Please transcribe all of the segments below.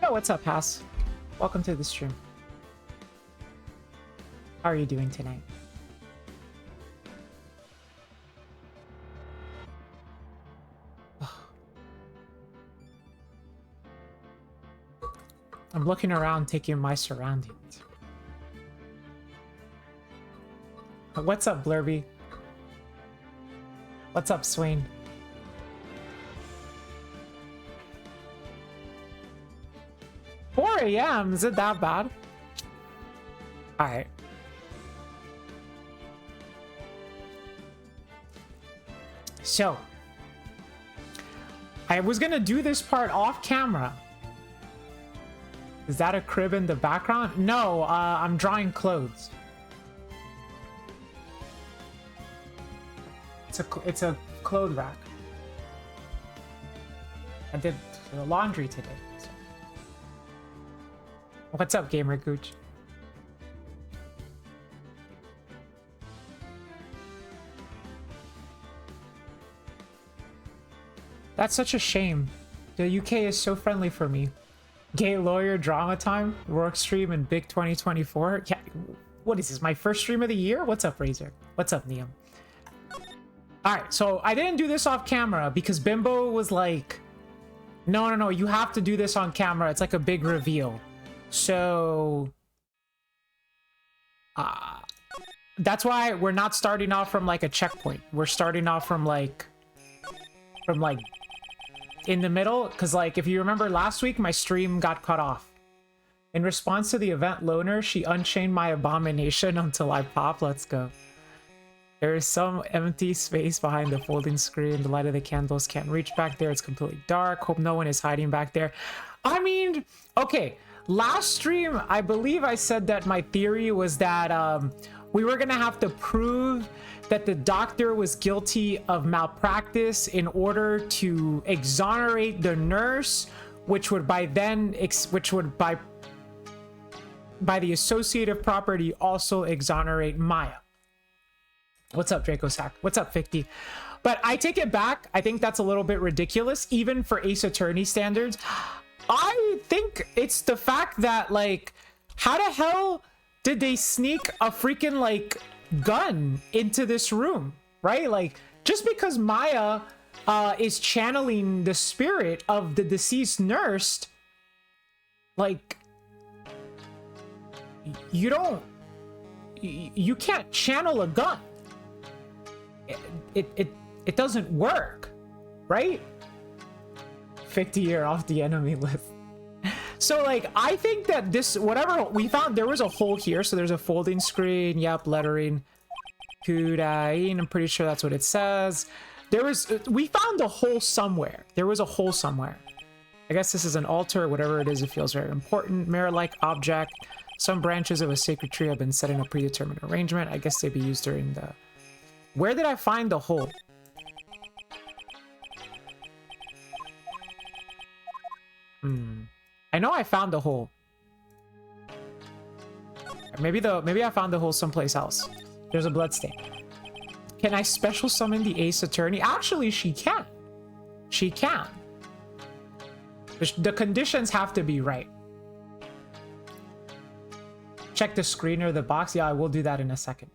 Yo, what's up, Haas? Welcome to the stream. How are you doing tonight? I'm looking around, taking my surroundings. What's up, Blurby? What's up, Swain? $4 a.m. Is it that bad? All right. So, I was gonna do this part off camera. Is that a crib in the background? No, I'm drawing clothes. It's a clothes rack. I did the laundry today. So. What's up, Gamer Gooch? That's such a shame. The UK is so friendly for me. Gay lawyer drama time, work stream in big 2024. Yeah, what is this? My first stream of the year? What's up, Razor? What's up, Neum? All right, so I didn't do this off camera because Bimbo was like, no, you have to do this on camera. It's like a big reveal. So that's why we're not starting off from like a checkpoint. We're starting off from like in the middle, because like if you remember last week my stream got cut off in response to the event loner. She unchained my abomination until I pop. Let's go. There is some empty space behind the folding screen. The light of the candles can't reach back there. It's completely dark. Hope no one is hiding back there. I mean, okay, last stream I believe I said that my theory was that we were gonna have to prove that the doctor was guilty of malpractice in order to exonerate the nurse, which would by the associative property also exonerate Maya. What's up, Draco Sack? What's up, Ficti? But I take it back. I think that's a little bit ridiculous, even for Ace Attorney standards. I think it's the fact that, like, how the hell did they sneak a freaking, like, gun into this room, right? Like, just because Maya is channeling the spirit of the deceased nurse, like, you can't channel a gun. It doesn't work, right? 50-year off the enemy list. So like I think that this, whatever we found, there was a hole here, so there's a folding screen. Yep, lettering Kudain. I'm pretty sure that's what it says. We found a hole somewhere. There was a hole somewhere. I guess this is an altar, whatever it is. It feels very important. Mirror-like object. Some branches of a sacred tree have been set in a predetermined arrangement. I guess they'd be used during the... Where did I find the hole? I know I found the hole. Maybe I found the hole someplace else. There's a bloodstain. Can I special summon the Ace Attorney? Actually, she can. She can. The conditions have to be right. Check the screen or the box. Yeah, I will do that in a second.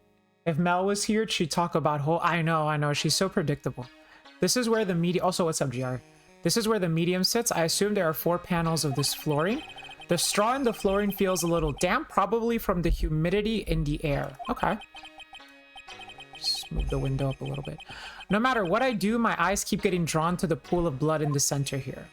If Mel was here, she'd talk about hole. I know. She's so predictable. This is where the medium... Also, what's up, GR? This is where the medium sits. I assume there are 4 panels of this flooring. The straw in the flooring feels a little damp, probably from the humidity in the air. Okay. Just move the window up a little bit. No matter what I do, my eyes keep getting drawn to the pool of blood in the center here.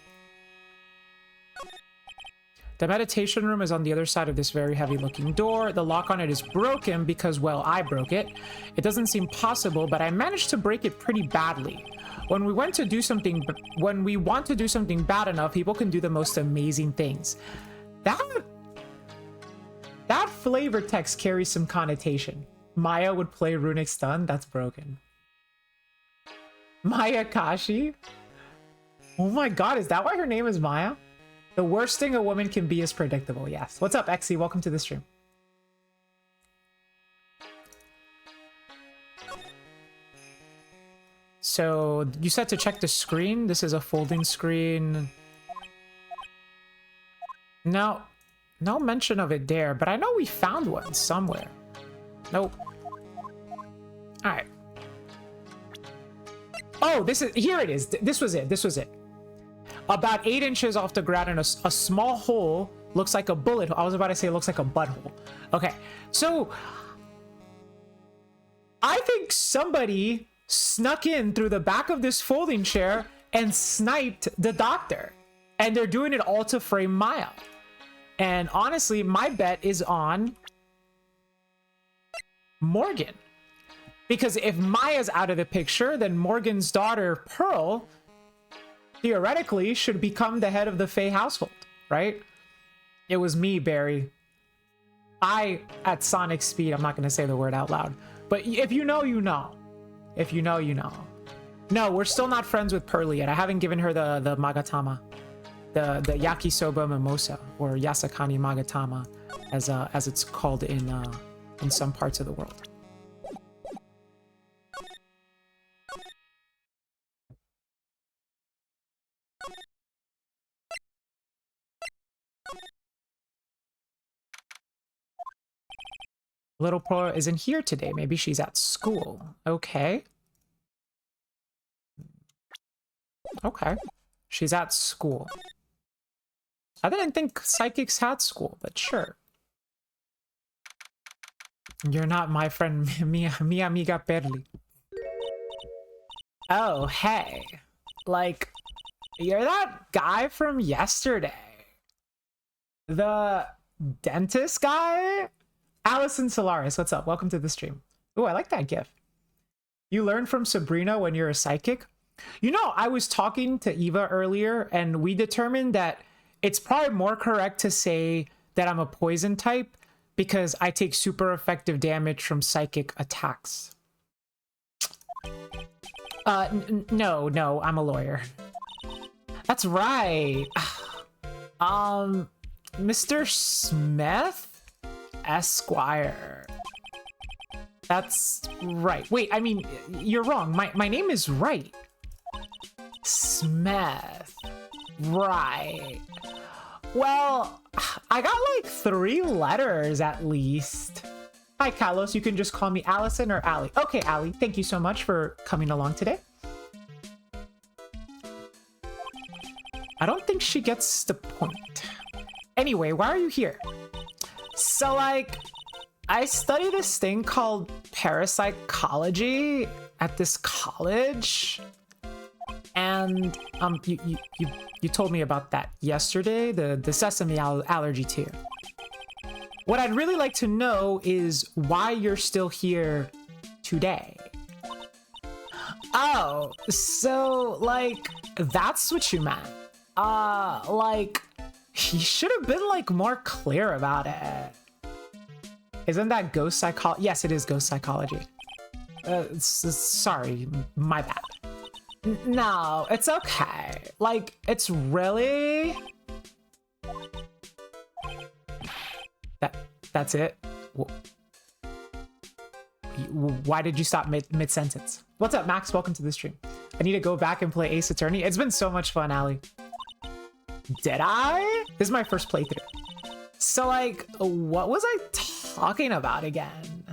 The meditation room is on the other side of this very heavy-looking door. The lock on it is broken because, well, I broke it. It doesn't seem possible, but I managed to break it pretty badly. When we want to do something bad enough, people can do the most amazing things. That flavor text carries some connotation. Maya would play Runic Stun? That's broken. Maya Kashi? Oh my god, is that why her name is Maya? The worst thing a woman can be is predictable, yes. What's up, Exy? Welcome to the stream. So, you said to check the screen. This is a folding screen. No, no mention of it there, but I know we found one somewhere. Nope. All right. Oh, here it is. This was it. About 8 inches off the ground in a small hole. Looks like a bullet hole. I was about to say it looks like a butthole. Okay, so I think somebody snuck in through the back of this folding chair and sniped the doctor. And they're doing it all to frame Maya. And honestly, my bet is on Morgan. Because if Maya's out of the picture, then Morgan's daughter, Pearl, theoretically should become the head of the Fae household, right? It was me, Barry. At Sonic speed, I'm not going to say the word out loud. But if you know, you know. If you know, you know. No, we're still not friends with Pearly yet. I haven't given her the Magatama. The Yakisoba Mimosa, or Yasakani Magatama, as it's called in some parts of the world. Little Pearl isn't here today. Maybe she's at school. Okay. Okay. She's at school. I didn't think psychics had school, but sure. You're not my friend, mi amiga Perli. Oh, hey. Like, you're that guy from yesterday. The dentist guy? Allison Solaris, what's up? Welcome to the stream. Oh, I like that gif. You learn from Sabrina when you're a psychic? You know, I was talking to Eva earlier, and we determined that it's probably more correct to say that I'm a poison type because I take super effective damage from psychic attacks. No, I'm a lawyer. That's right. Mr. Smith? Esquire. That's right. Wait, I mean, you're wrong. My name is right. Smith. Right. Well, I got like 3 letters at least. Hi, Kalos. You can just call me Allison or Allie. Okay, Allie. Thank you so much for coming along today. I don't think she gets the point. Anyway, why are you here? So, like, I study this thing called parapsychology at this college. And you told me about that yesterday, the sesame allergy too. What I'd really like to know is why you're still here today. Oh, so like that's what you meant. Like you should have been like more clear about it. Isn't that ghost psychology? Yes, it is ghost psychology. Sorry, my bad. No, it's okay. Like, it's really... That's it? Why did you stop mid-sentence? What's up, Max? Welcome to the stream. I need to go back and play Ace Attorney. It's been so much fun, Allie. Did I? This is my first playthrough. So, like, what was I talking about again?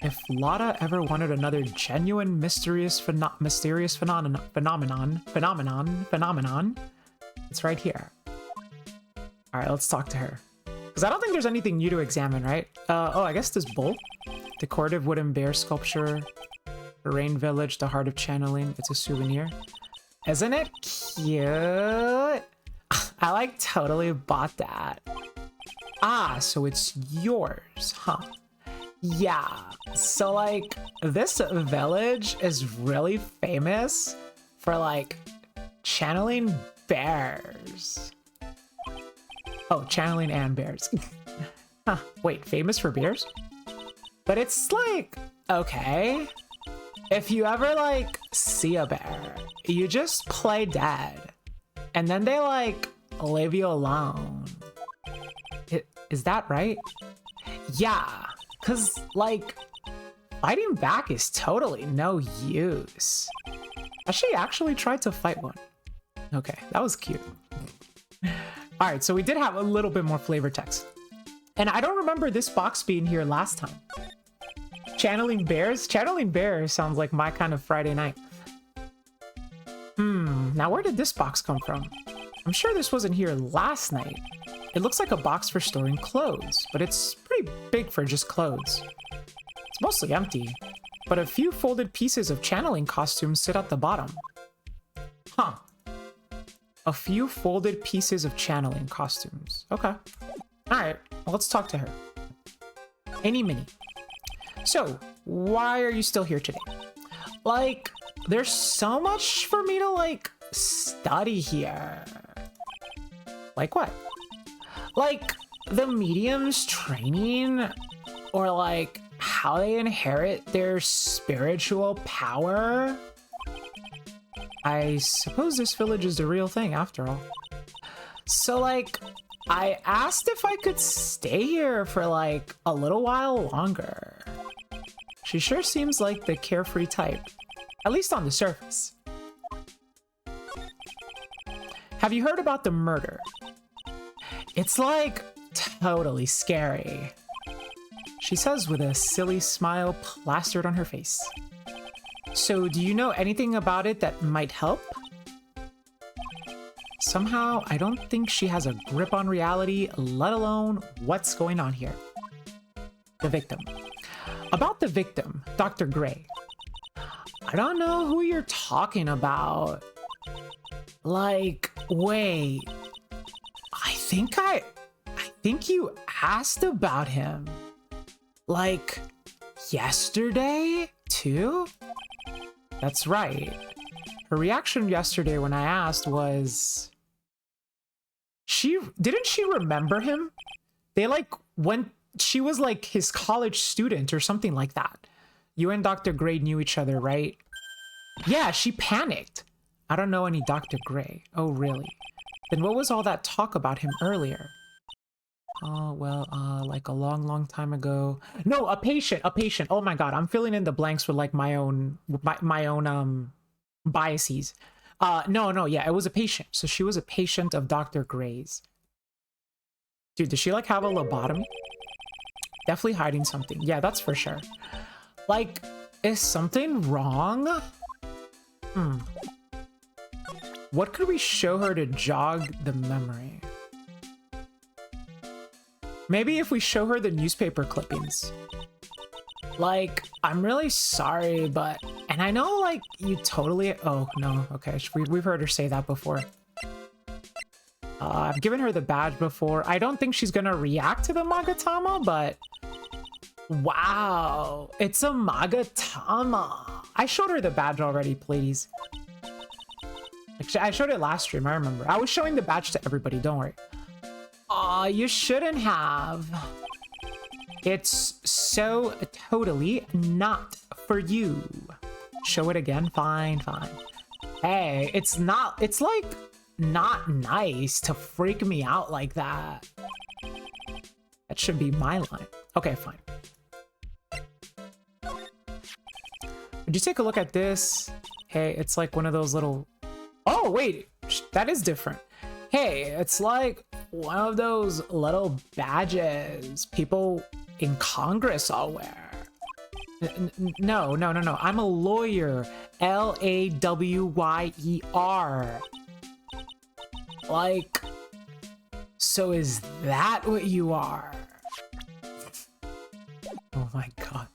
If Lotta ever wanted another genuine mysterious phenomenon, it's right here. All right, let's talk to her. Because I don't think there's anything new to examine, right? Oh, I guess this bowl. Decorative wooden bear sculpture. Rain Village, the heart of channeling. It's a souvenir. Isn't it cute? I like totally bought that. Ah, so it's yours, huh? Yeah, so like this village is really famous for like channeling bears. Oh, channeling and bears. Huh, wait, famous for bears? But it's like, okay, if you ever like see a bear, you just play dead and then they like leave you alone. Is that right? Yeah. Cause like fighting back is totally no use. Has she actually tried to fight one? Okay, that was cute. All right, so we did have a little bit more flavor text. And I don't remember this box being here last time. Channeling bears? Channeling bears sounds like my kind of Friday night. Now where did this box come from? I'm sure this wasn't here last night. It looks like a box for storing clothes, but it's pretty big for just clothes. It's mostly empty, but a few folded pieces of channeling costumes sit at the bottom. Huh. A few folded pieces of channeling costumes. Okay. All right, well, let's talk to her. Any mini. So, why are you still here today? Like, there's so much for me to, like, study here. Like what? Like, the medium's training? Or, like, how they inherit their spiritual power? I suppose this village is the real thing, after all. So, like, I asked if I could stay here for, like, a little while longer. She sure seems like the carefree type, at least on the surface. Have you heard about the murder? It's, like, totally scary. She says with a silly smile plastered on her face. So, do you know anything about it that might help? Somehow, I don't think she has a grip on reality, let alone what's going on here. The victim. About the victim, Dr. Gray. I don't know who you're talking about. Like, wait. I think you asked about him. Like, yesterday, too? That's right. Her reaction yesterday when I asked was... Didn't she remember him? They, like, went... She was, like, his college student or something like that. You and Dr. Gray knew each other, right? Yeah, she panicked. I don't know any Dr. Gray. Oh, really? Then what was all that talk about him earlier? Oh, well, like a long, long time ago. No, a patient. Oh my God, I'm filling in the blanks with like my own biases. No, yeah, it was a patient. So she was a patient of Dr. Gray's. Dude, does she like have a lobotomy? Definitely hiding something. Yeah, that's for sure. Like, is something wrong? What could we show her to jog the memory? Maybe if we show her the newspaper clippings. Like, I'm really sorry, but... And I know, like, you totally... Oh, no. Okay, we've heard her say that before. I've given her the badge before. I don't think she's gonna react to the Magatama, but... Wow, it's a Magatama. I showed her the badge already, please. Actually, I showed it last stream, I remember. I was showing the badge to everybody, don't worry. Aw, you shouldn't have. It's so totally not for you. Show it again? Fine. Hey, it's like not nice to freak me out like that. That should be my line. Okay, fine. Would you take a look at this? Hey, it's like one of those little... Oh, wait, that is different. Hey, it's like one of those little badges people in Congress all wear. No. I'm a lawyer. L-A-W-Y-E-R. Like, so is that what you are? Oh my God.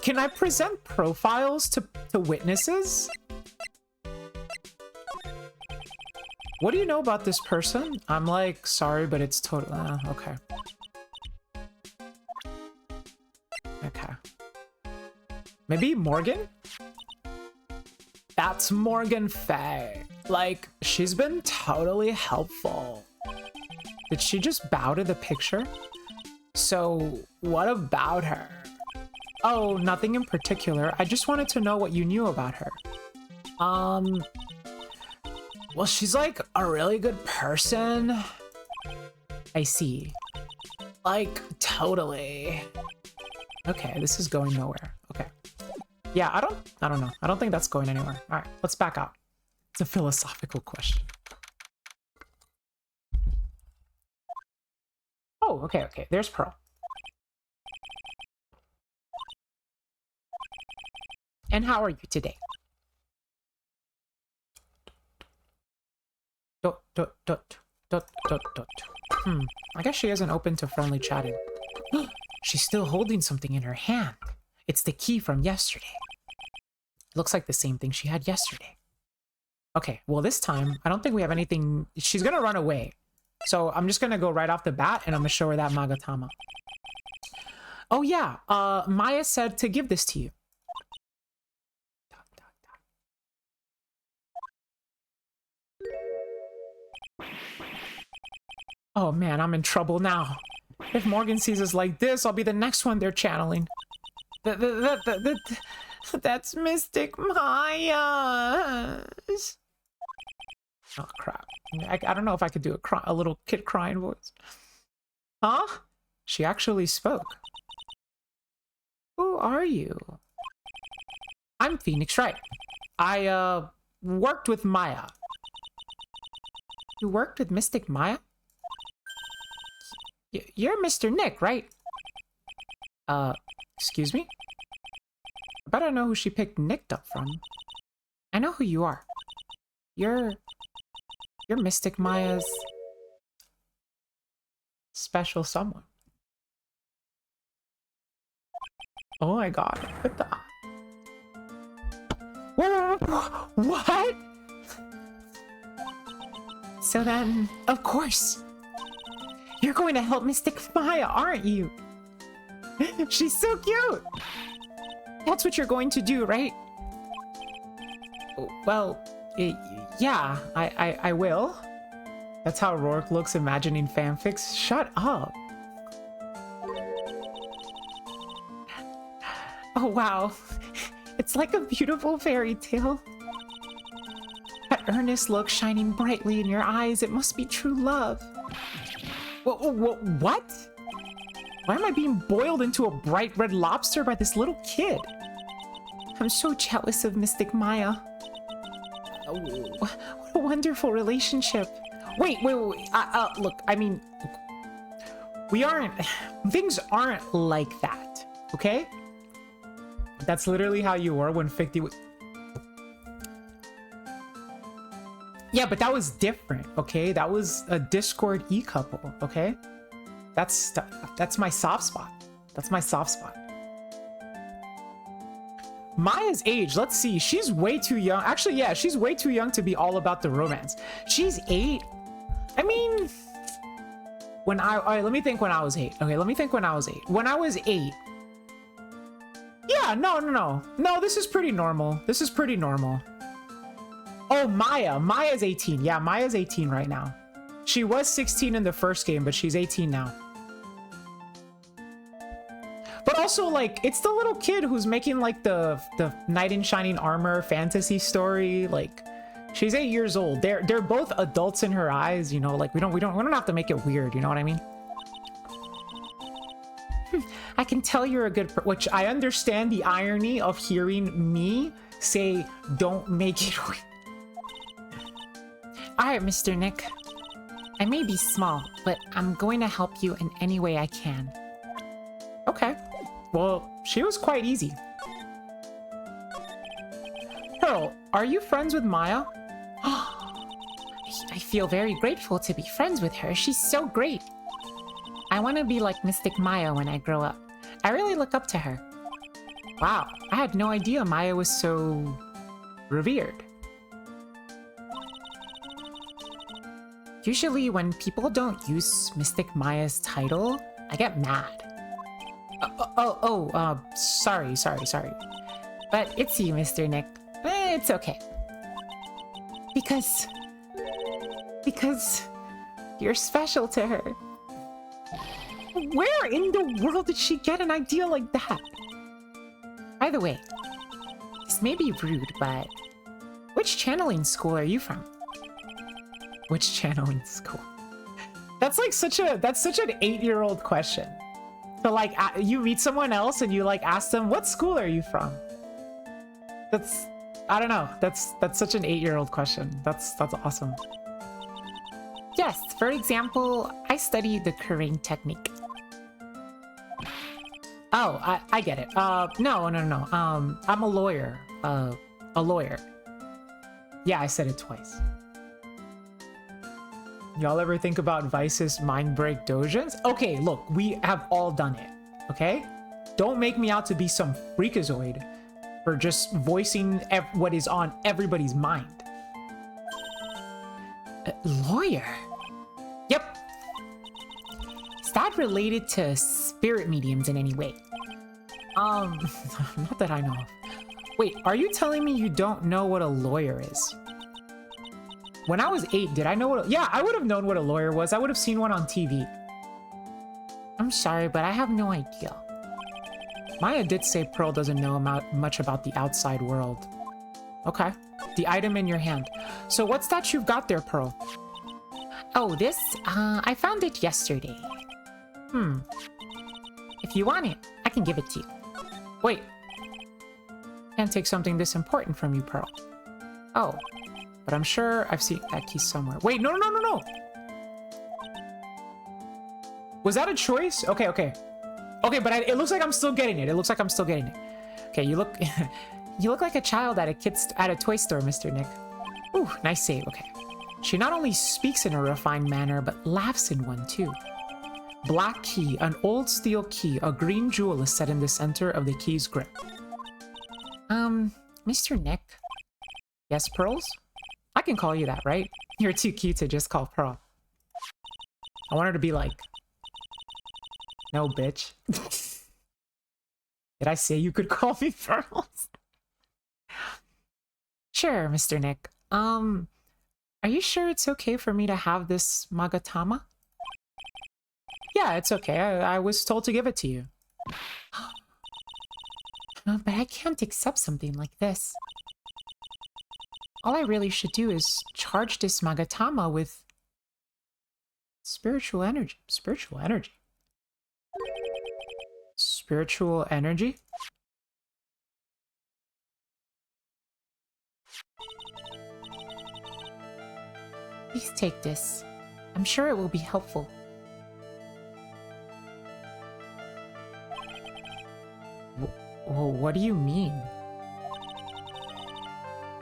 Can I present profiles to witnesses? What do you know about this person? I'm like, sorry, but it's totally... okay. Okay. Maybe Morgan? That's Morgan Faye. Like, she's been totally helpful. Did she just bow to the picture? So, what about her? Oh, nothing in particular. I just wanted to know what you knew about her. Well, she's like a really good person. I see. Like, totally. Okay, this is going nowhere. Okay. Yeah, I don't know. I don't think that's going anywhere. All right, let's back out. It's a philosophical question. Okay, okay, there's Pearl. And how are you today? Dot, dot, dot, dot, dot, dot. I guess she isn't open to friendly chatting. She's still holding something in her hand. It's the key from yesterday. Looks like the same thing she had yesterday. Okay, well this time, I don't think we have anything... She's gonna run away. So I'm just gonna go right off the bat and I'm gonna show her that Magatama. Oh yeah, Maya said to give this to you. Oh man, I'm in trouble now. If Morgan sees us like this, I'll be the next one they're channeling. That's Mystic Maya. Oh crap. I don't know if I could do a little kid crying voice. Huh? She actually spoke. Who are you? I'm Phoenix Wright. I worked with Maya. You worked with Mystic Maya? You're Mr. Nick, right? Excuse me? I better know who she picked Nick up from. I know who you are. You're Mystic Maya's special someone. Oh my god. What the... What? So then, of course, you're going to help Mystic Maya, aren't you? She's so cute! That's what you're going to do, right? Well, yeah, I will. That's how Rourke looks imagining fanfics. Shut up. Oh, wow. It's like a beautiful fairy tale. That earnest look shining brightly in your eyes, it must be true love. What? Why am I being boiled into a bright red lobster by this little kid? I'm so jealous of Mystic Maya. Oh, what a wonderful relationship. Wait. Look, I mean, things aren't like that, okay? That's literally how you were when 50... Yeah, but that was different, okay? That was a Discord e-couple, okay? That's my soft spot. That's my soft spot. Maya's age, let's see. She's way too young. Actually, yeah, she's way too young to be all about the romance. She's 8. I mean... Alright, let me think when I was 8. Okay, let me think when I was 8. When I was 8... Yeah, no. No, this is pretty normal. This is pretty normal. Oh, Maya. Maya's 18. Yeah, Maya's 18 right now. She was 16 in the first game, but she's 18 now. But also, like, it's the little kid who's making, like, the knight in shining armor fantasy story. Like, she's 8 years old. They're both adults in her eyes, you know. Like, we don't have to make it weird. You know what I mean? I can tell you're a good which I understand the irony of hearing me say, don't make it weird. Alright, Mr. Nick. I may be small, but I'm going to help you in any way I can. Okay. Well, she was quite easy. Pearl, are you friends with Maya? I feel very grateful to be friends with her. She's so great. I want to be like Mystic Maya when I grow up. I really look up to her. Wow, I had no idea Maya was so revered. Usually when people don't use Mystic Maya's title, I get mad. Sorry. But it's you, Mr. Nick. It's okay. Because you're special to her. Where in the world did she get an idea like that? By the way, this may be rude, but which channeling school are you from? Which channeling school? That's like such an 8-year-old question. So like you meet someone else and you like ask them, what school are you from? I don't know. That's such an 8-year-old question. That's awesome. Yes, for example, I study the Kurain technique. Oh, I get it. No. I'm a lawyer. A lawyer. Yeah, I said it twice. Y'all ever think about Vice's mind break dojins? Okay, look, we have all done it. Okay? Don't make me out to be some freakazoid for just voicing what is on everybody's mind. Lawyer? Yep. Is that related to spirit mediums in any way? Not that I know of. Wait, are you telling me you don't know what a lawyer is? When I was 8, did I know what yeah, I would have known what a lawyer was. I would have seen one on TV. I'm sorry, but I have no idea. Maya did say Pearl doesn't know much about the outside world. Okay. The item in your hand. So what's that you've got there, Pearl? Oh, this? I found it yesterday. If you want it, I can give it to you. Wait. Can't take something this important from you, Pearl. Oh. But I'm sure I've seen that key somewhere. Wait, no. Was that a choice? Okay. Okay, but it looks like I'm still getting it. Okay, you look you look like a child at a toy store, Mr. Nick. Ooh, nice save. Okay. She not only speaks in a refined manner, but laughs in one too. Black key, an old steel key. A green jewel is set in the center of the key's grip. Mr. Nick. Yes, Pearls? I can call you that, right? You're too cute to just call Pearl. I want her to be like, no, bitch. Did I say you could call me Pearls? Sure, Mr. Nick. Are you sure it's okay for me to have this Magatama? Yeah, it's okay. I was told to give it to you. But I can't accept something like this. All I really should do is charge this Magatama with spiritual energy. Spiritual energy? Spiritual energy? Please take this. I'm sure it will be helpful. What do you mean?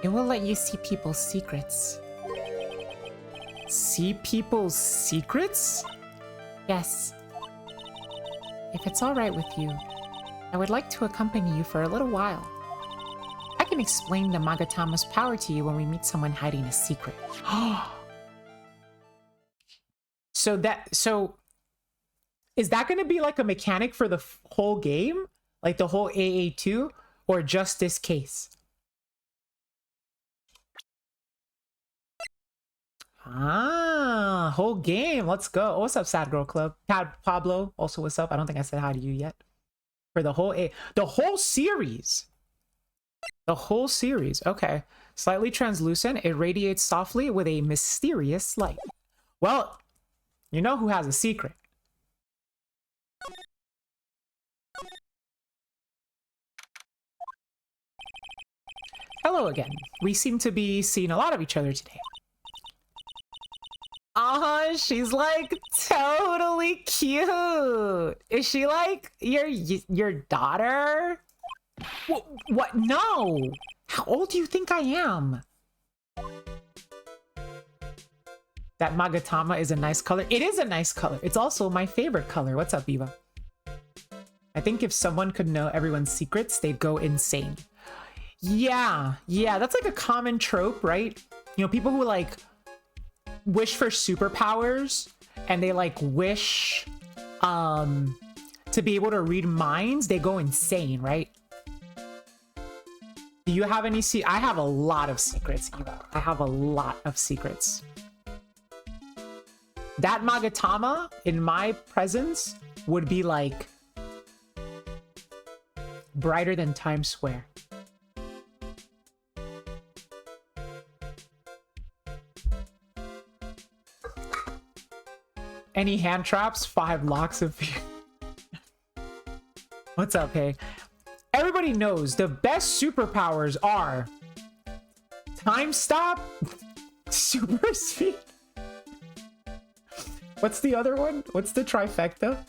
It will let you see people's secrets. See people's secrets? Yes. If it's all right with you, I would like to accompany you for a little while. I can explain the Magatama's power to you when we meet someone hiding a secret. So is that going to be like a mechanic for the whole game? Like the whole AA2? Or just this case? Ah, whole game. Let's go. Oh, what's up, Sad Girl Club? Pablo, also what's up? I don't think I said hi to you yet. For the whole series. The whole series. Okay. Slightly translucent. It radiates softly with a mysterious light. Well, you know who has a secret. Hello again. We seem to be seeing a lot of each other today. She's like totally cute. Is she like your daughter? What? No. How old do you think I am? That Magatama is a nice color. It is a nice color. It's also my favorite color. What's up, Eva? I think if someone could know everyone's secrets, they'd go insane. Yeah, that's like a common trope, right? You know, people who like wish for superpowers and they like wish to be able to read minds, they go insane, right? Do you have any I have a lot of secrets, Eva. I have a lot of secrets. That Magatama in my presence would be like brighter than Times Square. Any hand traps? 5 locks of fear. What's up, hey? Everybody knows the best superpowers are time stop, super speed. What's the other one? What's the trifecta?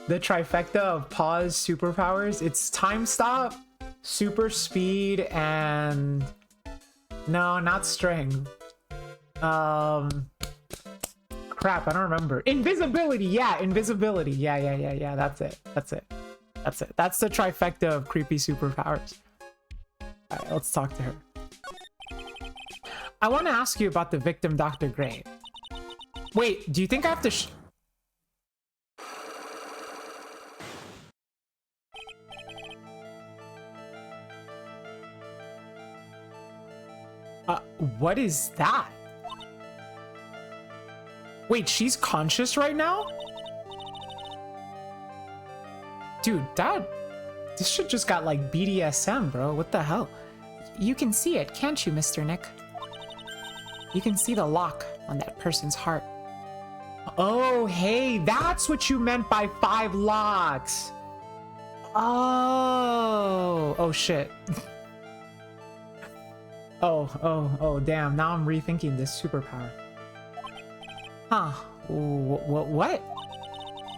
The trifecta of pause superpowers. It's time stop, super speed, and no, not strength. Crap, I don't remember. Invisibility, yeah, invisibility. Yeah. That's it. That's the trifecta of creepy superpowers. All right, let's talk to her. I want to ask you about the victim, Dr. Gray. Wait, do you think I have to what is that? Wait, she's conscious right now? Dude, this shit just got like BDSM, bro. What the hell? You can see it, can't you, Mr. Nick? You can see the lock on that person's heart. Oh, hey, that's what you meant by 5 locks. Oh shit. Oh, damn. Now I'm rethinking this superpower. Huh. What?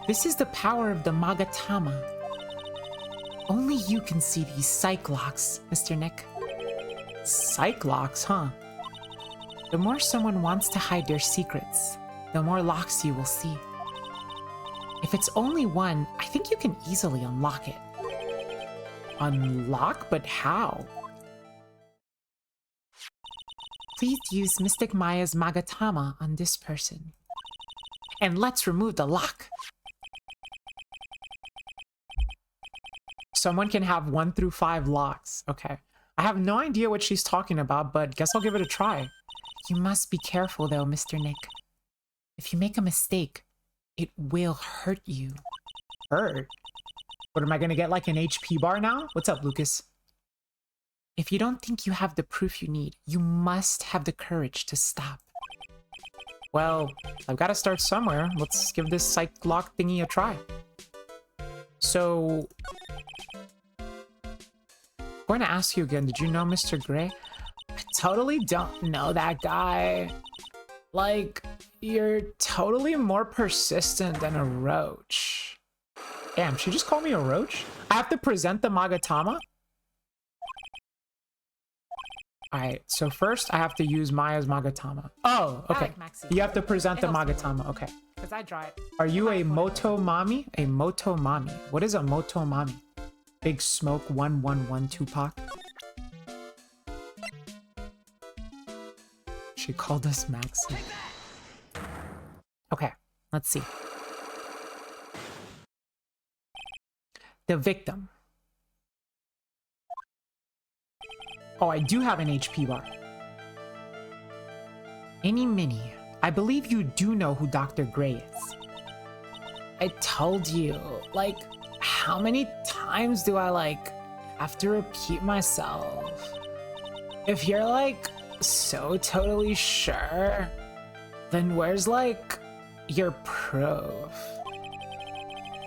This is the power of the Magatama. Only you can see these psych locks, Mr. Nick. Psych locks, huh? The more someone wants to hide their secrets, the more locks you will see. If it's only one, I think you can easily unlock it. Unlock? But how? Please use Mystic Maya's Magatama on this person. And let's remove the lock. Someone can have 1 through 5 locks. Okay. I have no idea what she's talking about, but guess I'll give it a try. You must be careful though, Mr. Nick. If you make a mistake, it will hurt you. Hurt? What, am I gonna get like an HP bar now? What's up, Lucas? If you don't think you have the proof you need, you must have the courage to stop. Well, I've got to start somewhere. Let's give this psych lock thingy a try. So, I'm going to ask you again, did you know Mr. Gray? I totally don't know that guy. Like, you're totally more persistent than a roach. Damn, she just called me a roach? I have to present the Magatama? Alright, so first I have to use Maya's Magatama. Oh, okay. You have to present the Magatama, okay. Because I draw it. Are you a Motomami? A Motomami. What is a Motomami? Big Smoke 111 Tupac. She called us Maxi. Okay, let's see. The victim. Oh, I do have an HP bar. Any Mini, I believe you do know who Dr. Gray is. I told you, like, how many times do I, have to repeat myself? If you're, so totally sure, then where's, your proof?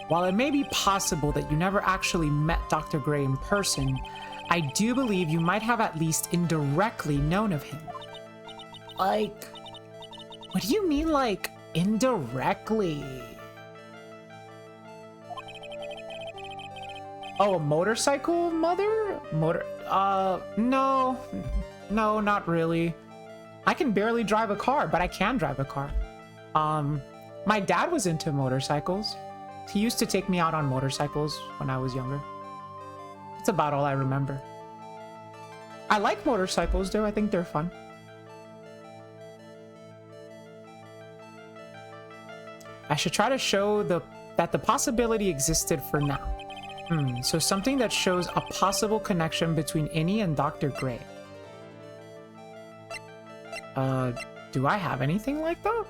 While it may be possible that you never actually met Dr. Gray in person, I do believe you might have at least indirectly known of him. What do you mean, indirectly? Oh, a motorcycle mother? No, not really. I can barely drive a car, but I can drive a car. My dad was into motorcycles. He used to take me out on motorcycles when I was younger. That's about all I remember. I like motorcycles though, I think they're fun. I should try to show that the possibility existed for now. So something that shows a possible connection between Innie and Dr. Gray. Do I have anything like that?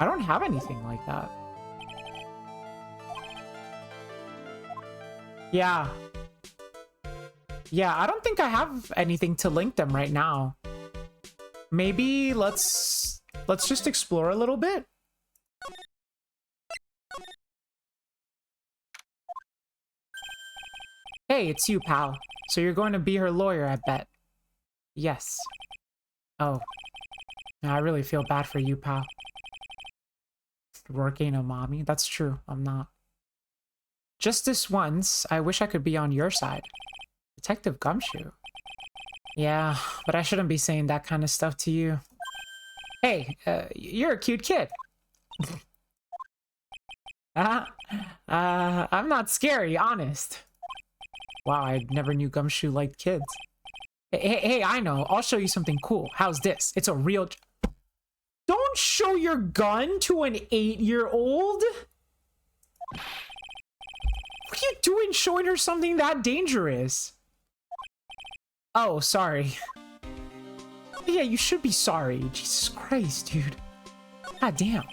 I don't have anything like that. Yeah. Yeah, I don't think I have anything to link them right now. Maybe let's just explore a little bit. Hey, it's you, pal. So you're going to be her lawyer, I bet. Yes. Oh. I really feel bad for you, pal. Working a mommy? That's true. I'm not. Just this once, I wish I could be on your side. Detective Gumshoe. Yeah, but I shouldn't be saying that kind of stuff to you. Hey, you're a cute kid. I'm not scary, honest. Wow, I never knew Gumshoe liked kids. Hey, I know. I'll show you something cool. How's this? It's a real... Don't show your gun to an 8-year-old! What are you doing showing her something that dangerous? Oh, sorry. Yeah, you should be sorry. Jesus Christ, dude. God damn.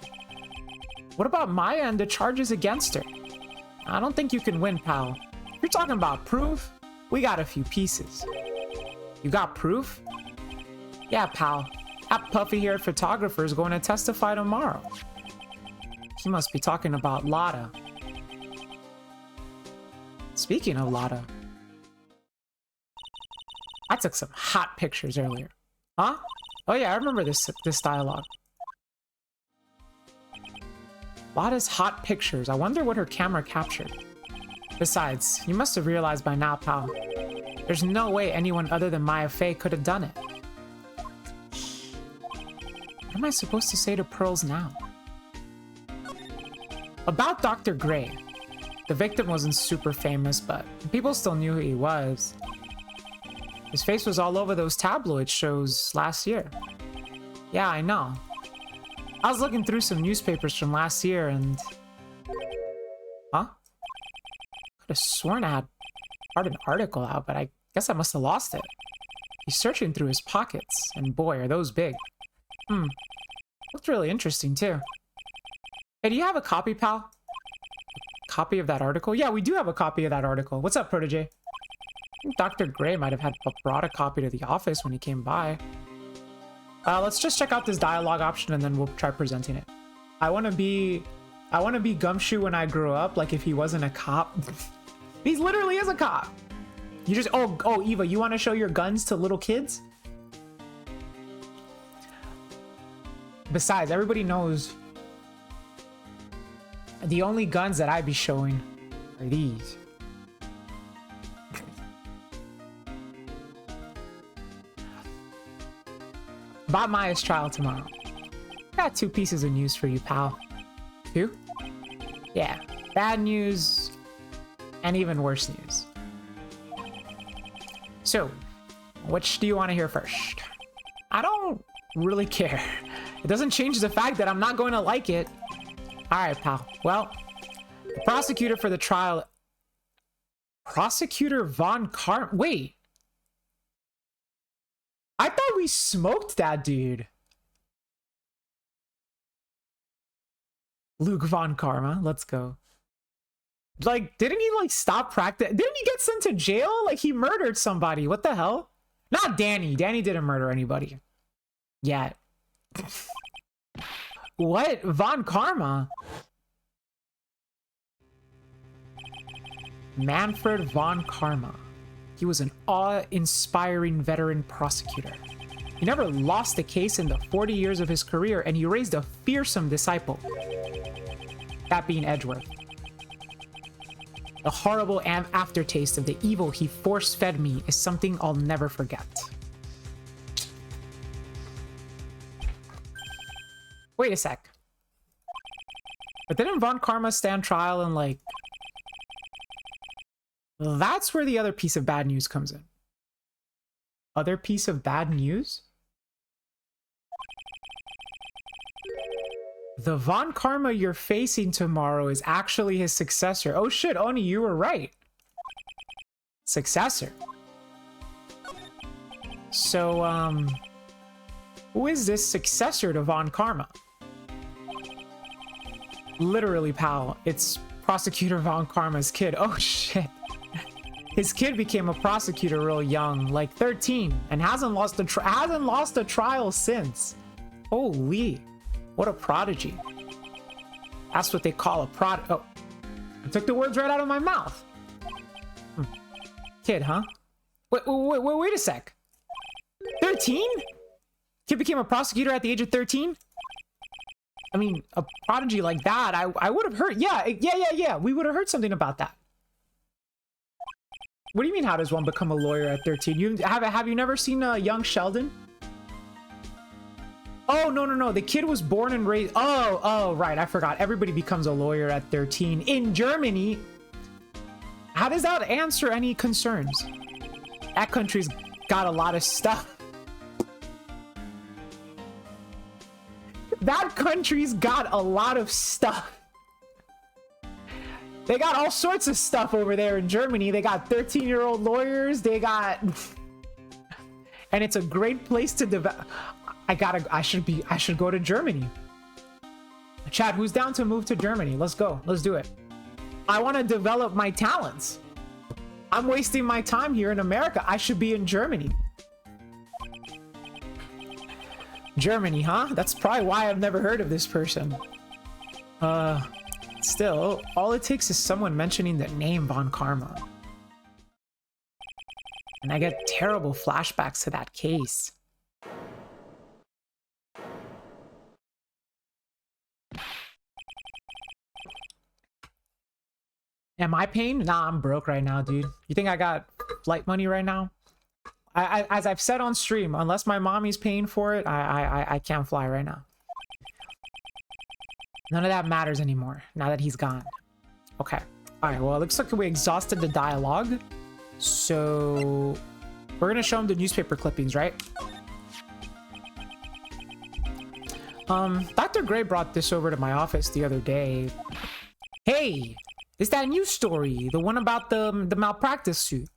What about Maya and the charges against her? I don't think you can win, pal. You're talking about proof? We got a few pieces. You got proof? Yeah, pal. That puffy-haired photographer is going to testify tomorrow. He must be talking about Lotta. Speaking of Lotta, I took some hot pictures earlier. Huh? Oh yeah, I remember this dialogue. Lotta's hot pictures. I wonder what her camera captured. Besides, you must have realized by now, pal. There's no way anyone other than Maya Fey could have done it. What am I supposed to say to Pearls now? About Dr. Gray. The victim wasn't super famous, but people still knew who he was. His face was all over those tabloid shows last year. Yeah, I know. I was looking through some newspapers from last year and... Huh? Could have sworn I had part of an article out, but I guess I must have lost it. He's searching through his pockets, and boy, are those big. Looked really interesting, too. Hey, do you have a copy, pal? Copy of that article? Yeah, we do have a copy of that article. What's up, Protege? I think Dr. Gray might have brought a copy to the office when he came by. Let's just check out this dialogue option and then we'll try presenting it. I want to be Gumshoe when I grow up, like if he wasn't a cop. He literally is a cop. You just... Oh, Eva, you want to show your guns to little kids? Besides, everybody knows the only guns that I be showing are these. About Maya's trial tomorrow. Got 2 pieces of news for you, pal. 2? Yeah, bad news and even worse news. So, which do you want to hear first? I don't really care. It doesn't change the fact that I'm not going to like it. Alright, pal. Well, the prosecutor for the trial... Prosecutor Von Karma... Wait. I thought we smoked that dude. Luke Von Karma. Let's go. Like, didn't he, like, stop practice? Didn't he get sent to jail? Like, he murdered somebody. What the hell? Not Danny. Danny didn't murder anybody. Yet. What? Von Karma? Manfred Von Karma. He was an awe-inspiring veteran prosecutor. He never lost a case in the 40 years of his career, and he raised a fearsome disciple. That being Edgeworth. The horrible aftertaste of the evil he force-fed me is something I'll never forget. Wait a sec. But didn't Von Karma stand trial and, like... That's where the other piece of bad news comes in. Other piece of bad news? The Von Karma you're facing tomorrow is actually his successor. Oh shit, Oni, you were right. Successor. So, who is this successor to Von Karma? Literally, pal, it's Prosecutor Von Karma's kid. Oh shit. His kid became a prosecutor real young, like 13, and hasn't lost a trial since. Holy, what a prodigy. That's what they call a Oh, I took the words right out of my mouth. Kid, huh? Wait a sec. 13? Kid became a prosecutor at the age of 13? I mean, a prodigy like that, I would have heard. Yeah. We would have heard something about that. What do you mean, how does one become a lawyer at 13? Have you never seen Young Sheldon? Oh, no. The kid was born and raised... Oh, right. I forgot. Everybody becomes a lawyer at 13. In Germany, how does that answer any concerns? That country's got a lot of stuff. That country's got a lot of stuff. They got all sorts of stuff over there in Germany. They got 13-year-old lawyers. They got... And it's a great place to develop... I should go to Germany. Chad, who's down to move to Germany? Let's go. Let's do it. I want to develop my talents. I'm wasting my time here in America. I should be in Germany. Germany, huh? That's probably why I've never heard of this person. Still, all it takes is someone mentioning the name Von Karma. And I get terrible flashbacks to that case. Am I paying? Nah, I'm broke right now, dude. You think I got flight money right now? As I've said on stream, unless my mommy's paying for it, I can't fly right now. None of that matters anymore now that he's gone. Okay. All right. Well, it looks like we exhausted the dialogue. So we're going to show him the newspaper clippings, right? Dr. Gray brought this over to my office the other day. Hey, it's that news story. The one about the malpractice suit.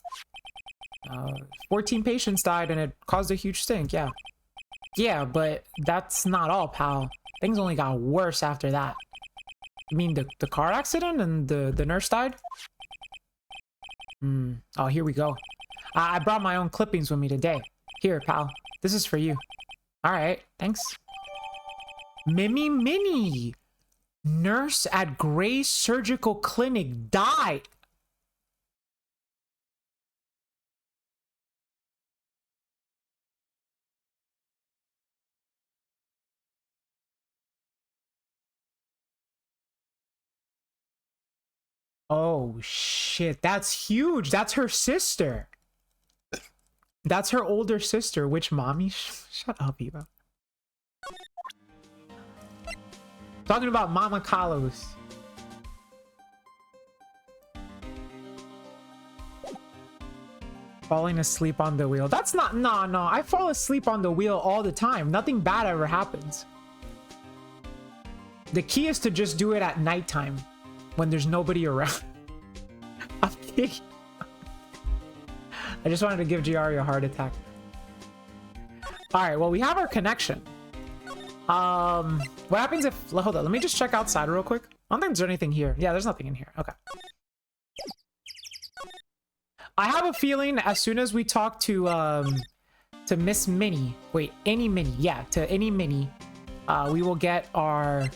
14 patients died and it caused a huge stink. Yeah. Yeah, but that's not all, pal. Things only got worse after that. You mean the car accident and the nurse died? Oh, here we go. I brought my own clippings with me today. Here, pal. This is for you. All right, thanks. Mimi Minnie. Nurse at Gray Surgical Clinic died. Oh, shit. That's huge. That's her sister. That's her older sister. Which mommy? Shut up, Eva. Talking about Mama Carlos. Falling asleep on the wheel. That's not... No. I fall asleep on the wheel all the time. Nothing bad ever happens. The key is to just do it at nighttime. When there's nobody around. I'm kidding. I just wanted to give Giari a heart attack. Alright, well, we have our connection. What happens if... Hold on, let me just check outside real quick. I don't think there's anything here. Yeah, there's nothing in here. Okay. I have a feeling as soon as we talk to Miss Minnie... Wait, any Minnie. Yeah, to any Minnie. We will get our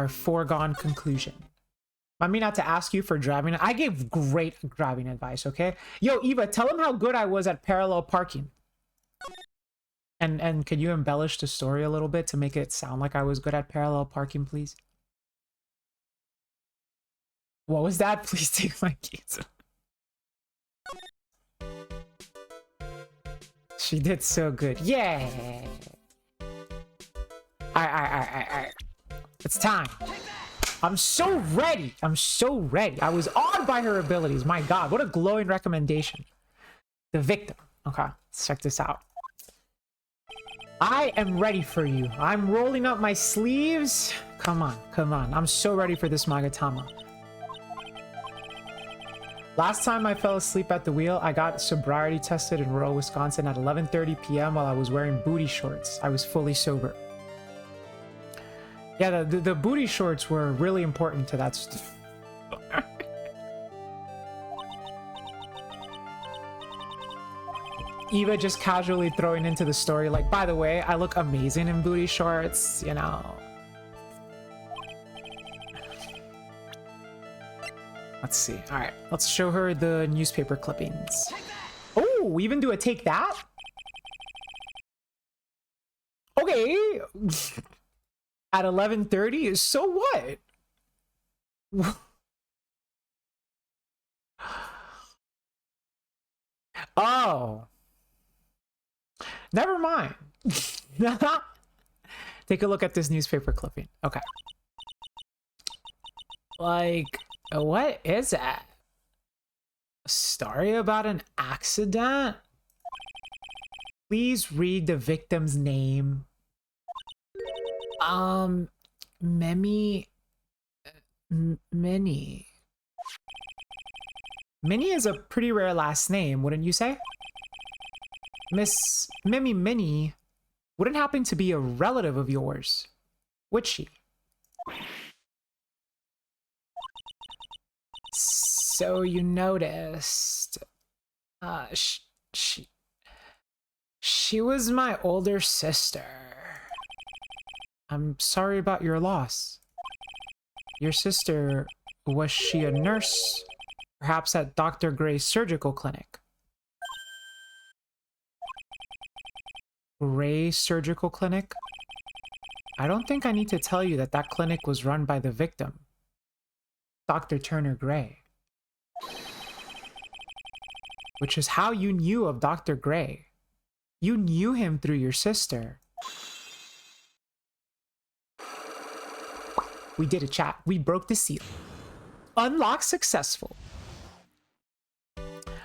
foregone conclusion. I mean, not to ask you for driving. I gave great driving advice, okay? Yo, Eva, tell him how good I was at parallel parking. And could you embellish the story a little bit to make it sound like I was good at parallel parking, please? What was that? Please take my keys. She did so good. Yeah. All right. It's time. I'm so ready. I was awed by her abilities. My God, what a glowing recommendation. The victim. Okay, let's check this out. I am ready for you. I'm rolling up my sleeves. Come on. I'm so ready for this Magatama. Last time I fell asleep at the wheel, I got sobriety tested in rural Wisconsin at 11:30 p.m. while I was wearing booty shorts. I was fully sober. Yeah, the booty shorts were really important to that stuff. Eva just casually throwing into the story, like, by the way, I look amazing in booty shorts, you know. Let's see. All right, let's show her the newspaper clippings. Oh, we even do a take that? Okay. At 11:30, so what? Oh. Never mind. Take a look at this newspaper clipping. Okay. Like, what is that? A story about an accident? Please read the victim's name. Memi... Minnie. Minnie is a pretty rare last name, wouldn't you say? Miss Mimi Minnie wouldn't happen to be a relative of yours, would she? So you noticed. She was my older sister. I'm sorry about your loss. Your sister, was she a nurse? Perhaps at Dr. Gray's surgical clinic? Gray Surgical Clinic? I don't think I need to tell you that that clinic was run by the victim, Dr. Turner Gray. Which is how you knew of Dr. Gray. You knew him through your sister. We did a chat. We broke the seal. Unlock successful.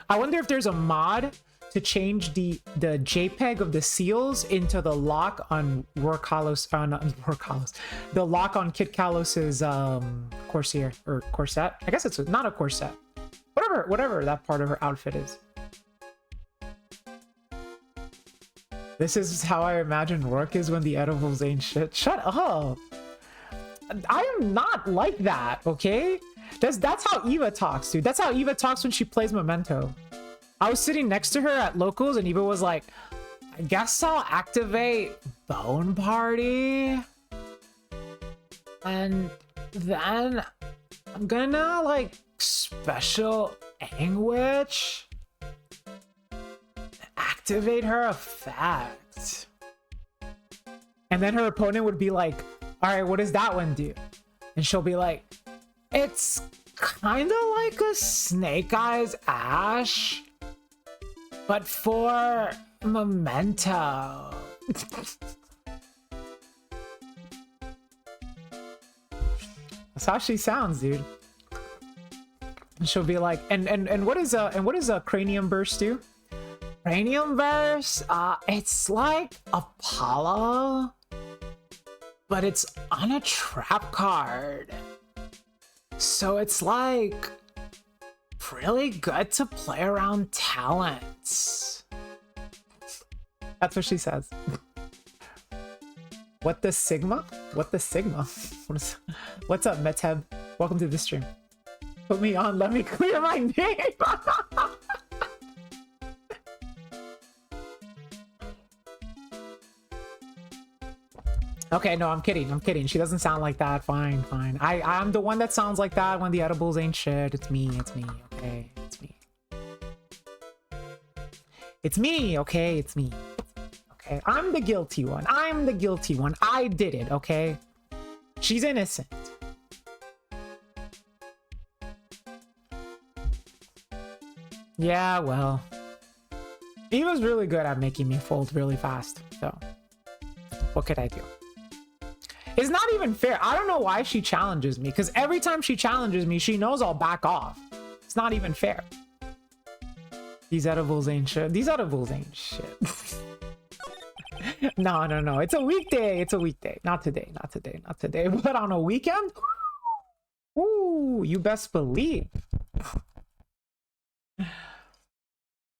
I wonder if there's a mod to change the JPEG of the seals into the lock on Rourke Hollows, not Rourke Hollows, the lock on Kit Kalos's corsair or corset. I guess it's not a corset. Whatever that part of her outfit is. This is how I imagine Rourke is when the edibles ain't shit. Shut up. I am not like that, okay? That's how Eva talks, dude. That's how Eva talks when she plays Memento. I was sitting next to her at locals and Eva was like, I guess I'll activate Bone Party. And then I'm gonna like special Anguish. Activate her effect. And then her opponent would be like, all right, what does that one do? And she'll be like, it's kind of like a Snake Eyes Ash, but for Memento. That's how she sounds, dude. And she'll be like, and what is a Cranium Burst do? Cranium Burst, it's like Apollo, but it's on a trap card. So it's like really good to play around talents. That's what she says. What the Sigma? What the Sigma? What's up, Meteb? Welcome to the stream. Put me on, let me clear my name. Okay, no, I'm kidding. I'm kidding. She doesn't sound like that. Fine, fine. I'm the one that sounds like that when the edibles ain't shit. It's me. It's me. Okay, it's me. It's me. Okay, it's me. Okay, I'm the guilty one. I'm the guilty one. I did it. Okay, she's innocent. Yeah, well, Eva's really good at making me fold really fast. So, what could I do? It's not even fair. I don't know why she challenges me, because every time she challenges me, she knows I'll back off. It's not even fair. These edibles ain't shit. These edibles ain't shit. No, no, no. It's a weekday. It's a weekday. Not today. Not today. Not today. But on a weekend? Ooh, you best believe.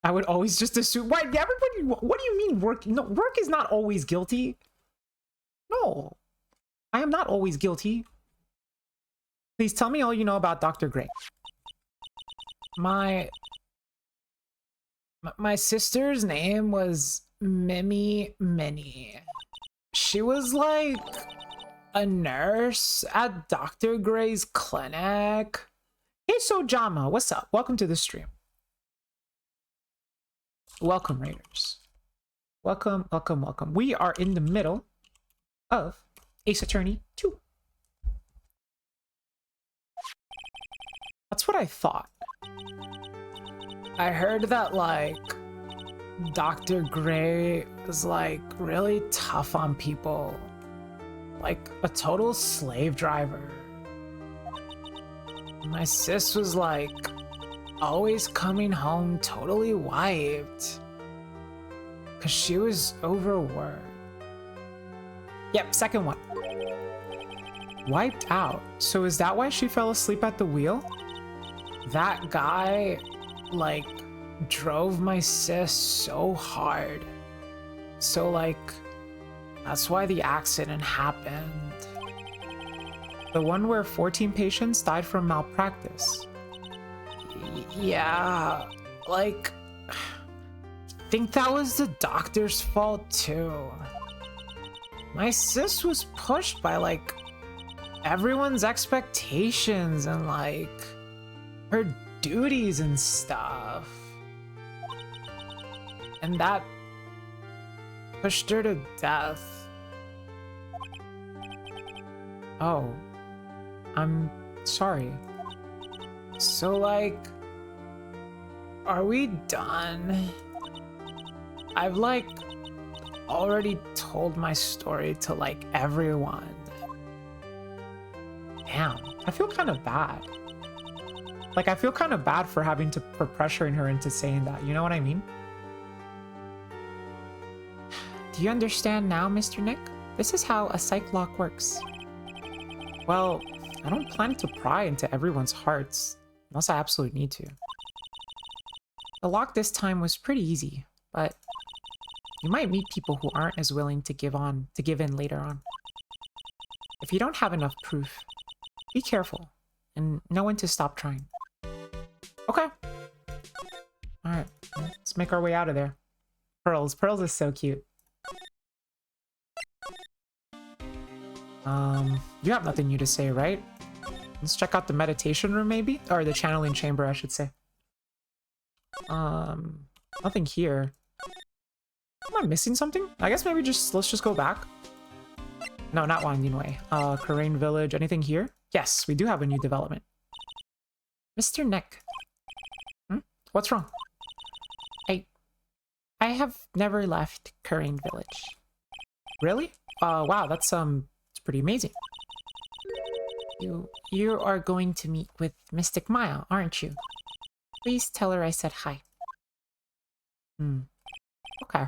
I would always just assume. Why? Everybody. What do you mean work? No, work is not always guilty. No. I am not always guilty. Please tell me all you know about Dr. Gray. My sister's name was Mimi Minnie. She was like a nurse at Dr. Gray's clinic. Hey, Sojama, what's up? Welcome to the stream. Welcome, Raiders. Welcome, welcome, welcome. We are in the middle of Ace Attorney 2. That's what I thought. I heard that, like, Dr. Gray is, like, really tough on people. Like, a total slave driver. My sis was, like, always coming home totally wiped. Because she was overworked. Yep, second one. Wiped out. So is that why she fell asleep at the wheel? That guy, like, drove my sis so hard. So, like, that's why the accident happened. The one where 14 patients died from malpractice. Yeah, like, I think that was the doctor's fault too. My sis was pushed by, like, everyone's expectations and, like, her duties and stuff. And that pushed her to death. Oh, I'm sorry. So, like, are we done? I've, like, already told my story to, like, everyone. Damn, I feel kind of bad. Like, I feel kind of bad for pressuring her into saying that, you know what I mean? Do you understand now, Mr. Nick? This is how a psych lock works. Well, I don't plan to pry into everyone's hearts, unless I absolutely need to. The lock this time was pretty easy, but you might meet people who aren't as willing to give in later on. If you don't have enough proof, be careful and know when to stop trying. Okay. Alright, let's make our way out of there. Pearls. Pearls is so cute. You have nothing new to say, right? Let's check out the meditation room, maybe? Or the channeling chamber, I should say. Nothing here. Am I missing something? I guess maybe let's just go back. No, not Wanding Way. Karain Village. Anything here? Yes, we do have a new development. Mr. Nick. What's wrong? I have never left Karain Village. Really? Wow, that's it's pretty amazing. You are going to meet with Mystic Maya, aren't you? Please tell her I said hi. Okay.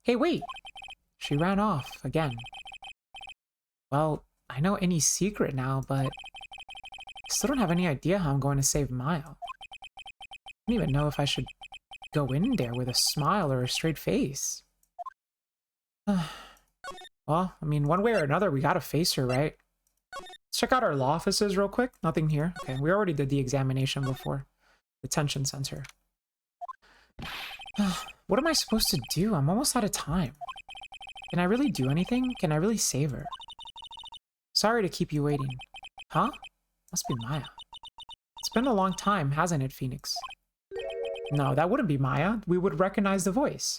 Hey, wait! She ran off again. Well, I know any secret now, but I still don't have any idea how I'm going to save Maya. I don't even know if I should go in there with a smile or a straight face. Well, I mean, one way or another, we gotta face her, right? Let's check out our law offices real quick. Nothing here. Okay, we already did the examination before. Detention center. What am I supposed to do? I'm almost out of time. Can I really do anything? Can I really save her? Sorry to keep you waiting. Huh? Must be Maya. It's been a long time, hasn't it, Phoenix? No, that wouldn't be Maya. We would recognize the voice.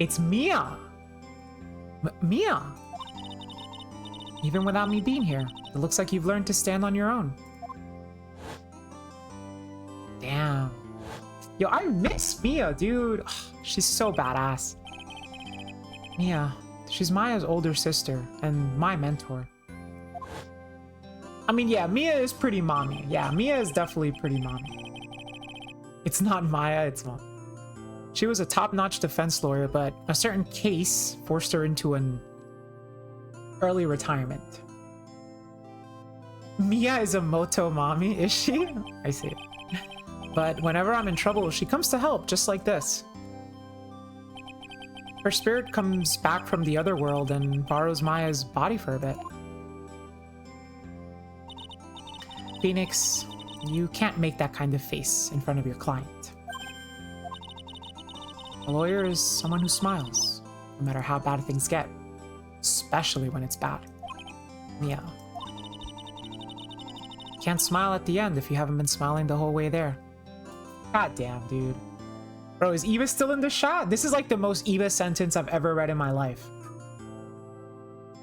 It's Mia! Mia! Even without me being here, it looks like you've learned to stand on your own. Damn. Yo, I miss Mia, dude. Ugh, she's so badass. Mia, she's Maya's older sister and my mentor. I mean, yeah, Mia is pretty mommy. Yeah, Mia is definitely pretty mommy. It's not Maya, it's Mom. She was a top-notch defense lawyer, but a certain case forced her into an early retirement. Mia is a moto mommy, is she? I see. But whenever I'm in trouble, she comes to help, just like this. Her spirit comes back from the other world and borrows Maya's body for a bit. Phoenix, you can't make that kind of face in front of your client. A lawyer is someone who smiles, no matter how bad things get, especially when it's bad. Mia. Can't smile at the end if you haven't been smiling the whole way there. God damn, dude. Bro, is Eva still in the shot? This is like the most Eva sentence I've ever read in my life.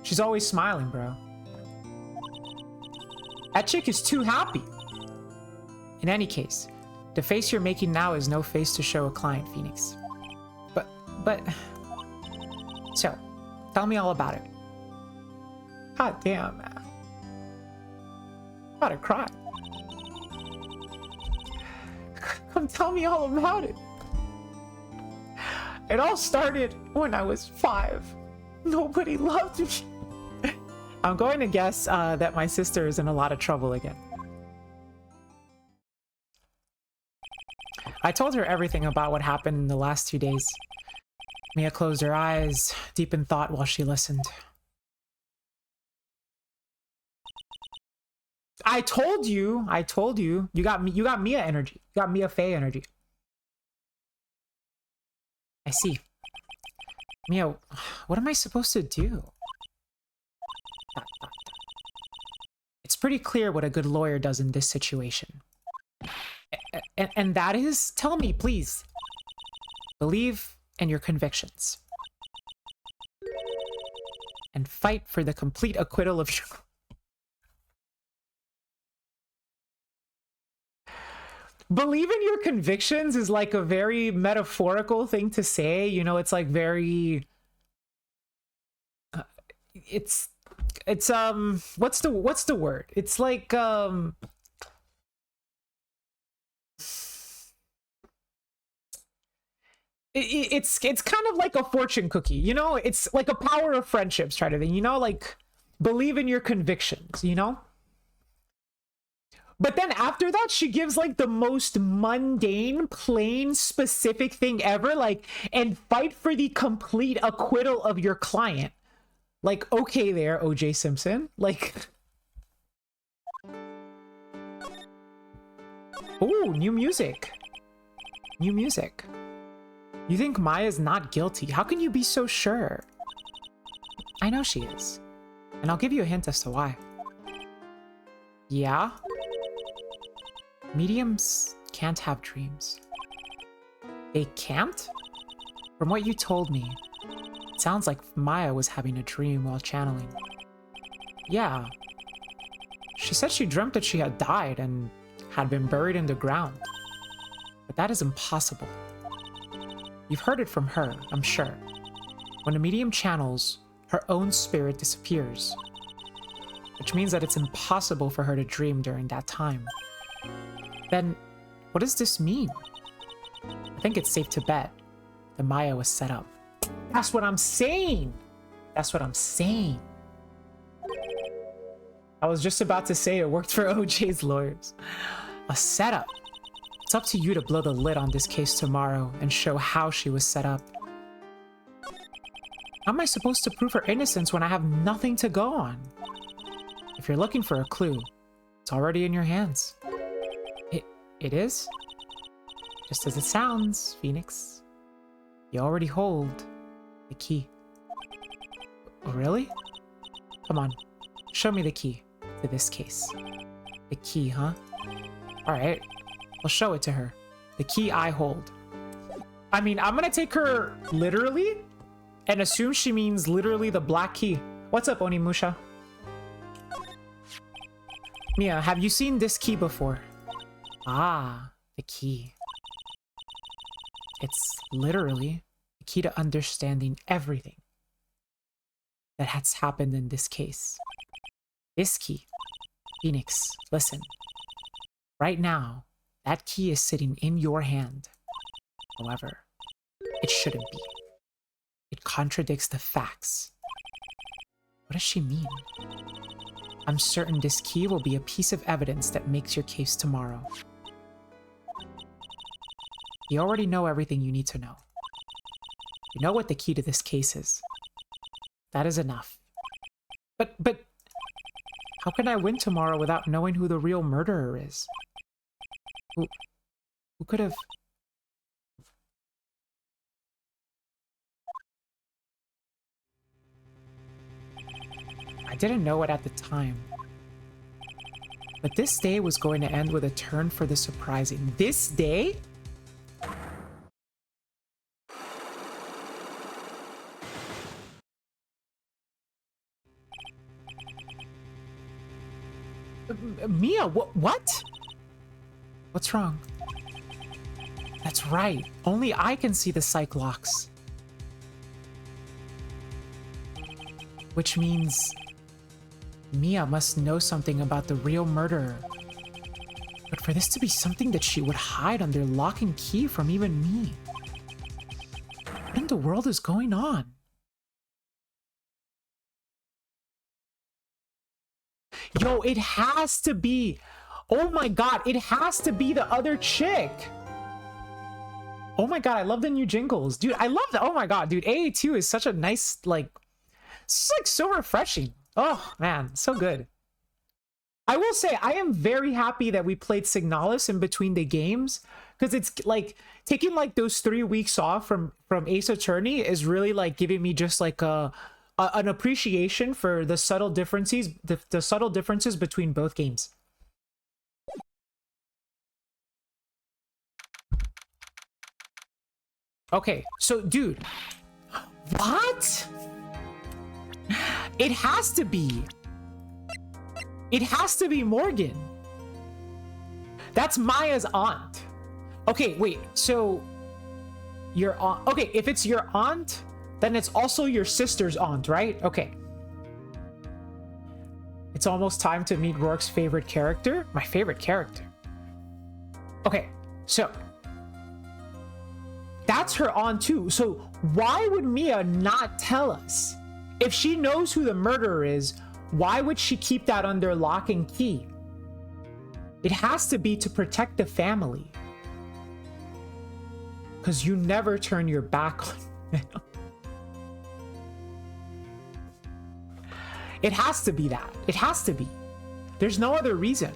She's always smiling, bro. That chick is too happy. In any case, the face you're making now is no face to show a client, Phoenix. But... So, tell me all about it. God damn, man. I'm about to cry. Come tell me all about it. It all started when I was 5. Nobody loved me. I'm going to guess that my sister is in a lot of trouble again. I told her everything about what happened in the last 2 days. Mia closed her eyes, deep in thought while she listened. I told you. You got Mia energy. You got Mia Fey energy. I see. Mia, what am I supposed to do? It's pretty clear what a good lawyer does in this situation. And that is, tell me, please. Believe in your convictions. And fight for the complete acquittal of your... Believe in your convictions is like a very metaphorical thing to say. You know, it's like very... It's what's the word? It's like it's kind of like a fortune cookie, you know? It's like a power of friendships try to thing, you know? Like, believe in your convictions, you know? But then after that, she gives like the most mundane, plain, specific thing ever, like, and fight for the complete acquittal of your client. Like, okay there, OJ Simpson. Like... Ooh, new music. New music. You think Maya's not guilty? How can you be so sure? I know she is. And I'll give you a hint as to why. Yeah? Mediums can't have dreams. They can't? From what you told me, it sounds like Maya was having a dream while channeling. Yeah. She said she dreamt that she had died and had been buried in the ground. But that is impossible. You've heard it from her, I'm sure. When a medium channels, her own spirit disappears. Which means that it's impossible for her to dream during that time. Then, what does this mean? I think it's safe to bet that Maya was set up. That's what I'm saying! That's what I'm saying. I was just about to say it worked for OJ's lawyers. A setup. It's up to you to blow the lid on this case tomorrow and show how she was set up. How am I supposed to prove her innocence when I have nothing to go on? If you're looking for a clue, it's already in your hands. It is? Just as it sounds, Phoenix. You already hold the key. Oh, really? Come on, show me the key to this case. The key, huh? Alright, I'll show it to her. The key I hold. I mean, I'm gonna take her literally and assume she means literally the black key. What's up, Onimusha? Mia, have you seen this key before? Ah, the key. It's literally the key to understanding everything that has happened in this case. This key. Phoenix, listen. Right now, that key is sitting in your hand. However, it shouldn't be. It contradicts the facts. What does she mean? I'm certain this key will be a piece of evidence that makes your case tomorrow. You already know everything you need to know. You know what the key to this case is. That is enough. But how can I win tomorrow without knowing who the real murderer is? Who could have... I didn't know it at the time. But this day was going to end with a turn for the surprising. This day? Mia, what? What's wrong? That's right. Only I can see the psych locks. Which means Mia must know something about the real murderer. But for this to be something that she would hide under lock and key from even me. What in the world is going on? Yo, it has to be. Oh my god, it has to be the other chick. Oh my god, I love the new jingles. Dude, I love that. Oh my god, dude, AA2 is such a nice, like, it's like so refreshing. Oh man, so good. I will say, I am very happy that we played Signalis in between the games, because it's like taking like those 3 weeks off from Ace Attorney is really like giving me just like an appreciation for the subtle differences, the subtle differences between both games. Okay, so dude, what? It has to be. It has to be Morgan. That's Maya's aunt. Okay, wait, so your aunt, okay, if it's your aunt, then it's also your sister's aunt, right? Okay. It's almost time to meet Rourke's favorite character. My favorite character. Okay, so that's her aunt too. So why would Mia not tell us? If she knows who the murderer is, why would she keep that under lock and key? It has to be to protect the family. Because you never turn your back on them. It has to be that. It has to be. There's no other reason.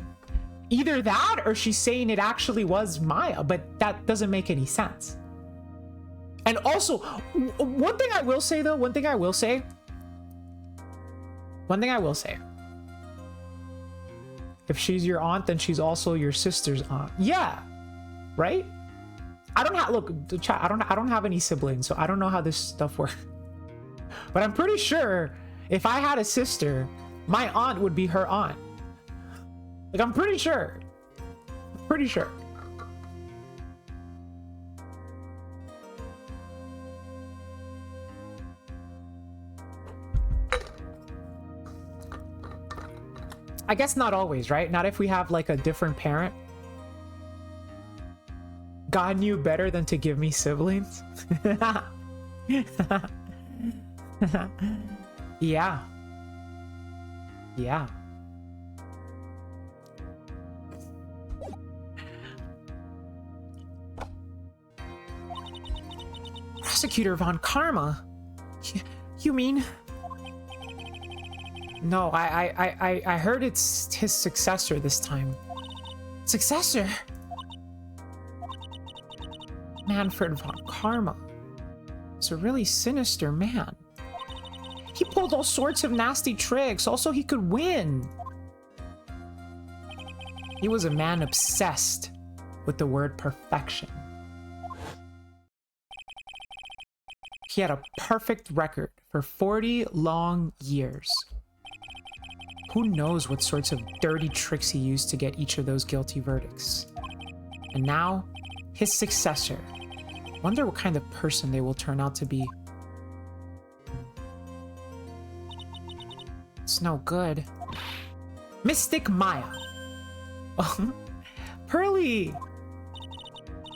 Either that or she's saying it actually was Maya, but that doesn't make any sense. And also, one thing I will say though, one thing I will say, if she's your aunt, then she's also your sister's aunt. Yeah, right? I don't have, look, chat, I don't have any siblings, so I don't know how this stuff works. But I'm pretty sure if I had a sister, my aunt would be her aunt. Like, I'm pretty sure. Pretty sure. I guess not always, right? Not if we have like a different parent. God knew better than to give me siblings. Yeah. Yeah. Prosecutor Von Karma? You mean? No, I heard it's his successor this time. Successor? Manfred Von Karma. He's a really sinister man. He pulled all sorts of nasty tricks, also he could win. He was a man obsessed with the word perfection. He had a perfect record for 40 long years. Who knows what sorts of dirty tricks he used to get each of those guilty verdicts. And now, his successor. Wonder what kind of person they will turn out to be. It's no good. Mystic Maya. Oh, Pearly!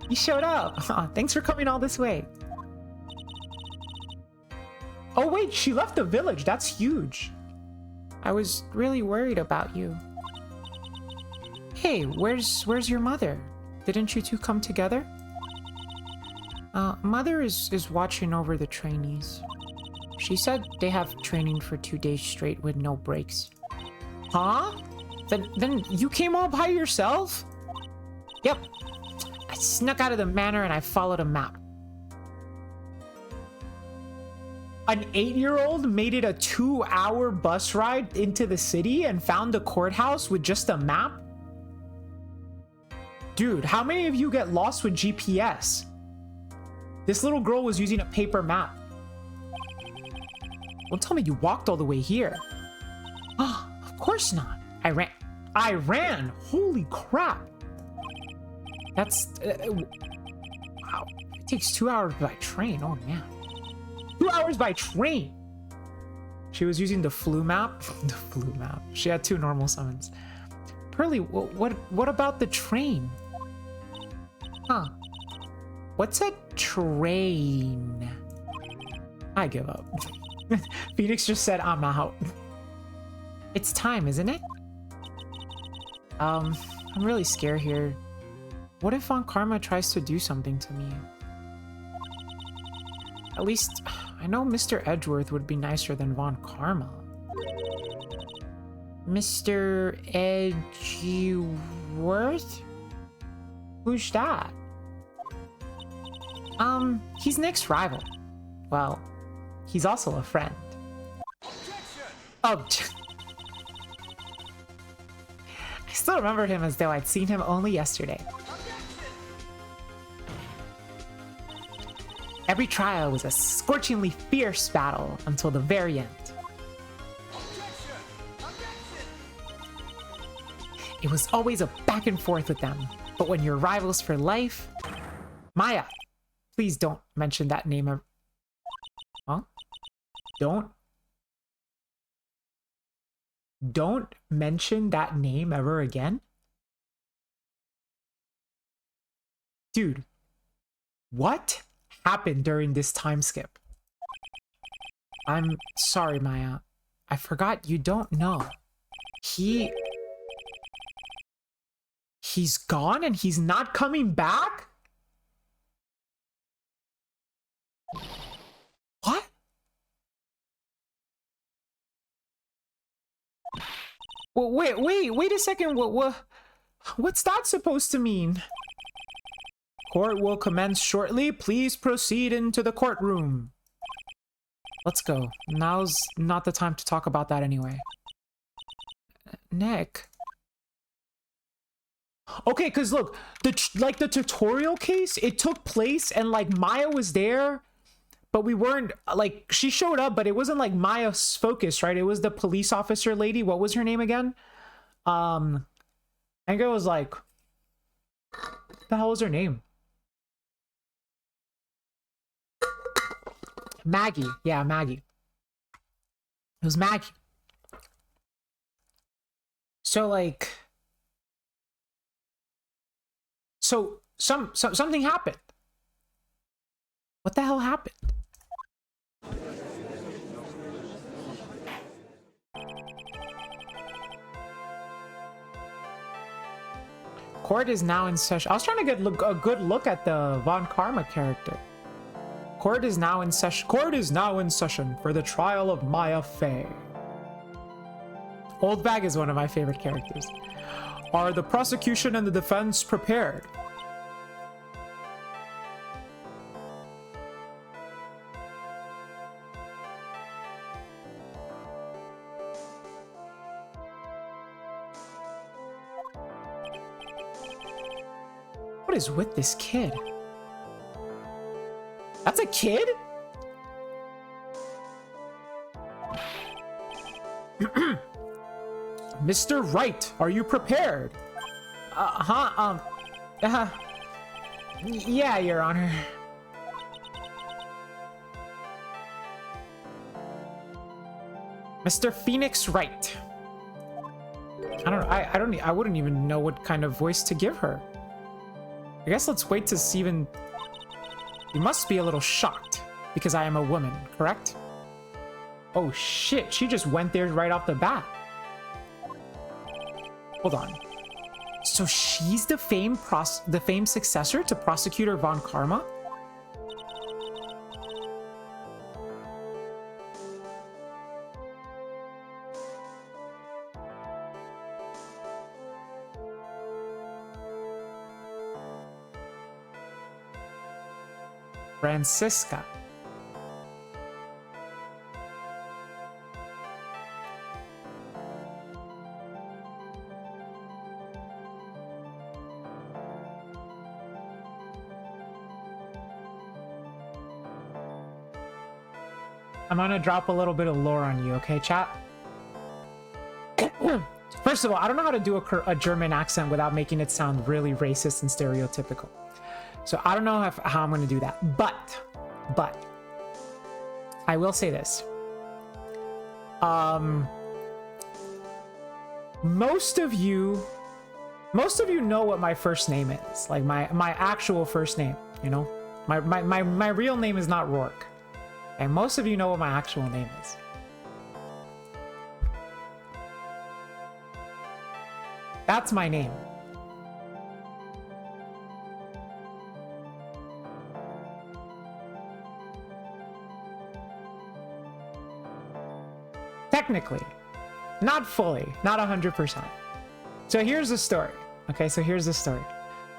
You showed up. Thanks for coming all this way. Oh wait, she left the village. That's huge. I was really worried about you. Hey, where's your mother? Didn't you two come together? Mother is watching over the trainees. She said they have training for 2 days straight with no breaks. Huh? Then you came all by yourself? Yep. I snuck out of the manor and I followed a map. An 8-year-old made it a 2-hour bus ride into the city and found the courthouse with just a map? Dude, how many of you get lost with GPS? This little girl was using a paper map. Don't tell me you walked all the way here. Oh, of course not. I ran. Holy crap. That's... wow. It takes 2 hours by train. Oh, man. 2 hours by train. She was using the flu map. The flu map. She had 2 normal summons. Pearly, what about the train? Huh. What's a train? I give up. Phoenix just said, I'm out. It's time, isn't it? I'm really scared here. What if Von Karma tries to do something to me? At least, I know Mr. Edgeworth would be nicer than Von Karma. Mr. Edgeworth? Who's that? He's Nick's rival. Well, he's also a friend. Oh, I still remember him as though I'd seen him only yesterday. Every trial was a scorchingly fierce battle until the very end. It was always a back and forth with them, but when you're rivals for life... Maya, please don't mention that name of... Huh? Don't mention that name ever again? Dude, what happened during this time skip? I'm sorry, Maya. I forgot you don't know. He's gone and he's not coming back? What? Well, wait a second. What's that supposed to mean? Court will commence shortly. Please proceed into the courtroom. Let's go. Now's not the time to talk about that anyway. Nick. Okay, because look, the tutorial case, it took place and like Maya was there, but we weren't, like, she showed up, but it wasn't like Maya's focus, right? It was the police officer lady. What was her name again? I think it was like, what the hell was her name? Maggie. Yeah, Maggie. It was Maggie. So like, so something happened. What the hell happened? Court is now in session. I was trying to get a good look at the Von Karma character. Court is now in session. Court is now in session for the trial of Maya Fey. Old Bag is one of my favorite characters. Are the prosecution and the defense prepared? What is with this kid? That's a kid? Mr. Wright, are you prepared? Yeah, Your Honor. Mr. Phoenix Wright. I wouldn't even know what kind of voice to give her. I guess let's wait to see even... You must be a little shocked because I am a woman, correct? Oh shit, she just went there right off the bat. Hold on. So she's the famed successor to Prosecutor Von Karma? Francisca. I'm gonna drop a little bit of lore on you, okay, chat? First of all, I don't know how to do a German accent without making it sound really racist and stereotypical. So I don't know how I'm going to do that. But I will say this. Most of you know what my first name is. Like my actual first name, you know? My real name is not Rourke. And most of you know what my actual name is. That's my name. Technically. Not fully. Not 100%. So here's the story. Okay, so here's the story.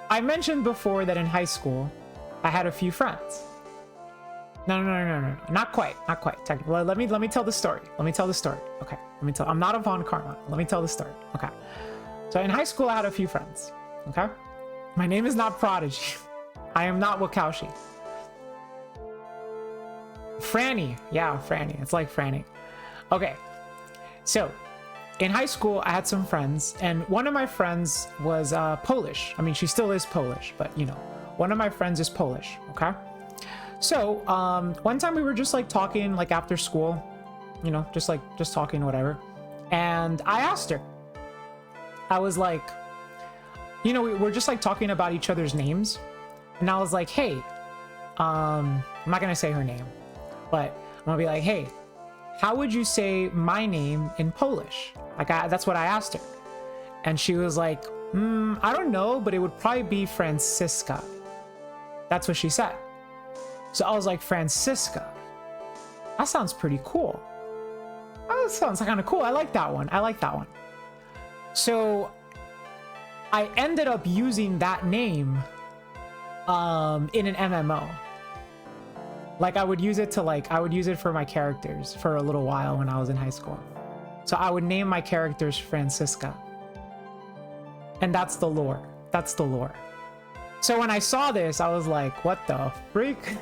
I mentioned before that in high school, I had a few friends. No. Not quite. Technically. Let me tell the story. Okay. I'm not a Von Karma. Let me tell the story. Okay. So in high school, I had a few friends. Okay. My name is not Prodigy. I am not Wakaushi. Franny. Yeah, Franny. It's like Franny. Okay. So in high school, I had some friends, and one of my friends was Polish. I mean, she still is Polish, but you know, one of my friends is Polish. Okay. So one time we were just like talking, like after school, you know, just talking, whatever. And I asked her. I was like, you know, we're just like talking about each other's names. And I was like, hey, I'm not going to say her name, but I'm going to be like, hey, how would you say my name in Polish? Like, that's what I asked her. And she was like, I don't know, but it would probably be Francisca. That's what she said. So I was like, Francisca. That sounds pretty cool. That sounds kind of cool. I like that one. So I ended up using that name in an MMO. Like I would use it for my characters for a little while when I was in high school. So I would name my characters Francisca. And that's the lore. So when I saw this, I was like, what the freak?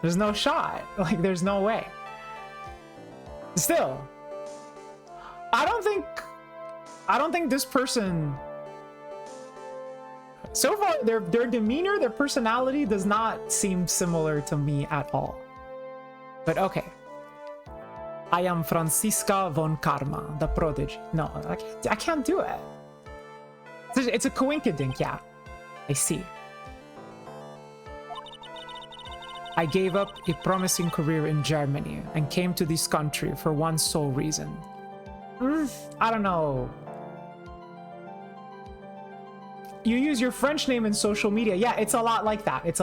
There's no shot. Like there's no way. Still, I don't think this person, so far their demeanor, their personality does not seem similar to me at all. But okay. I am Francisca von Karma, the prodigy. No, I can't do it. It's a coinkydink, yeah. I see. I gave up a promising career in Germany and came to this country for one sole reason. I don't know. You use your French name in social media. Yeah, it's a lot like that. It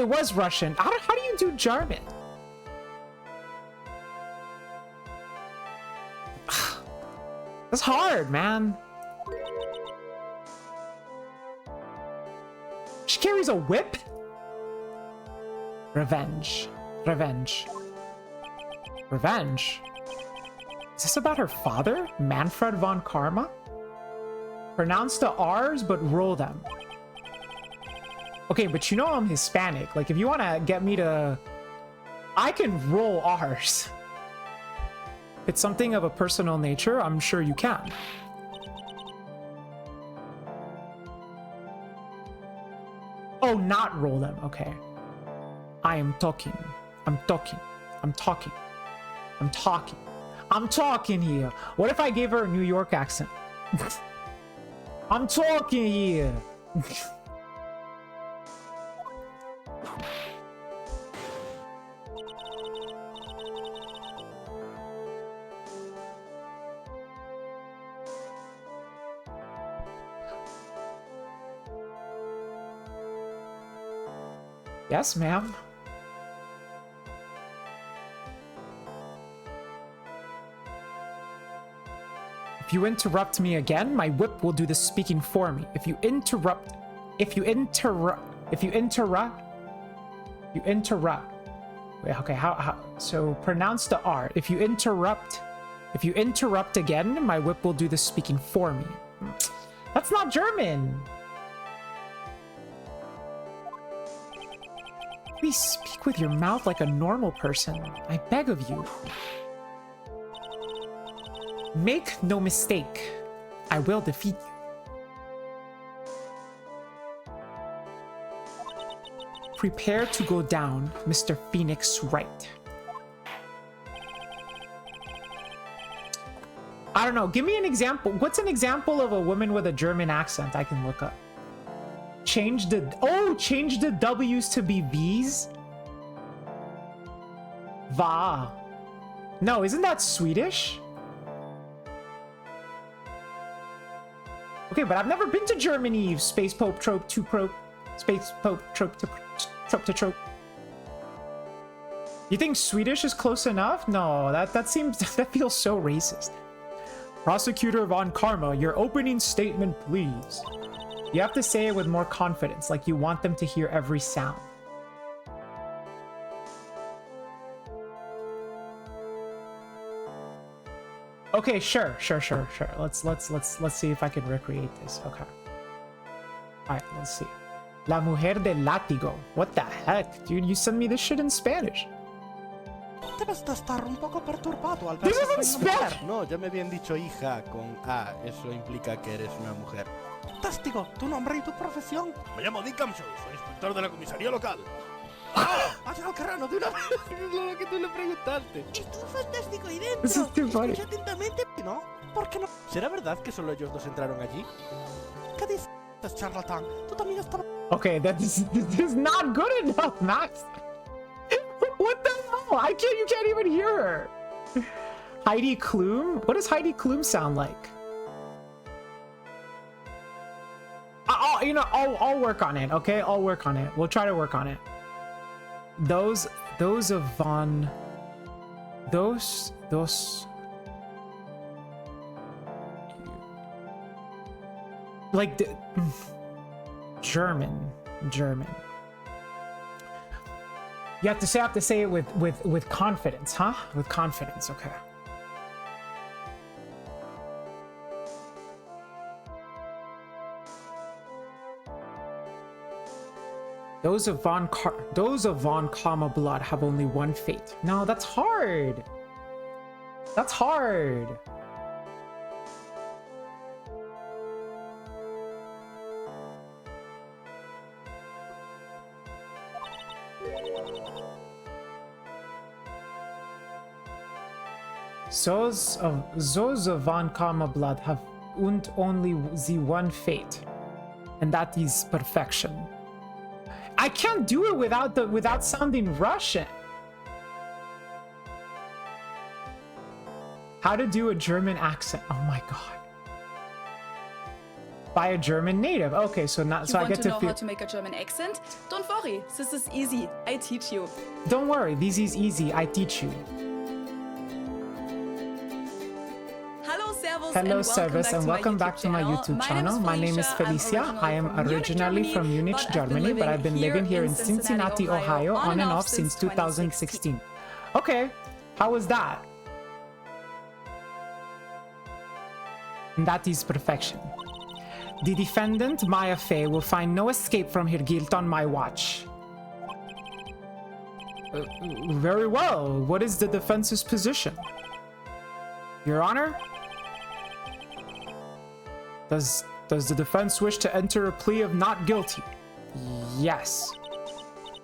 was Russian. How do you do German? That's hard, man. She carries a whip? Revenge. Is this about her father? Manfred von Karma? Pronounce the R's, but roll them. Okay, but you know I'm Hispanic. Like, if you want to get me to... I can roll R's. If it's something of a personal nature, I'm sure you can. Oh, not roll them. Okay. I'm talking here. What if I gave her a New York accent? I'm talking here. Yes, ma'am. If you interrupt me again, my whip will do the speaking for me. If you interrupt. Wait, okay, how? So pronounce the R. If you interrupt again, my whip will do the speaking for me. That's not German. Please speak with your mouth like a normal person. I beg of you. Make no mistake, I will defeat you. Prepare to go down, Mr. Phoenix Wright. I don't know. Give me an example. What's an example of a woman with a German accent I can look up? Change the W's to be V's? Va. No, isn't that Swedish? Okay, but I've never been to Germany. Space Pope trope to trope. Space Pope trope to trope to trope. You think Swedish is close enough? No, that seems that feels so racist. Prosecutor Von Karma, your opening statement, please. You have to say it with more confidence, like you want them to hear every sound. Okay, sure. Let's see if I can recreate this. Okay. All right, let's see. La mujer del látigo. What the heck, dude? You send me this shit in Spanish. Debes de estar un poco perturbado al ver. This is in Spanish. No, ya me habían dicho hija con A. Eso implica que eres una mujer. Testigo, tu nombre y tu profesión. Me llamo Dick Camshaw, soy inspector de la comisaría local. ¡Ah! ¡Has al carrano de una vez! Es lo que tú le preguntaste. Esto es fantástico ahí dentro. This is too funny. Escucha atentamente. ¿No? ¿Por qué no? ¿Será verdad que solo ellos dos entraron allí? ¿Qué dices, charlatán? Tú también estabas... Okay, this is not good enough, Max. What the hell? You can't even hear her. Heidi Klum? What does Heidi Klum sound like? I'll work on it, okay? I'll work on it. We'll try to work on it. Those of Von... Those... Like, the... German. You have to say it with confidence, huh? With confidence, okay. Those of Von Karma blood have only one fate. No, that's hard. That's hard. Those of Von Karma blood have only the one fate, and that is perfection. I can't do it without sounding Russian. How to do a German accent? Oh my god. By a German native. Okay, so not so I get to know how to make a German accent? Don't worry, this is easy. I teach you. Don't worry, this is easy. I teach you. Hello, Service, and welcome back to my YouTube channel. My name is Felicia. I am originally from Munich, Germany, but I've been living here in Cincinnati, Ohio, on and off since 2016. Okay, how was that? And that is perfection. The defendant, Maya Fey, will find no escape from her guilt on my watch. Very well. What is the defense's position? Your Honor? Does the defense wish to enter a plea of not guilty? Yes.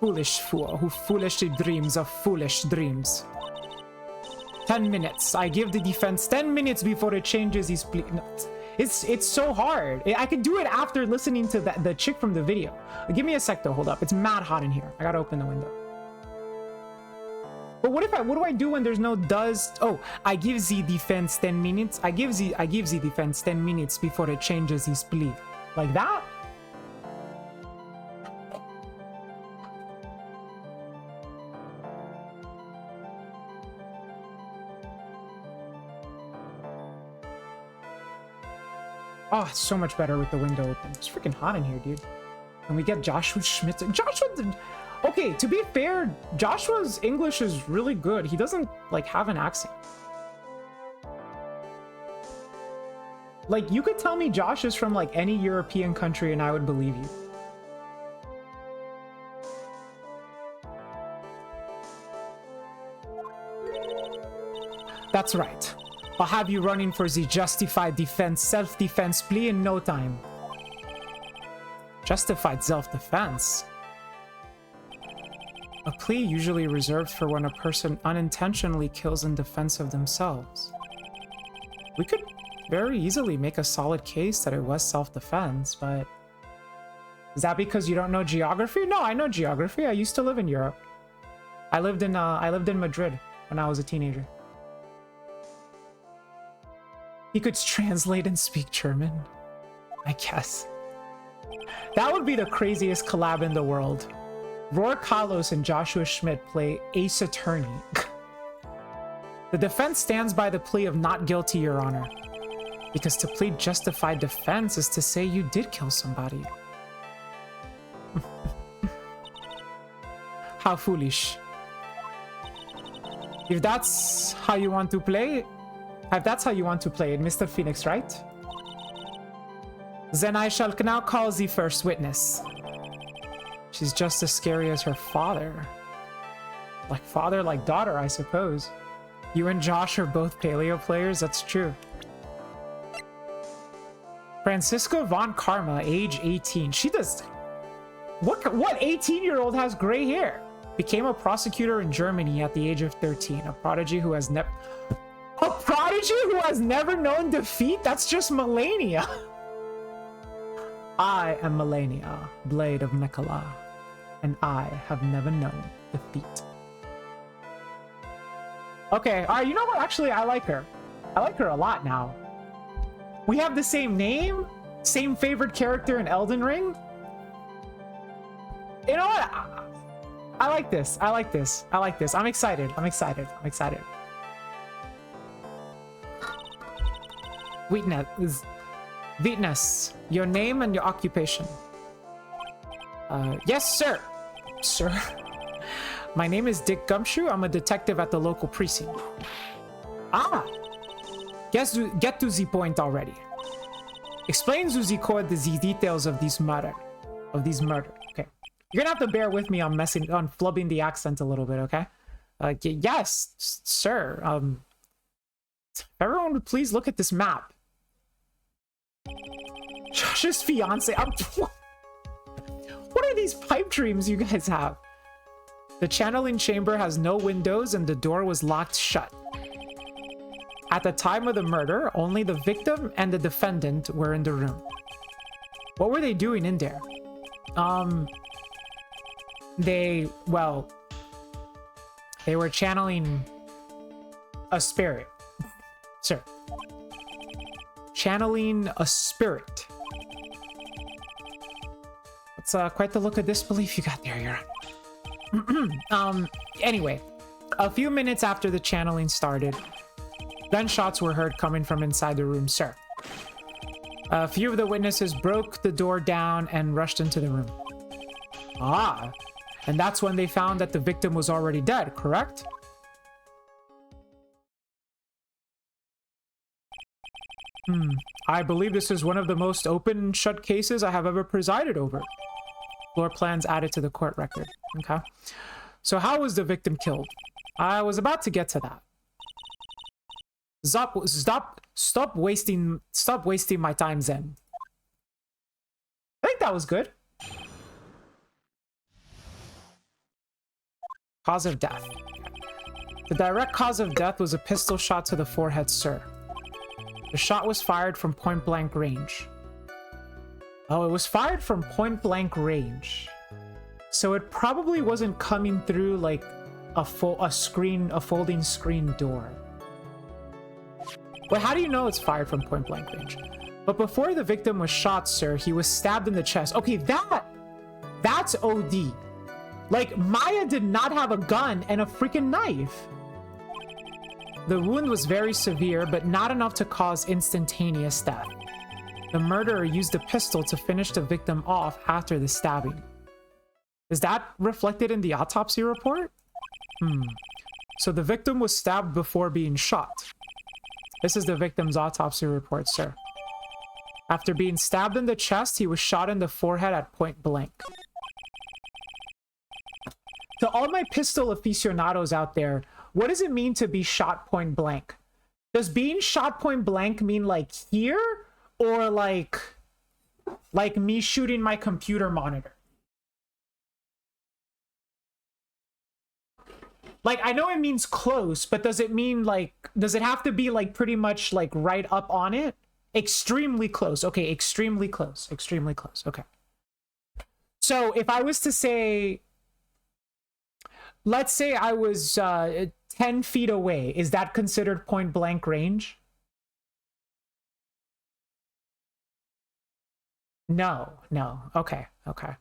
Foolish fool who foolishly dreams of foolish dreams. 10 minutes. I give the defense 10 minutes before it changes his plea. No, it's so hard. I could do it after listening to the chick from the video. Give me a sec though. Hold up. It's mad hot in here. I gotta open the window. But what do I do when there's no does? Oh, I give the defense 10 minutes. I give the defense 10 minutes before it changes his plea. Like that? Oh, it's so much better with the window open. It's freaking hot in here, dude. And we get Joshua Schmidt. Okay, to be fair, Joshua's English is really good. He doesn't, like, have an accent. Like, you could tell me Josh is from, like, any European country and I would believe you. That's right. I'll have you running for the justified defense, self-defense plea in no time. Justified self-defense? A plea usually reserved for when a person unintentionally kills in defense of themselves. We could very easily make a solid case that it was self-defense, but... Is that because you don't know geography? No, I know geography. I used to live in Europe. I lived in Madrid when I was a teenager. He could translate and speak German, I guess. That would be the craziest collab in the world. Roar Carlos and Joshua Schmidt play Ace Attorney. The defense stands by the plea of not guilty, Your Honor. Because to plead justified defense is to say you did kill somebody. How foolish. If that's how you want to play, it, Mr. Phoenix, right? Then I shall now call the first witness. She's just as scary as her father. Like father, like daughter, I suppose. You and Josh are both paleo players, that's true. Francisco Von Karma, age 18. She does... What 18-year-old has gray hair? Became a prosecutor in Germany at the age of 13. A prodigy who has never... A prodigy who has never known defeat? That's just Melania. I am Melania, Blade of Nicola, and I have never known defeat. Okay, alright, you know what? Actually, I like her. I like her a lot now. We have the same name, same favorite character in Elden Ring. You know what? I like this. I like this. I like this. I'm excited. I'm excited. I'm excited. Witness, your name and your occupation. Yes, sir. Sir. My name is Dick Gumshoe. I'm a detective at the local precinct. Ah! Get to the point already. Explain to the court the details of this murder. Okay. You're gonna have to bear with me on flubbing the accent a little bit, okay? Yes, sir. Everyone would please look at this map. Josh's fiance. What are these pipe dreams you guys have? The channeling chamber has no windows and the door was locked shut. At the time of the murder, only the victim and the defendant were in the room. What were they doing in there? They were channeling a spirit. Sir. Channeling a spirit. It's quite the look of disbelief you got there, Your Honor. Anyway, a few minutes after the channeling started, gunshots were heard coming from inside the room, sir. A few of the witnesses broke the door down and rushed into the room. Ah, and that's when they found that the victim was already dead, correct? I believe this is one of the most open and shut cases I have ever presided over. Floor plans added to the court record. Okay. So how was the victim killed? I was about to get to that. Stop wasting my time, Zen. I think that was good. Cause of death. The direct cause of death was a pistol shot to the forehead, sir. The shot was fired from point-blank range. Oh, it was fired from point-blank range. So it probably wasn't coming through like a folding screen door. But how do you know it's fired from point-blank range? But before the victim was shot, sir, he was stabbed in the chest. Okay, that's OD. Like, Maya did not have a gun and a freaking knife. The wound was very severe, but not enough to cause instantaneous death. The murderer used a pistol to finish the victim off after the stabbing. Is that reflected in the autopsy report? So the victim was stabbed before being shot. This is the victim's autopsy report, sir. After being stabbed in the chest, he was shot in the forehead at point blank. To all my pistol aficionados out there, what does it mean to be shot point blank? Does being shot point blank mean like here, or like me shooting my computer monitor? Like, I know it means close, but does it mean like, does it have to be like pretty much like right up on it? Extremely close. Okay, extremely close. Extremely close. Okay. So if I was to say, let's say I was 10 feet away, is that considered point blank range? No, no. Okay, okay.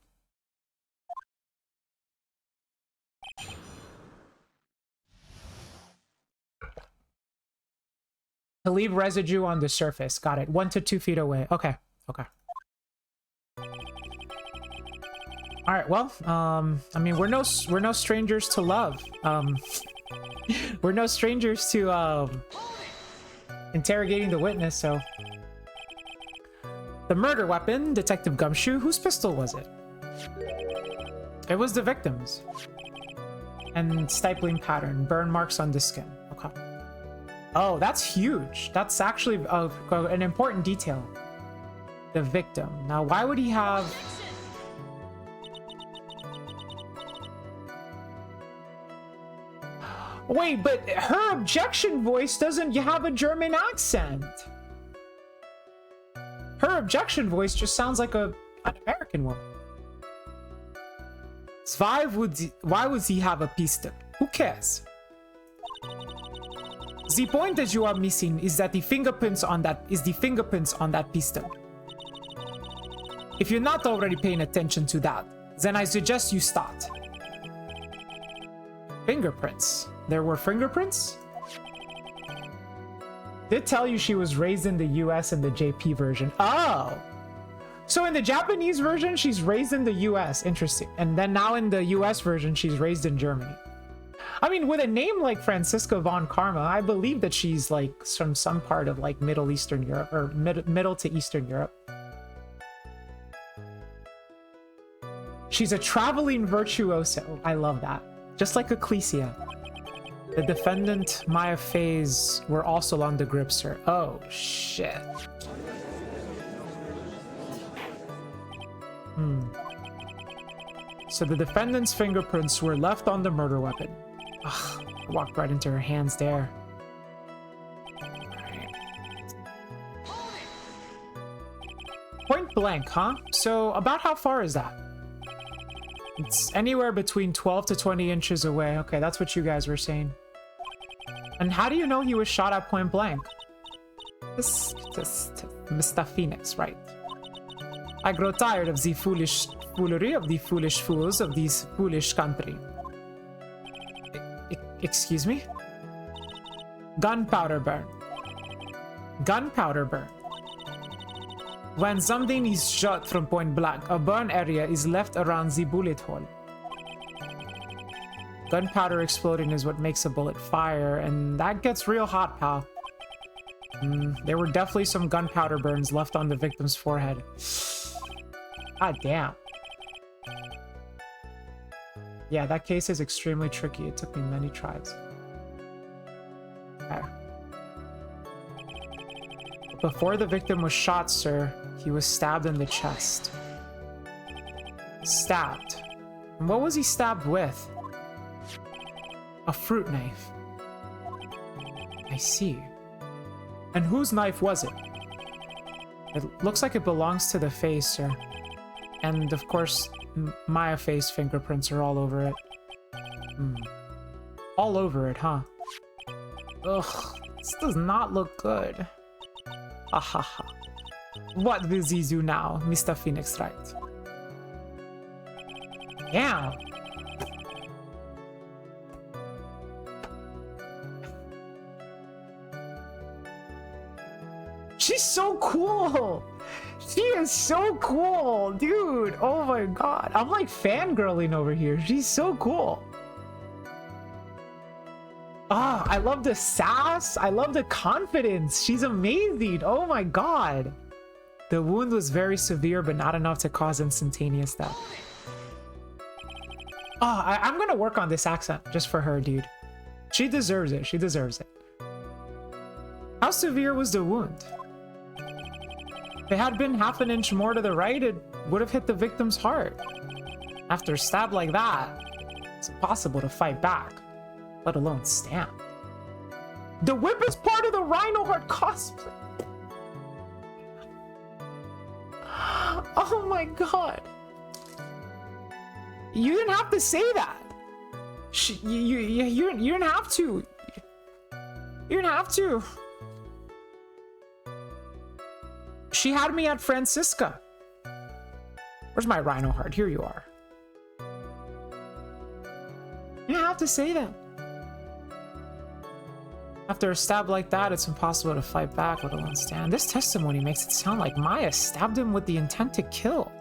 To leave residue on the surface. Got it. 1 to 2 feet away. Okay, okay. All right. Well, I mean, we're no strangers to love. We're no strangers to interrogating the witness. So, the murder weapon, Detective Gumshoe. Whose pistol was it? It was the victim's. And stifling pattern, burn marks on the skin. Okay. Oh, that's huge. That's actually an important detail. The victim. Now, why would he have... Wait, but her objection voice doesn't have a German accent. Her objection voice just sounds like an American woman. Why would he have a pistol? Who cares? The point that you are missing is that the fingerprints on that pistol. If you're not already paying attention to that, then I suggest you start. Fingerprints. There were fingerprints? Did tell you she was raised in the US in the JP version. Oh! So in the Japanese version, she's raised in the US. Interesting. And then now in the US version, she's raised in Germany. I mean, with a name like Franziska von Karma, I believe that she's like from some part of like Middle Eastern Europe, or Middle to Eastern Europe. She's a traveling virtuoso. I love that. Just like Ecclesia. The defendant, Maya Faze, were also on the grip, sir. Oh, shit. So the defendant's fingerprints were left on the murder weapon. Ugh, I walked right into her hands there. Point blank, huh? So about how far is that? It's anywhere between 12 to 20 inches away. Okay, that's what you guys were saying. And how do you know he was shot at point blank? This Mr. Phoenix, right? I grow tired of the foolery of the foolish fools of this foolish country. Excuse me? Gunpowder burn. Gunpowder burn. When something is shot from point blank, a burn area is left around the bullet hole. Gunpowder exploding is what makes a bullet fire, and that gets real hot, pal. There were definitely some gunpowder burns left on the victim's forehead. God damn. Yeah, that case is extremely tricky. It took me many tries. Okay. Before the victim was shot, sir, he was stabbed in the chest. Stabbed. And what was he stabbed with? A fruit knife. I see. And whose knife was it? It looks like it belongs to the face, sir. And of course, Maya Face fingerprints are all over it. All over it, huh? Ugh, this does not look good. Ahaha. What will he do now, Mr. Phoenix Wright? Yeah. She's so cool. She is so cool, dude. Oh my god. I'm like fangirling over here. She's so cool. Ah, I love the sass. I love the confidence. She's amazing. Oh my god. The wound was very severe, but not enough to cause instantaneous death. Oh, I'm gonna work on this accent just for her, dude. She deserves it. She deserves it. How severe was the wound? If it had been half an inch more to the right, it would have hit the victim's heart. After a stab like that, it's impossible to fight back, let alone stand. The whip is part of the Rhino Heart cosplay. Oh my god. You didn't have to say that. You didn't have to. You didn't have to. She had me at Francisca. Where's my Rhino Heart? Here you are. You didn't have to say that. After a stab like that, it's impossible to fight back, let alone stand. This testimony makes it sound like Maya stabbed him with the intent to kill.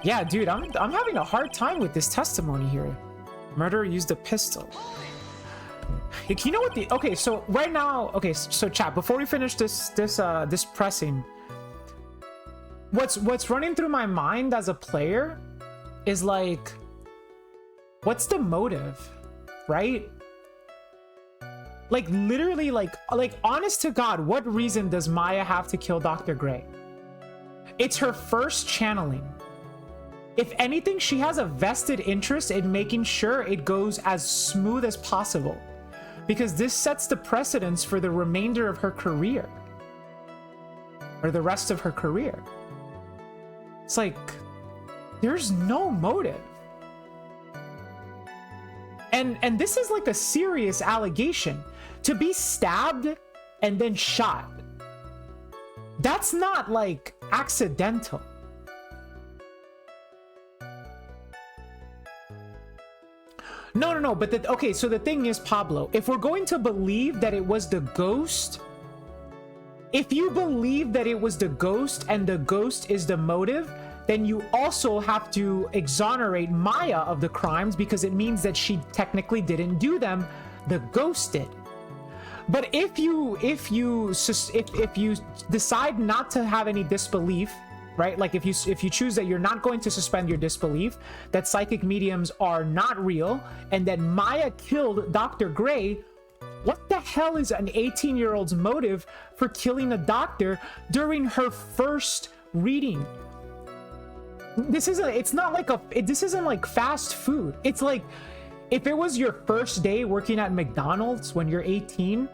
Yeah, dude, I'm having a hard time with this testimony here. Murderer used a pistol. You know what the... Okay, so right now... Okay, so chat, before we finish this pressing, what's running through my mind as a player is like, what's the motive, right? Like, literally, like honest to God, what reason does Maya have to kill Dr. Gray? It's her first channeling. If anything, she has a vested interest in making sure it goes as smooth as possible, because this sets the precedence for the remainder of her career, or the rest of her career. It's like, there's no motive. And this is like a serious allegation. To be stabbed and then shot, that's not like accidental. No, but okay, so the thing is, Pablo, if we're going to believe that it was the ghost, if you believe that it was the ghost and the ghost is the motive, then you also have to exonerate Maya of the crimes, because it means that she technically didn't do them, the ghost did. But if you decide not to have any disbelief, right? Like if you choose that you're not going to suspend your disbelief, that psychic mediums are not real, and that Maya killed Dr. Gray, what the hell is an 18-year-old's motive for killing a doctor during her first reading? This isn't like fast food. It's like, if it was your first day working at McDonald's when you're 18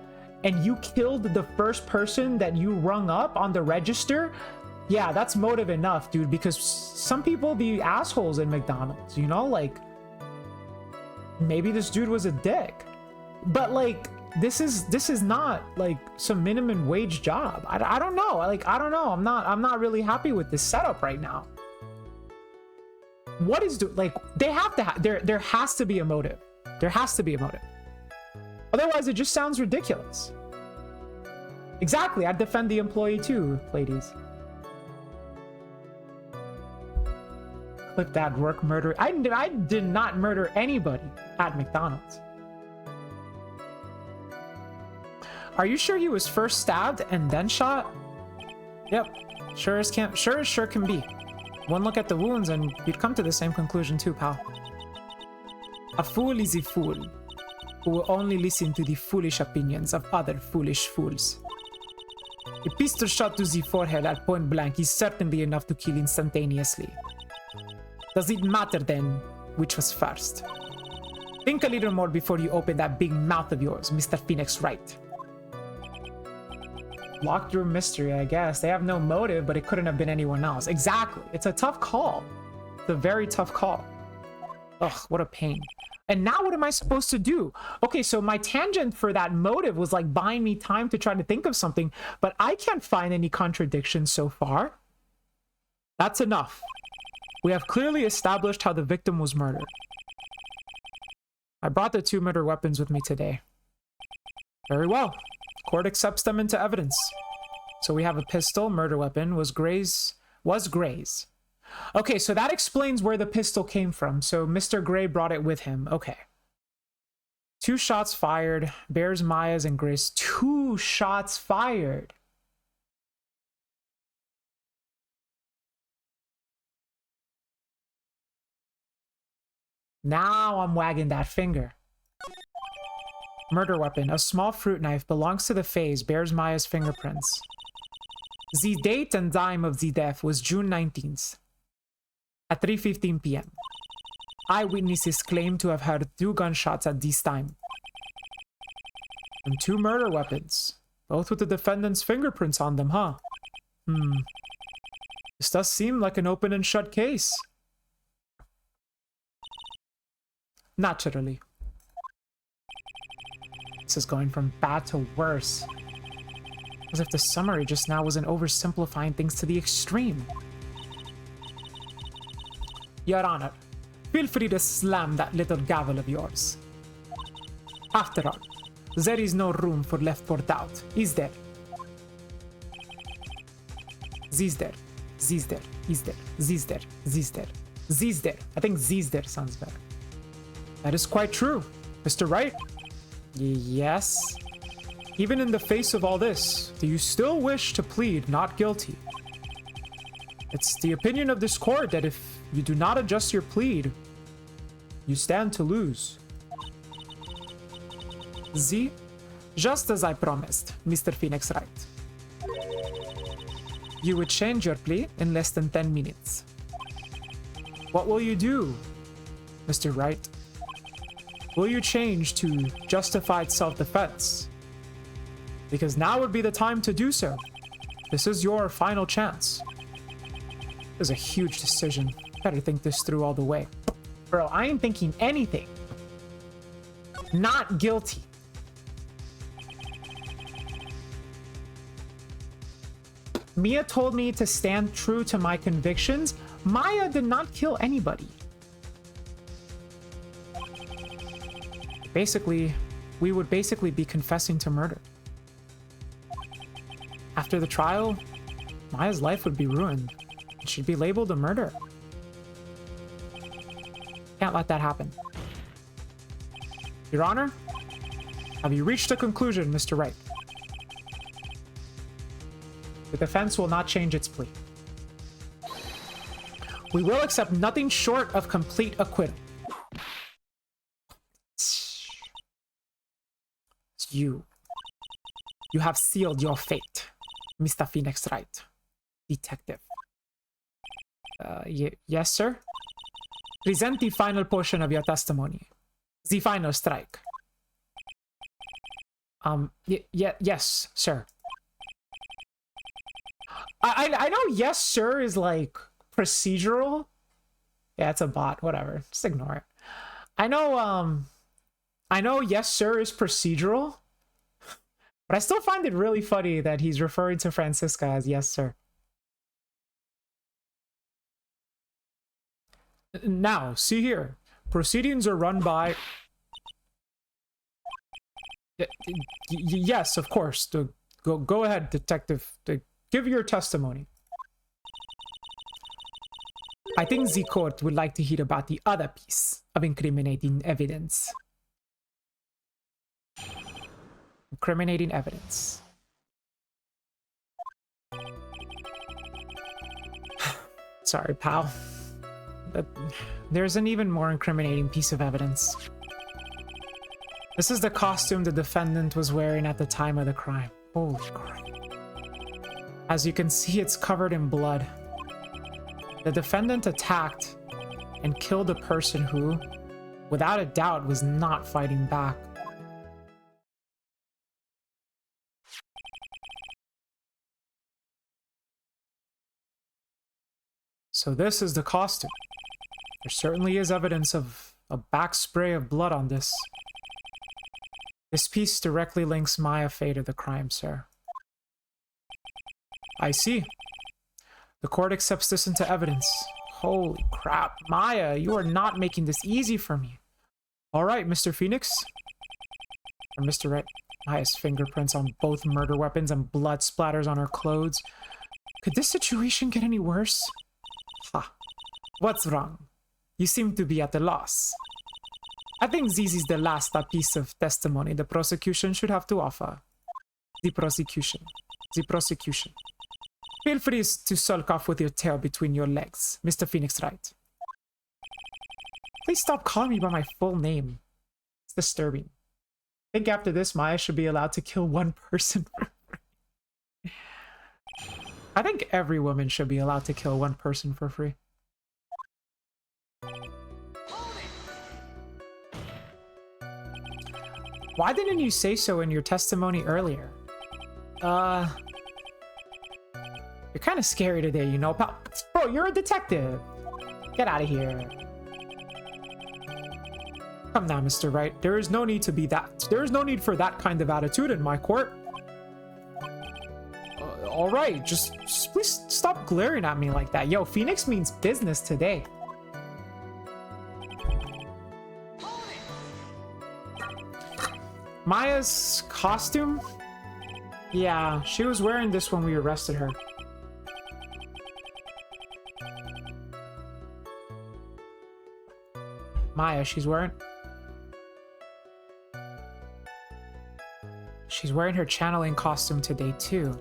and you killed the first person that you rung up on the register, yeah, that's motive enough, dude, because some people be assholes in McDonald's, you know? Like, maybe this dude was a dick. But like, this is not like some minimum wage job. I don't know. Like, I don't know. I'm not really happy with this setup right now. What is like, they have to there has to be a motive. There has to be a motive. Otherwise, it just sounds ridiculous. Exactly. I'd defend the employee too, ladies. Clip that, work murder. I did not murder anybody at McDonald's. Are you sure he was first stabbed and then shot? Yep. Sure as can be. One look at the wounds and you'd come to the same conclusion too, pal. A fool is a fool who will only listen to the foolish opinions of other foolish fools. A pistol shot to the forehead at point blank is certainly enough to kill instantaneously. Does it matter then which was first? Think a little more before you open that big mouth of yours, Mr. Phoenix Wright. Locked room mystery, I guess. They have no motive, but it couldn't have been anyone else. Exactly. It's a tough call. It's a very tough call. Ugh, what a pain. And now what am I supposed to do? Okay, so my tangent for that motive was like buying me time to try to think of something, but I can't find any contradictions so far. That's enough. We have clearly established how the victim was murdered. I brought the 2 murder weapons with me today. Very well. Court accepts them into evidence. So we have a pistol, murder weapon, was Gray's. Okay, so that explains where the pistol came from. So Mr. Gray brought it with him. Okay. 2 shots fired. Bears, Maya's, and Gray's. 2 shots fired. Now I'm wagging that finger. Murder weapon. A small fruit knife belongs to the phase, bears Maya's fingerprints. The date and time of the death was June 19th at 3:15 p.m. Eyewitnesses claim to have heard 2 gunshots at this time. And 2 murder weapons, both with the defendant's fingerprints on them, huh? This does seem like an open and shut case. Naturally. This is going from bad to worse. As if the summary just now wasn't oversimplifying things to the extreme. Your Honor, feel free to slam that little gavel of yours. After all, there is no room left for doubt, is there? Z's there. Z's there. Is there. Z's there. Z's there. Z's there. I think Z's there sounds better. That is quite true. Mr. Wright? Yes? Even in the face of all this, do you still wish to plead not guilty? It's the opinion of this court that if you do not adjust your plead, you stand to lose. Z, just as I promised, Mr. Phoenix Wright. You would change your plea in less than 10 minutes. What will you do, Mr. Wright? Will you change to justified self-defense? Because now would be the time to do so. This is your final chance. This is a huge decision. Better think this through all the way. Bro, I ain't thinking anything. Not guilty. Mia told me to stand true to my convictions. Maya did not kill anybody. Basically, we would basically be confessing to murder. After the trial, Maya's life would be ruined. She'd be labeled a murderer. Can't let that happen. Your Honor, have you reached a conclusion, Mr. Wright? The defense will not change its plea. We will accept nothing short of complete acquittal. It's you. You have sealed your fate, Mr. Phoenix Wright, detective. Yes, sir? Present the final portion of your testimony. The final strike. Yes, sir. I know yes, sir is like procedural. Yeah, it's a bot, whatever. Just ignore it. I know yes, sir is procedural. But I still find it really funny that he's referring to Francisca as yes, sir. Now, see here. Proceedings are run by... Yes, of course. Go ahead, detective. Give your testimony. I think the court would like to hear about the other piece of incriminating evidence. Incriminating evidence. Sorry, pal. But there's an even more incriminating piece of evidence. This is the costume the defendant was wearing at the time of the crime. Holy crap. As you can see, it's covered in blood. The defendant attacked and killed a person who, without a doubt, was not fighting back. So this is the costume. There certainly is evidence of a back spray of blood on this. This piece directly links Maya Fey to the crime, sir. I see. The court accepts this into evidence. Holy crap. Maya, you are not making this easy for me. Alright, Mr. Phoenix. Or Mr. Wright. Maya's fingerprints on both murder weapons and blood splatters on her clothes. Could this situation get any worse? Ha. What's wrong? You seem to be at a loss. I think this is the last piece of testimony the prosecution should have to offer. The prosecution. The prosecution. Feel free to sulk off with your tail between your legs, Mr. Phoenix Wright. Please stop calling me by my full name. It's disturbing. think after this, Maya should be allowed to kill one person for free. I think every woman should be allowed to kill one person for free. Why didn't you say so in your testimony earlier? You're kind of scary today, you know, pal. Bro, you're a detective. Get out of here. Come now, Mr. Wright. There is no need to be that. There is no need for that kind of attitude in my court. All right, just please stop glaring at me like that. Yo, Phoenix means business today. Maya's costume? Yeah, she was wearing this when we arrested her. Maya, she's wearing her channeling costume today too.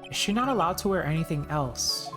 Is she not allowed to wear anything else?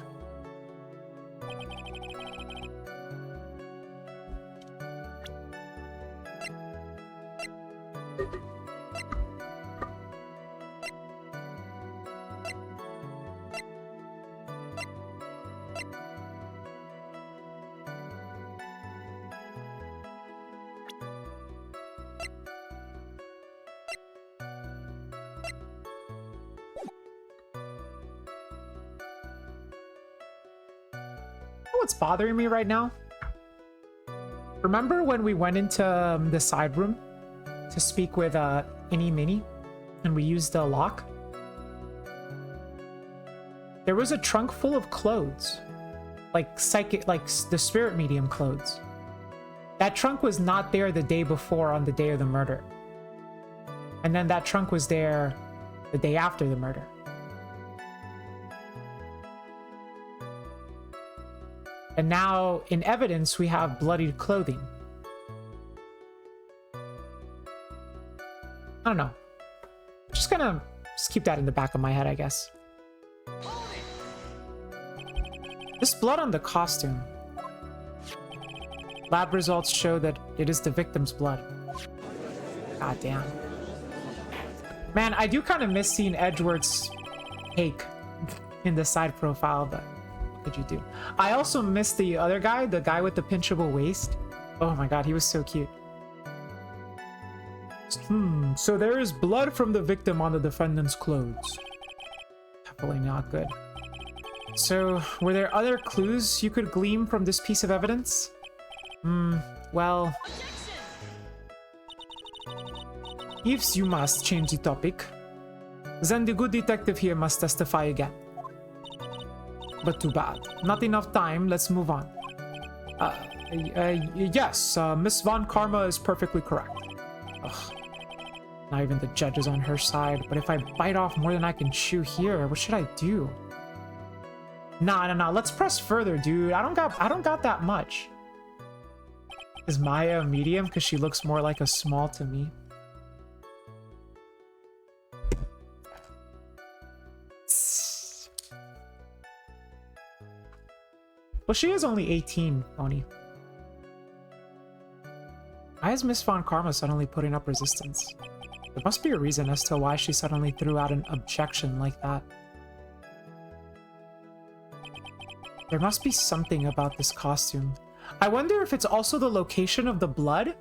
What's bothering me right now? Remember when we went into the side room to speak with Innie Minnie and we used the lock? There was a trunk full of clothes, like the spirit medium clothes. That trunk was not there the day before on the day of the murder. And then that trunk was there the day after the murder. And now, in evidence, we have bloodied clothing. I don't know. Just gonna keep that in the back of my head, I guess. This blood on the costume. Lab results show that it is the victim's blood. God damn. Man, I do kind of miss seeing Edgeworth's cake in the side profile, but what could you do? I also miss the other guy, the guy with the pinchable waist. Oh my god, he was so cute. So there is blood from the victim on the defendant's clothes. Definitely not good. So, were there other clues you could glean from this piece of evidence? Well... If you must change the topic, then the good detective here must testify again. But too bad. Not enough time, let's move on. Yes, Miss Von Karma is perfectly correct. Ugh. Not even the judge is on her side, but if I bite off more than I can chew here, what should I do? Nah, let's press further, dude. I don't got that much. Is Maya a medium? Because she looks more like a small to me. Well, she is only 18, Oni. Why is Miss Von Karma suddenly putting up resistance? There must be a reason as to why she suddenly threw out an objection like that. There must be something about this costume. I wonder if it's also the location of the blood?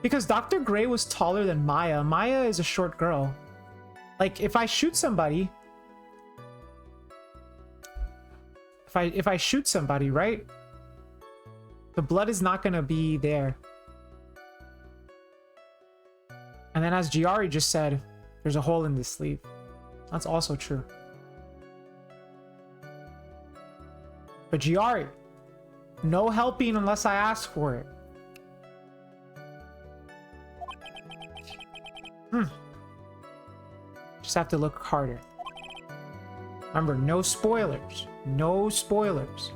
Because Dr. Gray was taller than Maya. Maya is a short girl. Like, if I shoot somebody... If I shoot somebody, right? The blood is not gonna be there. And then as Giari just said, there's a hole in the sleeve. That's also true. But Giari, no helping unless I ask for it. Just have to look harder. Remember, no spoilers. No spoilers.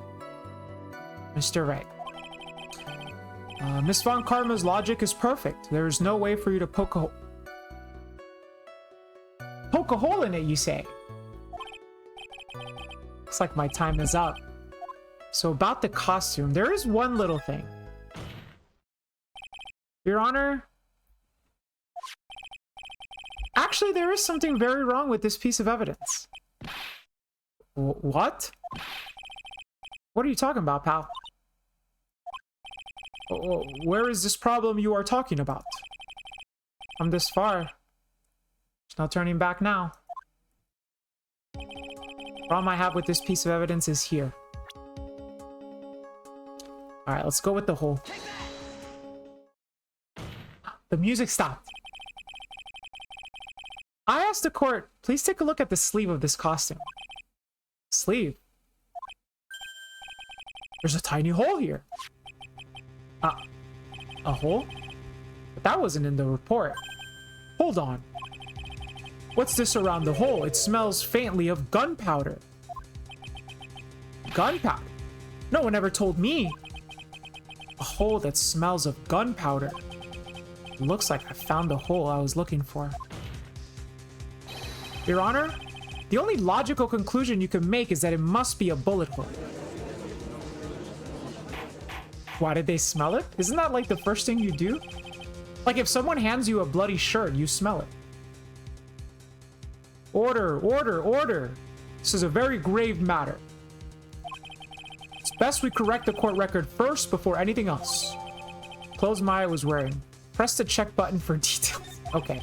Mr. Wright. Miss Von Karma's logic is perfect. There is no way for you to poke a hole. Poke a hole in it, you say? Looks like my time is up. So about the costume, there is one little thing. Your Honor, Actually, there is something very wrong with this piece of evidence. What? What are you talking about, pal? Where is this problem you are talking about? I'm this far. There's no turning back now. The problem I have with this piece of evidence is here. Alright, let's go with the hole. The music stopped. I asked the court, please take a look at the sleeve of this costume. Sleeve? There's a tiny hole here. A hole? But that wasn't in the report. Hold on. What's this around the hole? It smells faintly of gunpowder. Gunpowder? No one ever told me. A hole that smells of gunpowder. It looks like I found the hole I was looking for. Your Honor, the only logical conclusion you can make is that it must be a bullet hole. Why did they smell it? Isn't that like the first thing you do? Like if someone hands you a bloody shirt, you smell it. Order, order, order. This is a very grave matter. It's best we correct the court record first before anything else. Clothes Maya was wearing. Press the check button for details. Okay.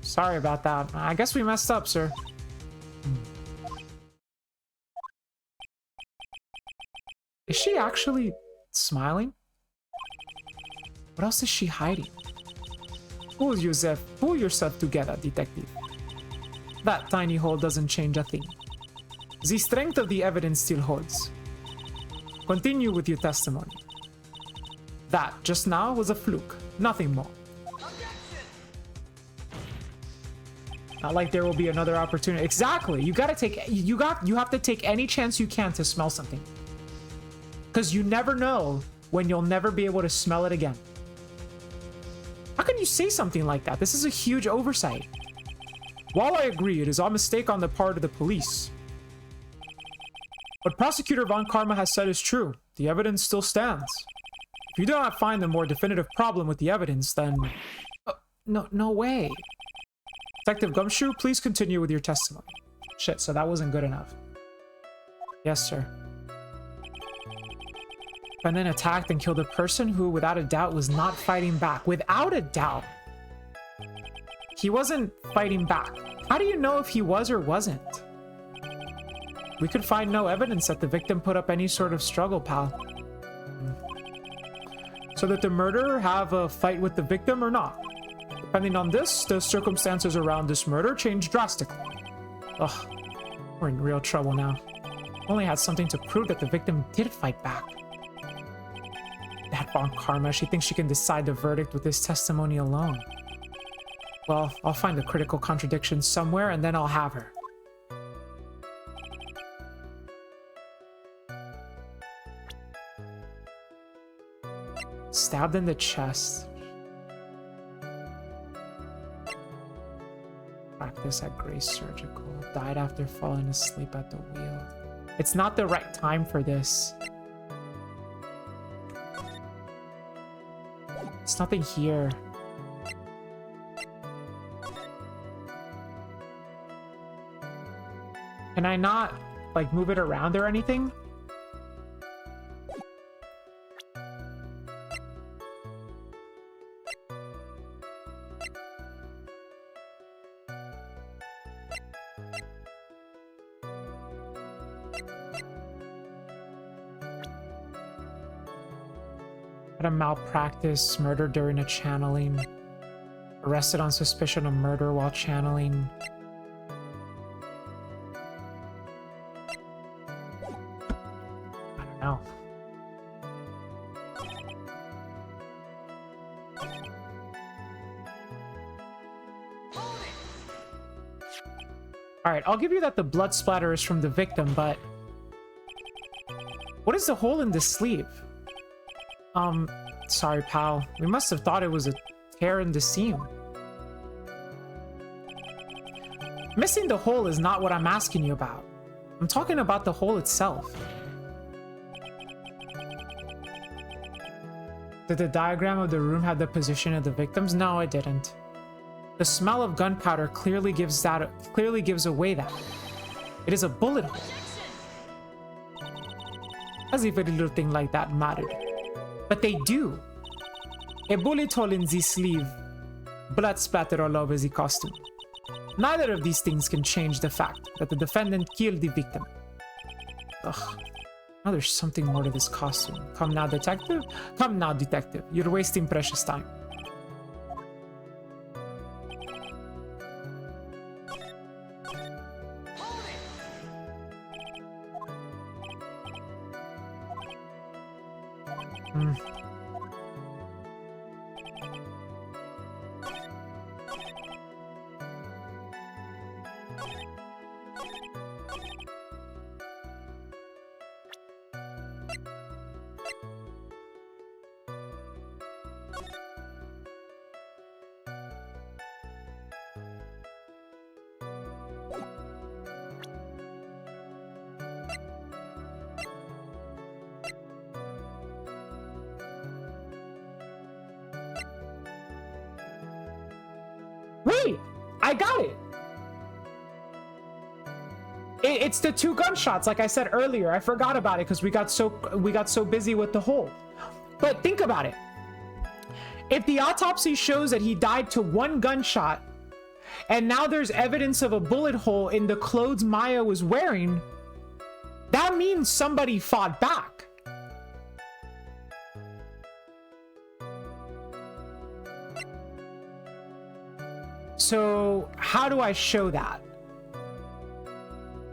Sorry about that. I guess we messed up, sir. Is she actually smiling? What else is she hiding? Pull yourself together, detective. That tiny hole doesn't change a thing. The strength of the evidence still holds. Continue with your testimony. That, just now, was a fluke. Nothing more. Not like there will be another opportunity. Exactly. You have to take any chance you can to smell something. Because you never know when you'll never be able to smell it again. How can you say something like that? This is a huge oversight. While I agree it is a mistake on the part of the police, what Prosecutor Von Karma has said is true. The evidence still stands. If you do not find the more definitive problem with the evidence, then... No way. Detective Gumshoe, please continue with your testimony. Shit, so that wasn't good enough. Yes, sir. And then attacked and killed a person who, without a doubt, was not fighting back. Without a doubt. He wasn't fighting back. How do you know if he was or wasn't? We could find no evidence that the victim put up any sort of struggle, pal. So that the murderer have a fight with the victim or not? Depending on this, the circumstances around this murder change drastically. Ugh, we're in real trouble now. Only had something to prove that the victim did fight back. That Von Karma, she thinks she can decide the verdict with this testimony alone. Well, I'll find the critical contradiction somewhere and then I'll have her. Stabbed in the chest. Practice at Grace Surgical. Died after falling asleep at the wheel. It's not the right time for this. It's nothing here. Can I not, like, move it around or anything? Had a malpractice, murder during a channeling. Arrested on suspicion of murder while channeling. I don't know. Alright, I'll give you that the blood splatter is from the victim, but... what is the hole in the sleeve? Sorry, pal. We must have thought it was a tear in the seam. Missing the hole is not what I'm asking you about. I'm talking about the hole itself. Did the diagram of the room have the position of the victims? No, it didn't. The smell of gunpowder clearly gives away that. It is a bullet hole. As if a little thing like that mattered. But they do. A bullet hole in the sleeve. Blood splattered all over the costume. Neither of these things can change the fact that the defendant killed the victim. Ugh. Now there's something more to this costume. Come now, detective? Come now, detective. You're wasting precious time. Wait! I got it! It's the 2 gunshots, like I said earlier. I forgot about it because we got so busy with the hole. But think about it. If the autopsy shows that he died to 1 gunshot, and now there's evidence of a bullet hole in the clothes Maya was wearing, that means somebody fought back. So how do I show that?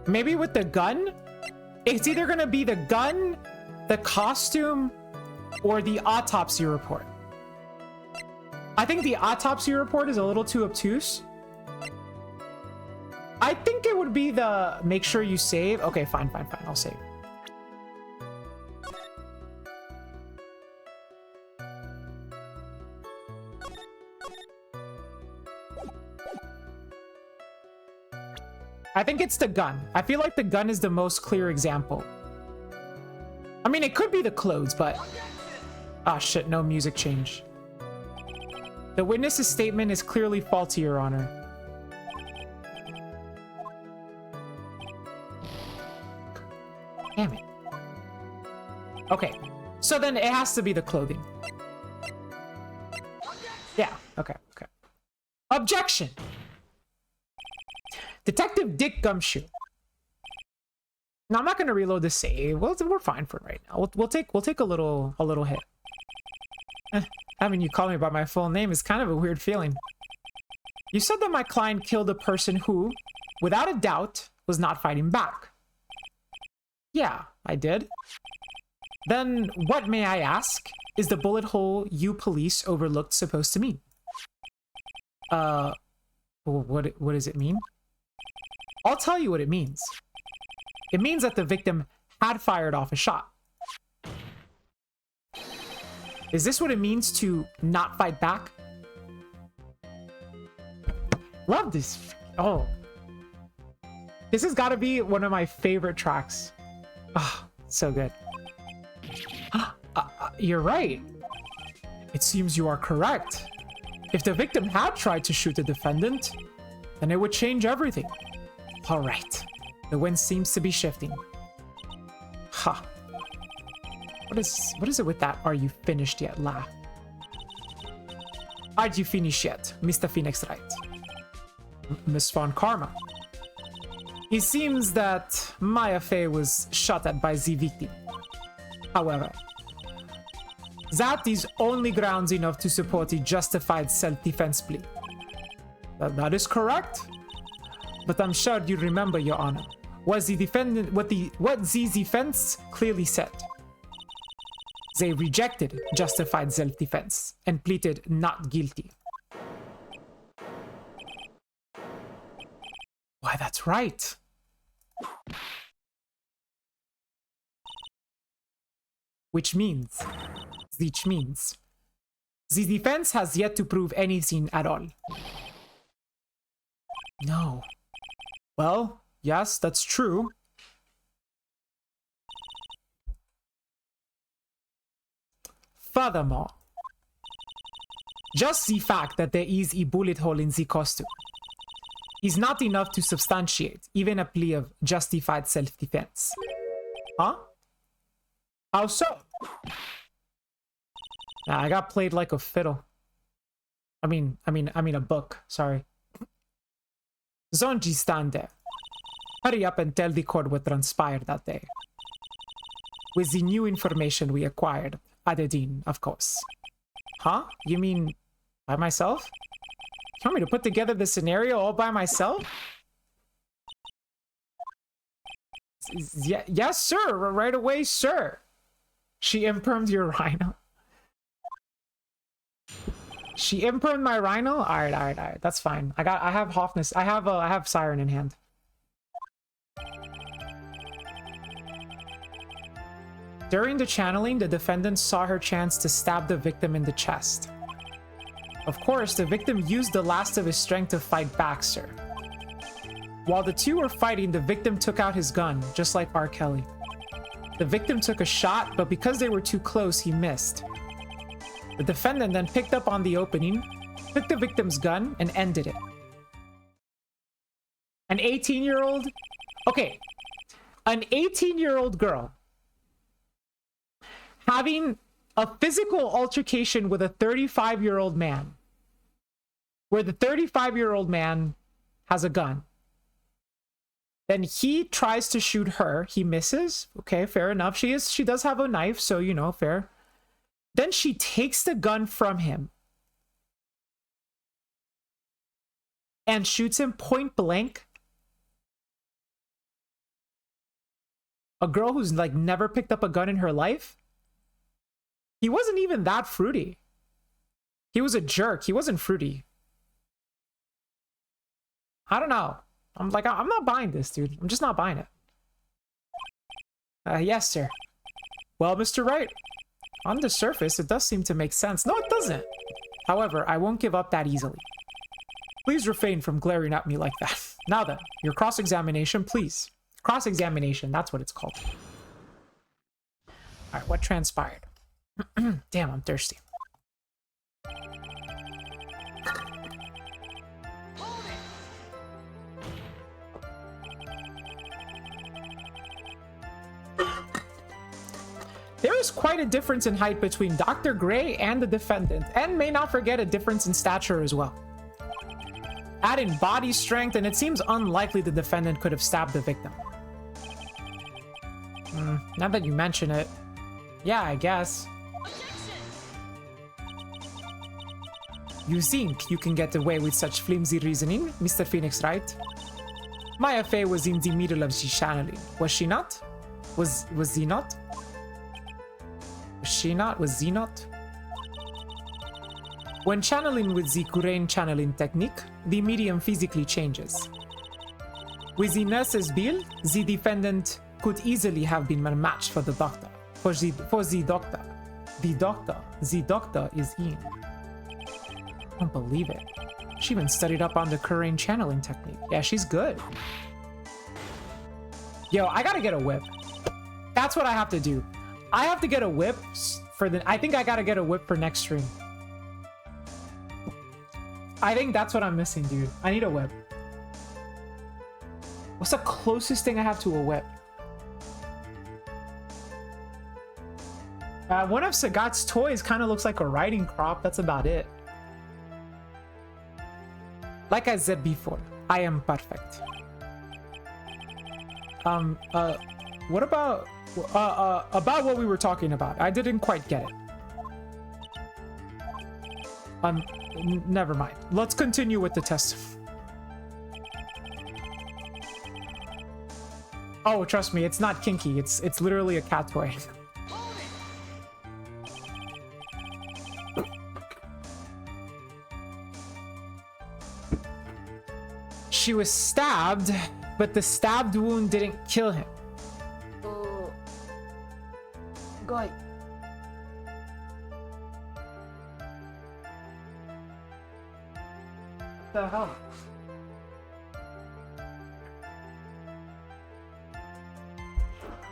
Maybe with the gun? It's either gonna be the gun, the costume, or the autopsy report. I think the autopsy report is a little too obtuse. I think it would be the make sure you save. Okay, fine. I'll save. I think it's the gun. I feel like the gun is the most clear example. I mean, it could be the clothes, but... Ah, shit, no music change. The witness's statement is clearly faulty, Your Honor. Damn it. Okay, so then it has to be the clothing. Yeah, okay. Objection! Detective Dick Gumshoe. Now I'm not gonna reload the save. Well, we're fine for right now. We'll take a little hit. Having you call me by my full name is kind of a weird feeling. You said that my client killed a person who, without a doubt, was not fighting back. Yeah, I did. Then what, may I ask, is the bullet hole you police overlooked supposed to mean? What does it mean? I'll tell you what it means. It means that the victim had fired off a shot. Is this what it means to not fight back? Love this. Oh. This has got to be one of my favorite tracks. Ah, oh, so good. You're right. It seems you are correct. If the victim had tried to shoot the defendant, then it would change everything. All right. The wind seems to be shifting. Ha. What is it with that "are you finished yet" laugh? Aren't you finished yet, Mr. Phoenix Wright? Miss Von Karma. It seems that Maya Fey was shot at by the victim. However, that is only grounds enough to support a justified self-defense plea. That is correct. But I'm sure you remember, Your Honor, what the defense clearly said. They rejected justified self-defense and pleaded not guilty. Why, that's right. Which means the defense has yet to prove anything at all. No. Well, yes, that's true. Furthermore, Just the fact that there is a bullet hole in the costume is not enough to substantiate even a plea of justified self-defense. Huh? How so? Nah, I got played like a fiddle. I mean a book, sorry. Zonji, stand there. Hurry up and tell the court what transpired that day. With the new information we acquired, Adedin, of course. Huh? You mean by myself? You want me to put together the scenario all by myself? Yeah, yes, sir. Right away, sir. She impermed your rhino. She impermed my rhino? Alright. That's fine. I have Hoffness. I have Siren in hand. During the channeling, the defendant saw her chance to stab the victim in the chest. Of course, the victim used the last of his strength to fight back, sir. While the two were fighting, the victim took out his gun, just like R. Kelly. The victim took a shot, but because they were too close, he missed. The defendant then picked up on the opening, took the victim's gun, and ended it. An 18-year-old? Okay. An 18-year-old girl having a physical altercation with a 35-year-old man, where the 35-year-old man has a gun. Then he tries to shoot her. He misses. Okay, fair enough. She does have a knife, so, you know, fair. Then she takes the gun from him and shoots him point blank. A girl who's like never picked up a gun in her life. He wasn't even that fruity. He was a jerk. He wasn't fruity. I don't know. I'm not buying this, dude. I'm just not buying it. Yes, sir. Well, Mr. Wright, on the surface, it does seem to make sense. No, it doesn't. However, I won't give up that easily. Please refrain from glaring at me like that. Now then, your cross-examination, please. Cross-examination, that's what it's called. Alright, what transpired? Damn, I'm thirsty. There is quite a difference in height between Dr. Gray and the defendant, and may not forget a difference in stature as well. Add in body strength, and it seems unlikely the defendant could have stabbed the victim. Now that you mention it, yeah, I guess. You think you can get away with such flimsy reasoning, Mr. Phoenix, right? Maya Fey was in the middle of the channeling, was she not? Was he not? Was she not? Was he not? When channeling with the Kurain channeling technique, the medium physically changes. With the nurse's bill, the defendant could easily have been matched for the doctor. For the doctor. The doctor is in. I don't believe it. She even studied up on the Kurain channeling technique. Yeah, she's good. Yo, I gotta get a whip. That's what I have to do. I have to get a whip for the... I think I gotta get a whip for next stream. I think that's what I'm missing, dude. I need a whip. What's the closest thing I have to a whip? One of Sagat's toys kind of looks like a riding crop. That's about it. Like I said before, I am perfect. What about what we were talking about? I didn't quite get it. Never mind. Let's continue with the test. Oh, trust me, it's not kinky. It's literally a cat toy. She was stabbed, but the stabbed wound didn't kill him. Go. What the hell?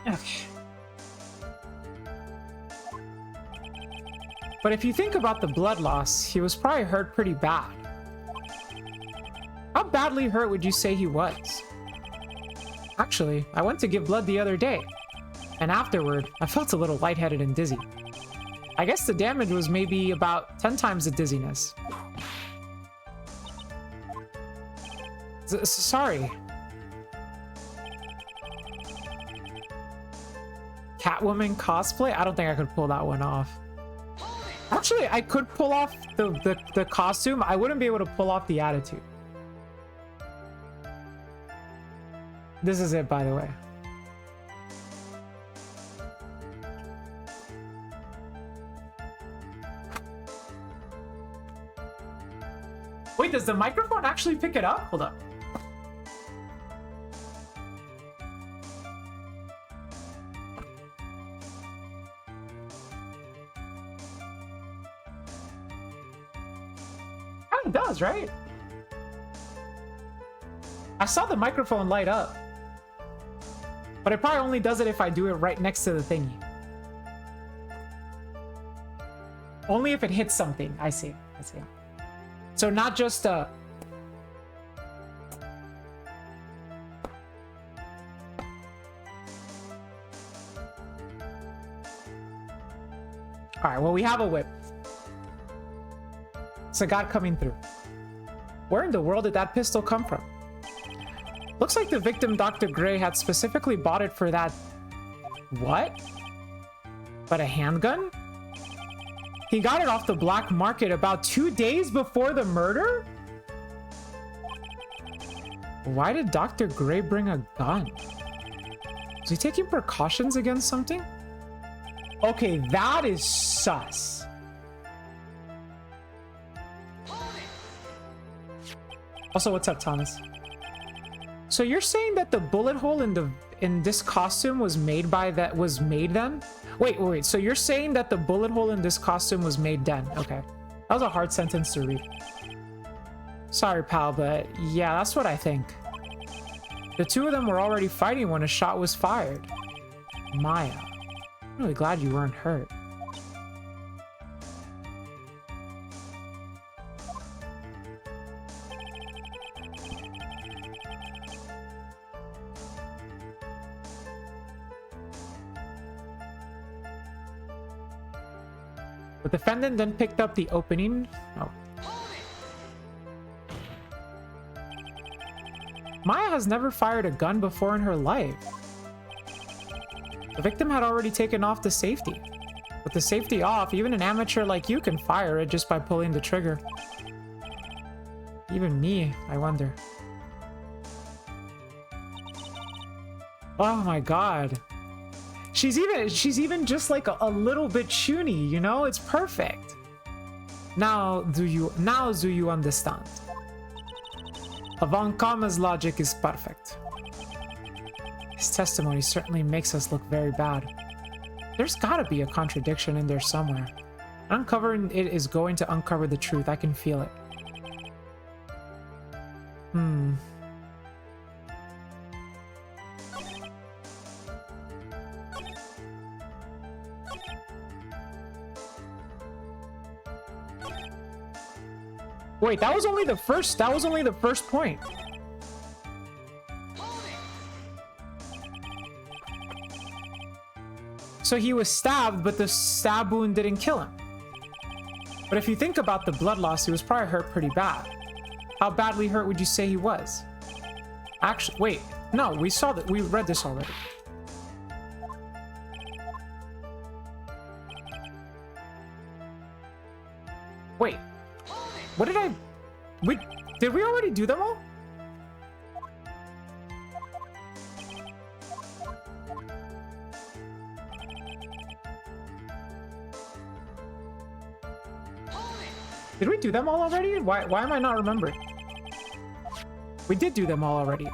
Okay. But if you think about the blood loss, he was probably hurt pretty bad. How badly hurt would you say he was? Actually, I went to give blood the other day, and afterward, I felt a little lightheaded and dizzy. I guess the damage was maybe about 10 times the dizziness. Sorry. Catwoman cosplay? I don't think I could pull that one off. Actually, I could pull off the costume. I wouldn't be able to pull off the attitude. This is it, by the way. Wait, does the microphone actually pick it up? Hold up. It does, right? I saw the microphone light up. But it probably only does it if I do it right next to the thingy. Only if it hits something. I see. I see. So not just Alright, well, we have a whip. Sagat coming through. Where in the world did that pistol come from? Looks like the victim, Dr. Gray, had specifically bought it for that... What? But a handgun? He got it off the black market about 2 days before the murder? Why did Dr. Gray bring a gun? Is he taking precautions against something? Okay, that is sus. Also, what's up, Thomas? So you're saying that the bullet hole in this costume was made then? Wait. So you're saying that the bullet hole in this costume was made then? Okay. That was a hard sentence to read. Sorry, pal, but yeah, that's what I think. The two of them were already fighting when a shot was fired. Maya. I'm really glad you weren't hurt. The defendant then picked up the opening. Oh. Maya has never fired a gun before in her life. The victim had already taken off the safety. With the safety off, even an amateur like you can fire it just by pulling the trigger. Even me, I wonder. Oh my god. She's even just like a little bit chuny, you know? It's perfect. Now do you understand? Von Kama's logic is perfect. His testimony certainly makes us look very bad. There's gotta be a contradiction in there somewhere. Uncovering it is going to uncover the truth. I can feel it. Wait, that was only the first point. So he was stabbed, but the stab wound didn't kill him. But if you think about the blood loss, he was probably hurt pretty bad. How badly hurt would you say he was? Actually, wait, no, we read this already. Wait. What did did we already do them all? Did we do them all already? Why am I not remembering? We did do them all already.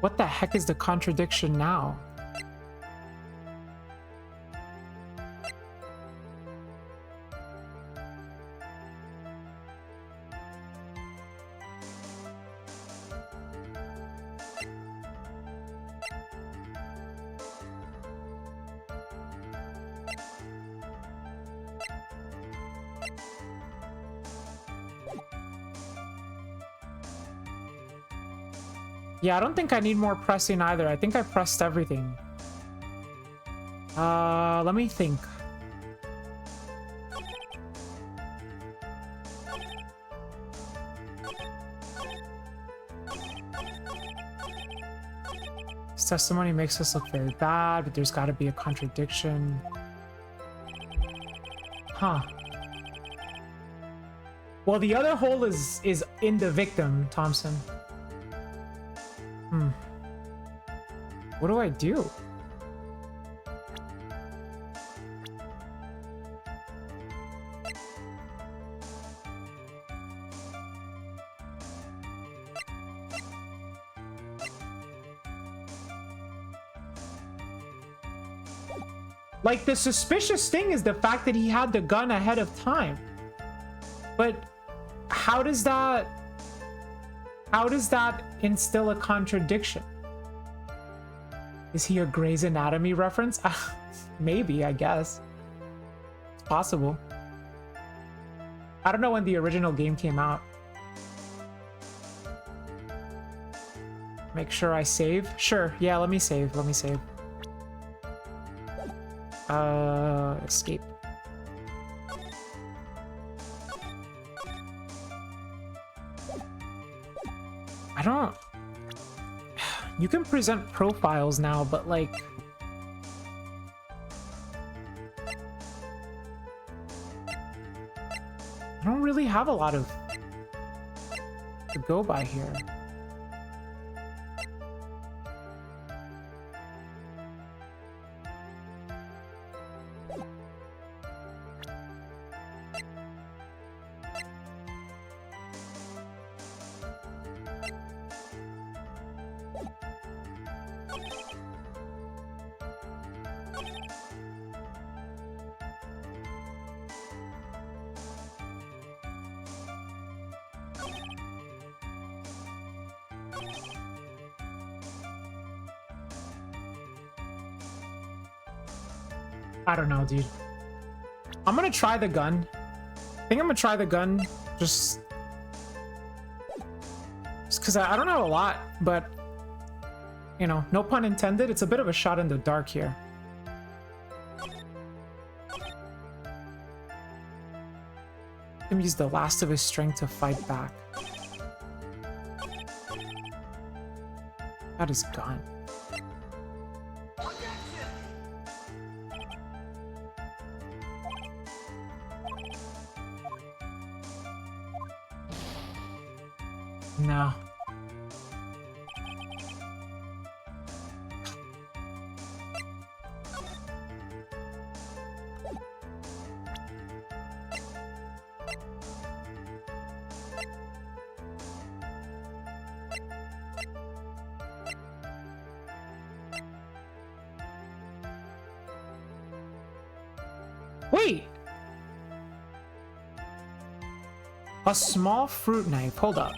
What the heck is the contradiction now? Yeah, I don't think I need more pressing either. I think I pressed everything. Let me think. This testimony makes us look very bad, but there's got to be a contradiction. Huh. Well, the other hole is in the victim, Thompson. What do I do? Like, the suspicious thing is the fact that he had the gun ahead of time. But how does that instill a contradiction? Is he a Grey's Anatomy reference? Maybe, I guess. It's possible. I don't know when the original game came out. Make sure I save? Sure, yeah, let me save, let me save. Escape. I don't... You can present profiles now, but like... I don't really have a lot of... to go by here. I don't know, dude. I'm gonna try the gun. I think I'm gonna try the gun just because I don't know a lot, but you know, no pun intended. It's a bit of a shot in the dark here. Him use the last of his strength to fight back. That is gone. No. Wait! A small fruit knife. Hold up.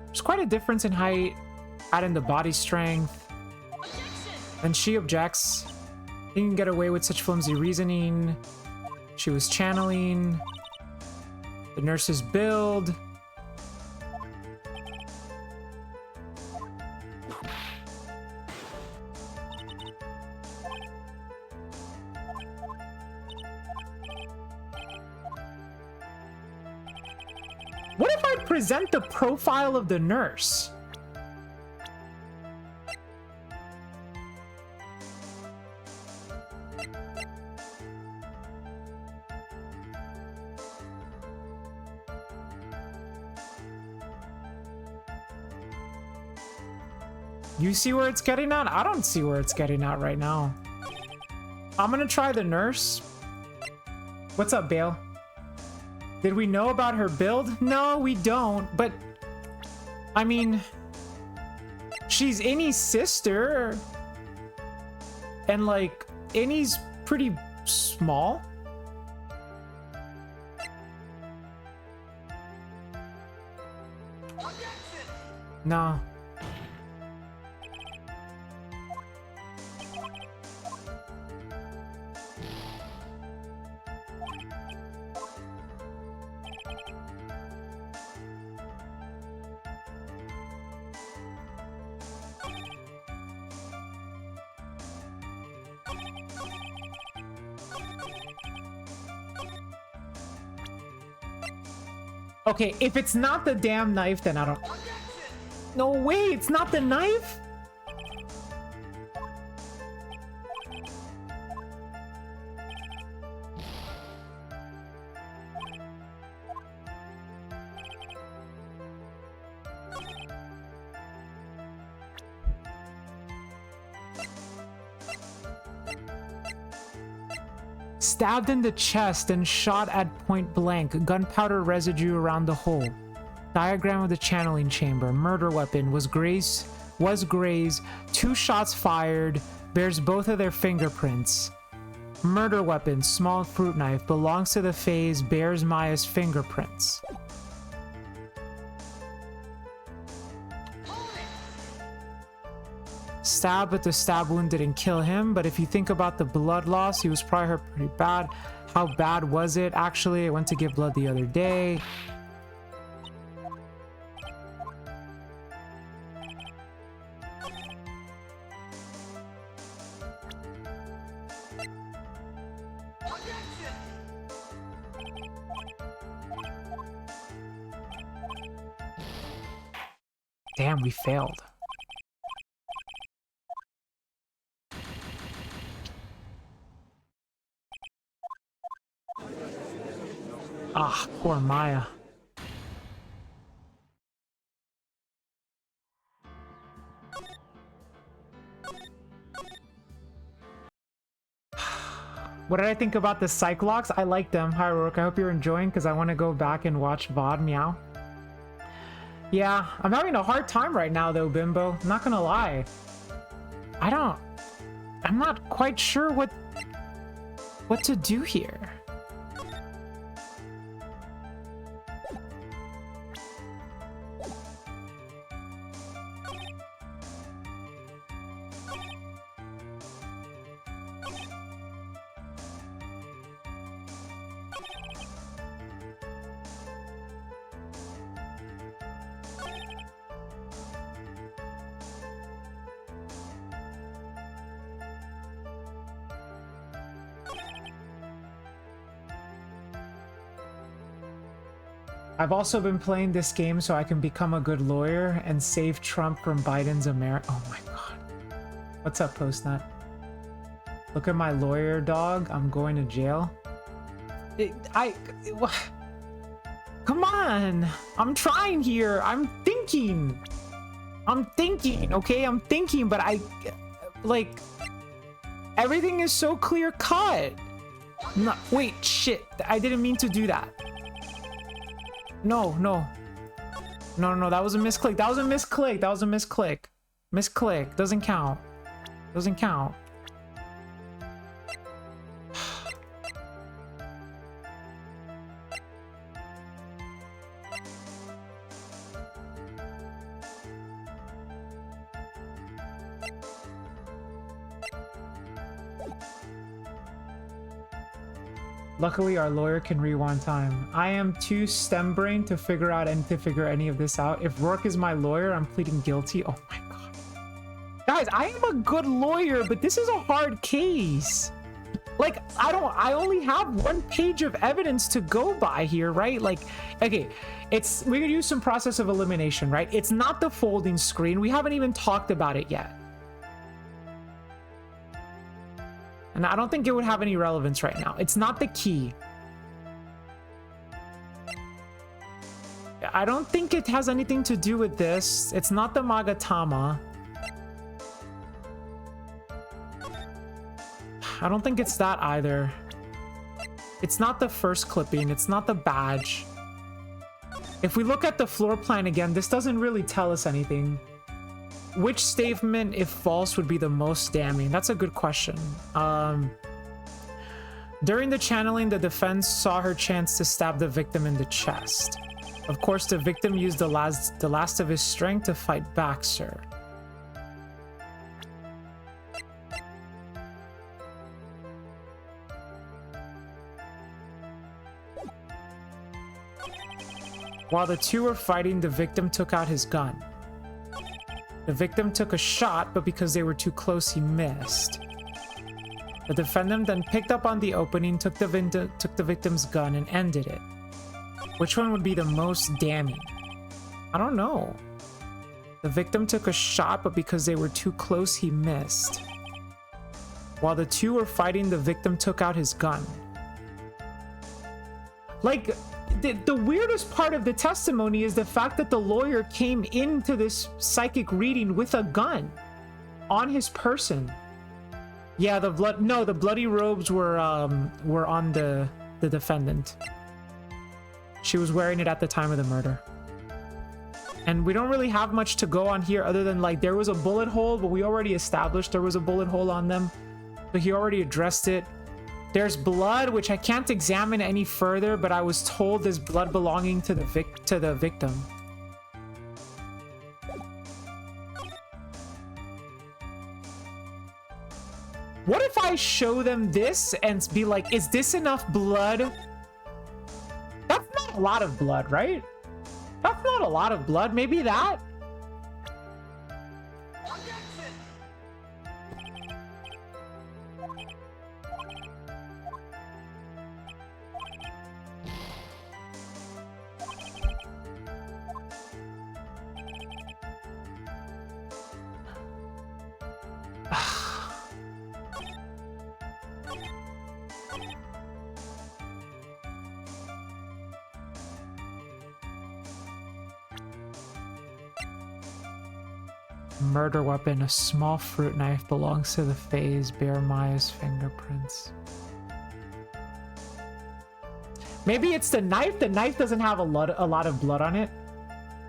There's quite a difference in height, adding the body strength. And she objects. You can get away with such flimsy reasoning. She was channeling. The nurse's build. What if I present the profile of the nurse? You see where it's getting at? I don't see where it's getting at right now. I'm gonna try the nurse. What's up, Bale? Did we know about her build? No, we don't, but... I mean... She's Innie's sister. And, like, Innie's pretty small. No. Okay, if it's not the damn knife, then I don't... No way, it's not the knife? Stabbed in the chest and shot at point blank. Gunpowder residue around the hole. Diagram of the channeling chamber. Murder weapon was Gray's. 2 shots fired. Bears both of their fingerprints. Murder weapon, small fruit knife, belongs to the phase. Bears Maya's fingerprints. Stab, but the stab wound didn't kill him. But if you think about the blood loss, he was probably hurt pretty bad. How bad was it? Actually, I went to give blood the other day. Damn, we failed. Ah, poor Maya. What did I think about the Cyclops? I like them. Hi, Rourke. I hope you're enjoying because I want to go back and watch VOD. Meow. Yeah, I'm having a hard time right now though, Bimbo. I'm not gonna lie. I'm not quite sure what to do here. I've also been playing this game so I can become a good lawyer and save Trump from Biden's America. Oh my god. What's up, Postnut? Look at my lawyer, dog. I'm going to jail. Come on. I'm trying here. I'm thinking, okay? I'm thinking, but like, everything is so clear cut. No, wait, shit. I didn't mean to do that. No, that was a misclick. That was a misclick. Misclick. Doesn't count. Doesn't count. Luckily, our lawyer can rewind time. I am too stem-brained to figure any of this out. If Rourke is my lawyer, I'm pleading guilty. Oh my god. Guys, I am a good lawyer, but this is a hard case. Like, I only have 1 page of evidence to go by here, right? Like, okay, we're gonna use some process of elimination, right? It's not the folding screen. We haven't even talked about it yet. And I don't think it would have any relevance right now. It's not the key. I don't think it has anything to do with this. It's not the Magatama. I don't think it's that either. It's not the first clipping. It's not the badge. If we look at the floor plan again, this doesn't really tell us anything. Which statement, if false, would be the most damning? That's a good question. During the channeling, the defense saw her chance to stab the victim in the chest. Of course, the victim used the last of his strength to fight back, sir. While the two were fighting, the victim took out his gun. The victim took a shot, but because they were too close, he missed. The defendant then picked up on the opening, took the victim's gun, and ended it. Which one would be the most damning? I don't know. The victim took a shot, but because they were too close, he missed. While the two were fighting, the victim took out his gun. Like, the weirdest part of the testimony is the fact that the lawyer came into this psychic reading with a gun on his person. Yeah, the bloody robes were on the defendant. She was wearing it at the time of the murder. And we don't really have much to go on here other than, like, there was a bullet hole, but we already established there was a bullet hole on them. So he already addressed it. There's blood, which I can't examine any further, but I was told there's blood belonging to the victim. What if I show them this and be like, is this enough blood? That's not a lot of blood, right? That's not a lot of blood. Maybe that? Murder weapon, a small fruit knife, belongs to the phase, bear Maya's fingerprints. Maybe it's the knife. The knife doesn't have a lot of blood on it.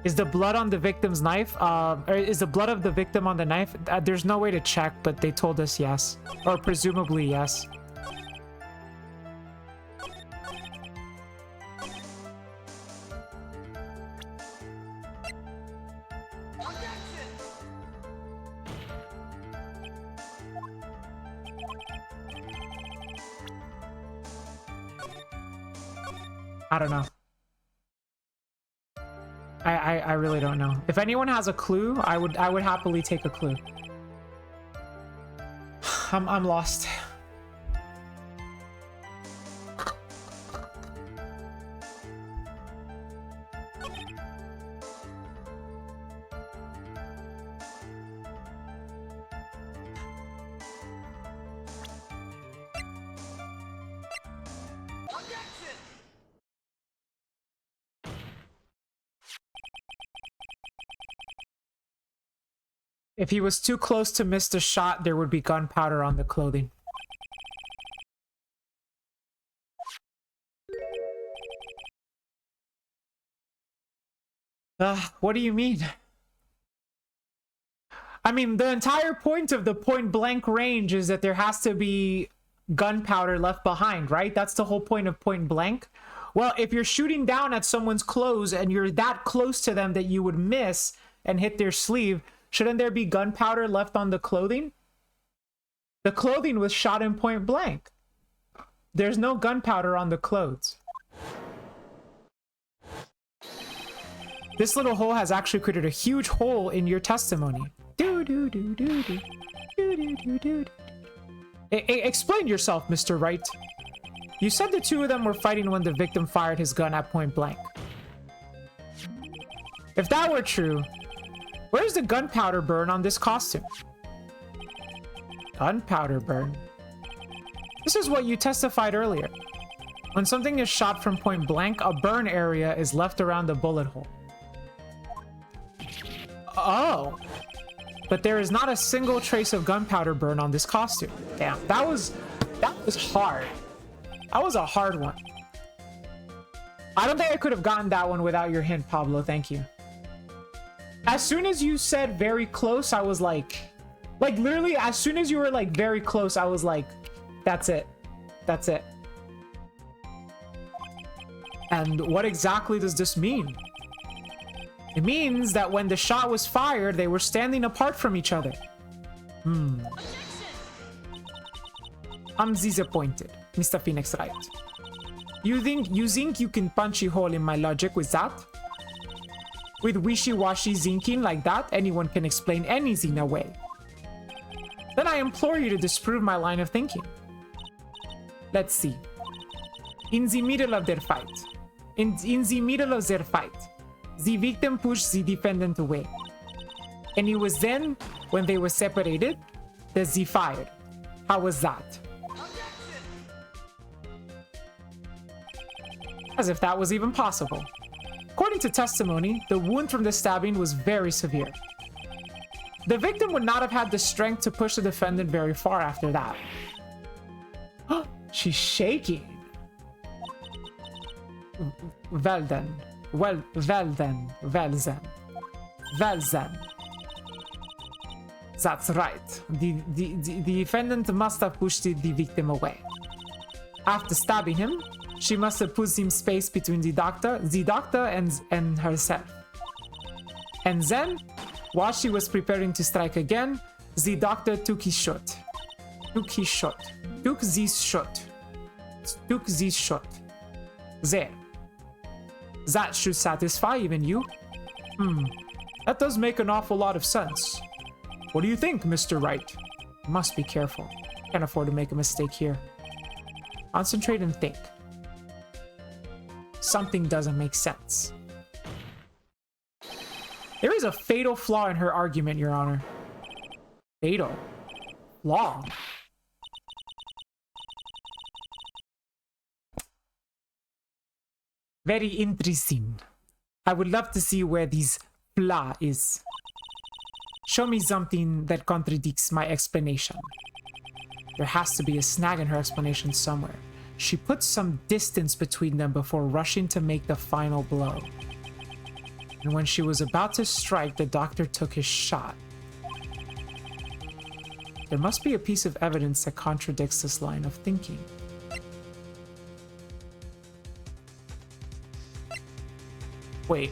Is the blood on the victim's knife? Or is the blood of the victim on the knife? There's no way to check, but they told us yes. Or presumably yes. I don't know. I really don't know. If anyone has a clue, I would happily take a clue. I'm lost. If he was too close to miss the shot, there would be gunpowder on the clothing. What do you mean? I mean, the entire point of the point blank range is that there has to be gunpowder left behind, right? That's the whole point of point blank. Well, if you're shooting down at someone's clothes and you're that close to them that you would miss and hit their sleeve, shouldn't there be gunpowder left on the clothing? The clothing was shot in point blank. There's no gunpowder on the clothes. This little hole has actually created a huge hole in your testimony. Explain yourself, Mr. Wright. You said the two of them were fighting when the victim fired his gun at point blank. If that were true, where's the gunpowder burn on this costume? Gunpowder burn? This is what you testified earlier. When something is shot from point blank, a burn area is left around the bullet hole. Oh. But there is not a single trace of gunpowder burn on this costume. Damn, that was hard. That was a hard one. I don't think I could have gotten that one without your hint, Pablo. Thank you. As soon as you said very close, I was like literally as soon as you were like very close, I was like, that's it. That's it. And what exactly does this mean? It means that when the shot was fired, they were standing apart from each other. I'm disappointed, Mr. Phoenix Wright. You think you can punch a hole in my logic with that? With wishy-washy thinking like that, anyone can explain anything away. Then I implore you to disprove my line of thinking. Let's see. In the middle of their fight, In the middle of their fight, the victim pushed the defendant away. And it was then, when they were separated, that they fired. How was that? As if that was even possible. According to testimony, the wound from the stabbing was very severe. The victim would not have had the strength to push the defendant very far after that. She's shaking. Well then. Well then. That's right. The defendant must have pushed the victim away. After stabbing him, she must have put some space between the doctor and herself. And then, while she was preparing to strike again, the doctor took his shot. Took this shot. There. That should satisfy even you. That does make an awful lot of sense. What do you think, Mr. Wright? Must be careful. Can't afford to make a mistake here. Concentrate and think. Something doesn't make sense. There is a fatal flaw in her argument, Your Honor. Fatal flaw? Very interesting. I would love to see where this flaw is. Show me something that contradicts my explanation. There has to be a snag in her explanation somewhere. She put some distance between them before rushing to make the final blow. And when she was about to strike, the doctor took his shot. There must be a piece of evidence that contradicts this line of thinking. Wait.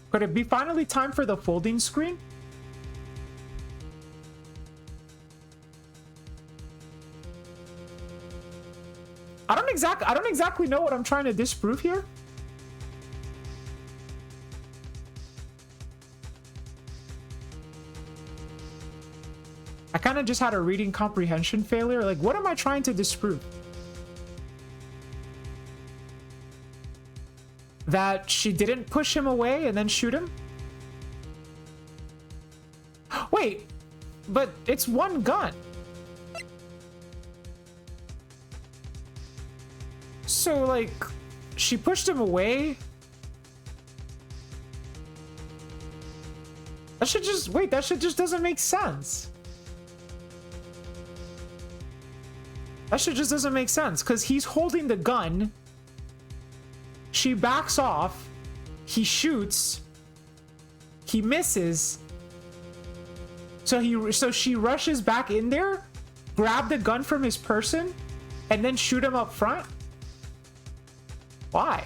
Could it be finally time for the folding screen? I don't exactly know what I'm trying to disprove here. I kind of just had a reading comprehension failure. Like, what am I trying to disprove? That she didn't push him away and then shoot him? Wait, but it's one gun. So, like, she pushed him away? That shit just, wait, that shit just doesn't make sense. That shit just doesn't make sense, because he's holding the gun. She backs off. He shoots. He misses. So she rushes back in there, grab the gun from his person, and then shoot him up front? Why?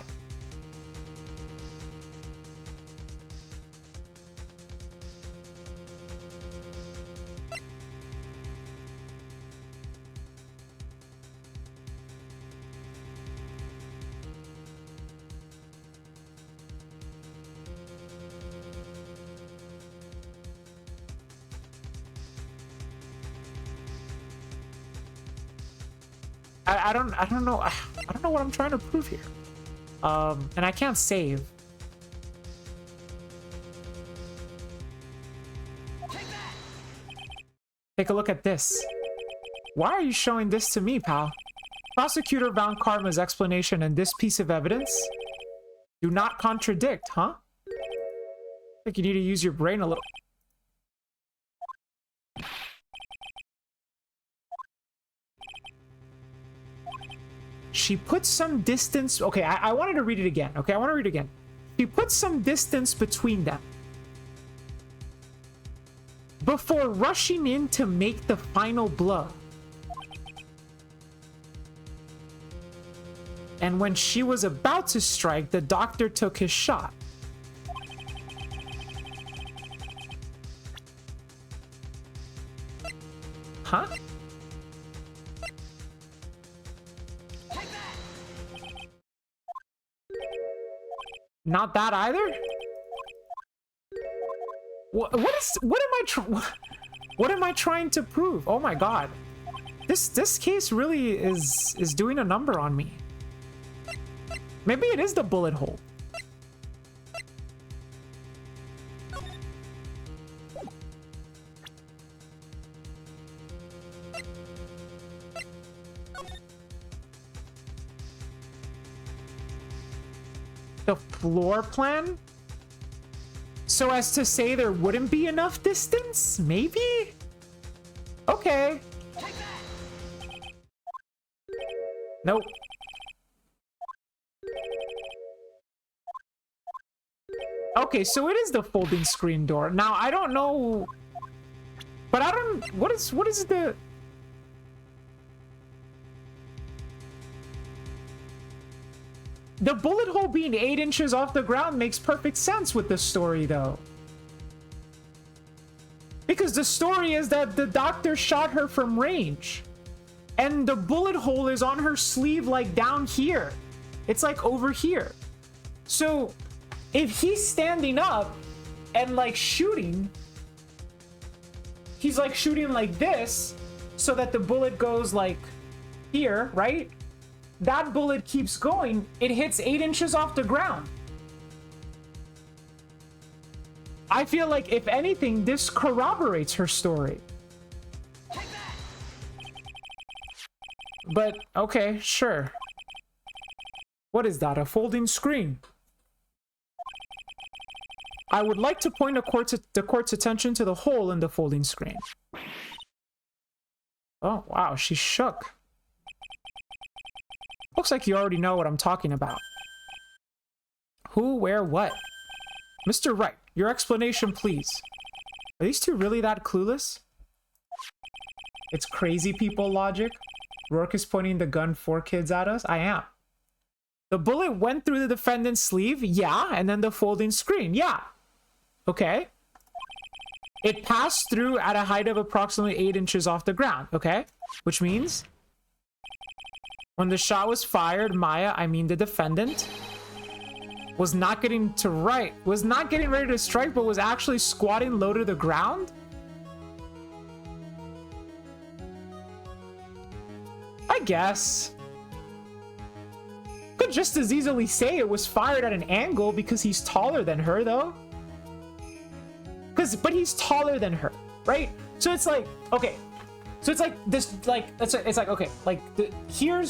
I don't know. I don't know what I'm trying to prove here. And I can't save. Take a look at this. Why are you showing this to me, pal? Prosecutor Von Karma's explanation and this piece of evidence do not contradict, huh? I think you need to use your brain a little. She put some distance. Okay, I wanted to read it again. Okay, I want to read it again. She put some distance between them before rushing in to make the final blow. And when she was about to strike, the doctor took his shot. Huh? Not that either? What am I trying to prove? Oh my god. This case really is doing a number on me. Maybe it is the bullet hole. The floor plan? So as to say there wouldn't be enough distance? Maybe? Okay. Nope. Okay, so it is the folding screen door. Now, I don't know... But I don't... What is the... The bullet hole being 8 inches off the ground makes perfect sense with the story, though. Because the story is that the doctor shot her from range. And the bullet hole is on her sleeve, like, down here. It's, like, over here. So, if he's standing up and, like, shooting... He's, like, shooting like this, so that the bullet goes, like, here, right? That bullet keeps going, it hits 8 inches off the ground. I feel like, if anything, this corroborates her story. But, okay, sure. What is that? A folding screen? I would like to point the court's attention to the hole in the folding screen. Oh, wow, she's shook. Looks like you already know what I'm talking about. Who, where, what? Mr. Wright, your explanation, please. Are these two really that clueless? It's crazy people logic. Rourke is pointing the gun 4 kids at us. I am. The bullet went through the defendant's sleeve. Yeah. And then the folding screen. Yeah. Okay. It passed through at a height of approximately 8 inches off the ground. Okay. Which means... When the shot was fired, Maya, I mean the defendant, was not getting ready to strike, but was actually squatting low to the ground? I guess. Could just as easily say it was fired at an angle because he's taller than her, though. But he's taller than her, right? So it's like, okay. So it's like this, like it's like okay, like here.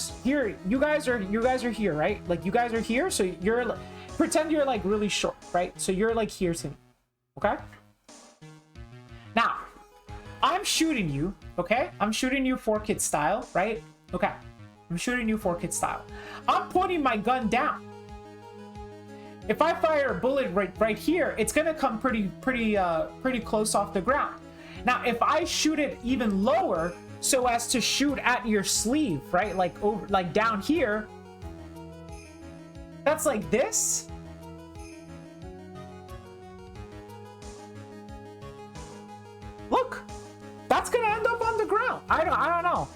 You guys are here, right? Like you guys are here, so you're pretend you're like really short, right? So you're like here to me, okay? Now, I'm shooting you, okay? I'm shooting you 4-kid style, right? Okay, I'm shooting you 4-kid style. I'm pointing my gun down. If I fire a bullet right here, it's gonna come pretty close off the ground. Now, if I shoot it even lower, so as to shoot at your sleeve, right? Like over, like down here, that's like this. Look, that's gonna end up on the ground. I don't know.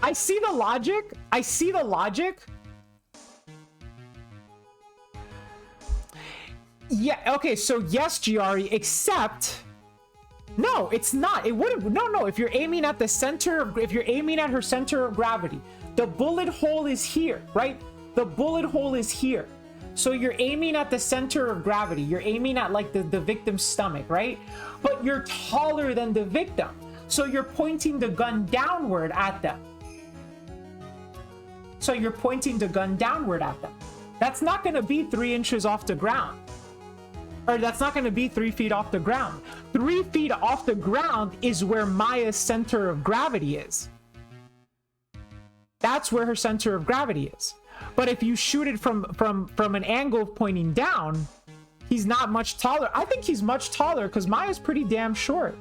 I see the logic. I see the logic. Yeah, okay, so yes, Giari, except... No, it's not. It wouldn't... No, if you're aiming at the center... If you're aiming at her center of gravity, the bullet hole is here, right? The bullet hole is here. So you're aiming at the center of gravity. You're aiming at, like, the victim's stomach, right? But you're taller than the victim. So you're pointing the gun downward at them. So you're pointing the gun downward at them. That's not going to be 3 inches off the ground. Or that's not going to be 3 feet off the ground. 3 feet off the ground is where Maya's center of gravity is. That's where her center of gravity is. But if you shoot it from an angle pointing down, he's not much taller. I think he's much taller because Maya's pretty damn short.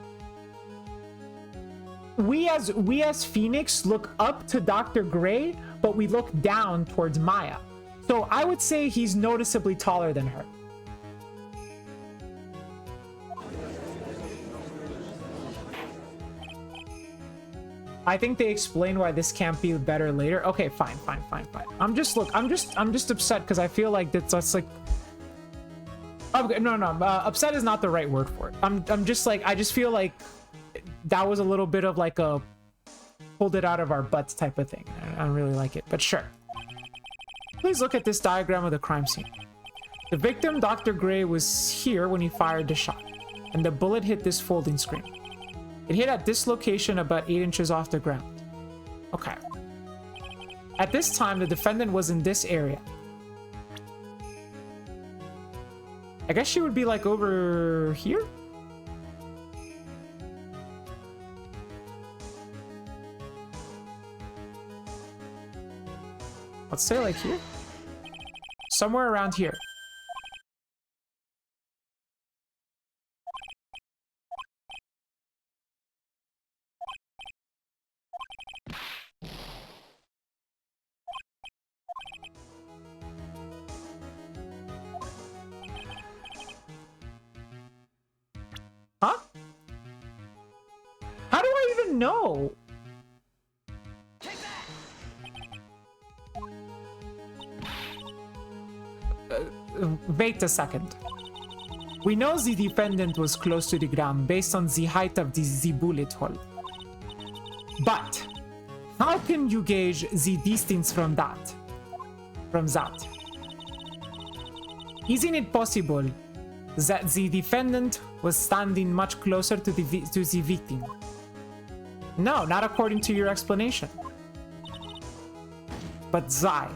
We as Phoenix look up to Dr. Gray, but we look down towards Maya. So I would say he's noticeably taller than her. I think they explain why this can't be better later. Okay, fine. I'm just upset because I feel like that's like. Okay, no. Upset is not the right word for it. I'm just like, I just feel like that was a little bit of like a pulled it out of our butts type of thing. I don't really like it, but sure. Please look at this diagram of the crime scene. The victim, Dr. Gray, was here when he fired the shot, and the bullet hit this folding screen. It hit at this location about 8 inches off the ground. Okay. At this time, the defendant was in this area. I guess she would be like over here? Let's say like here. Somewhere around here. Huh? How do I even know? Wait a second. We know the defendant was close to the ground based on the height of the bullet hole. But how can you gauge the distance from that? Isn't it possible that the defendant was standing much closer to the victim? No, not according to your explanation. But Zai,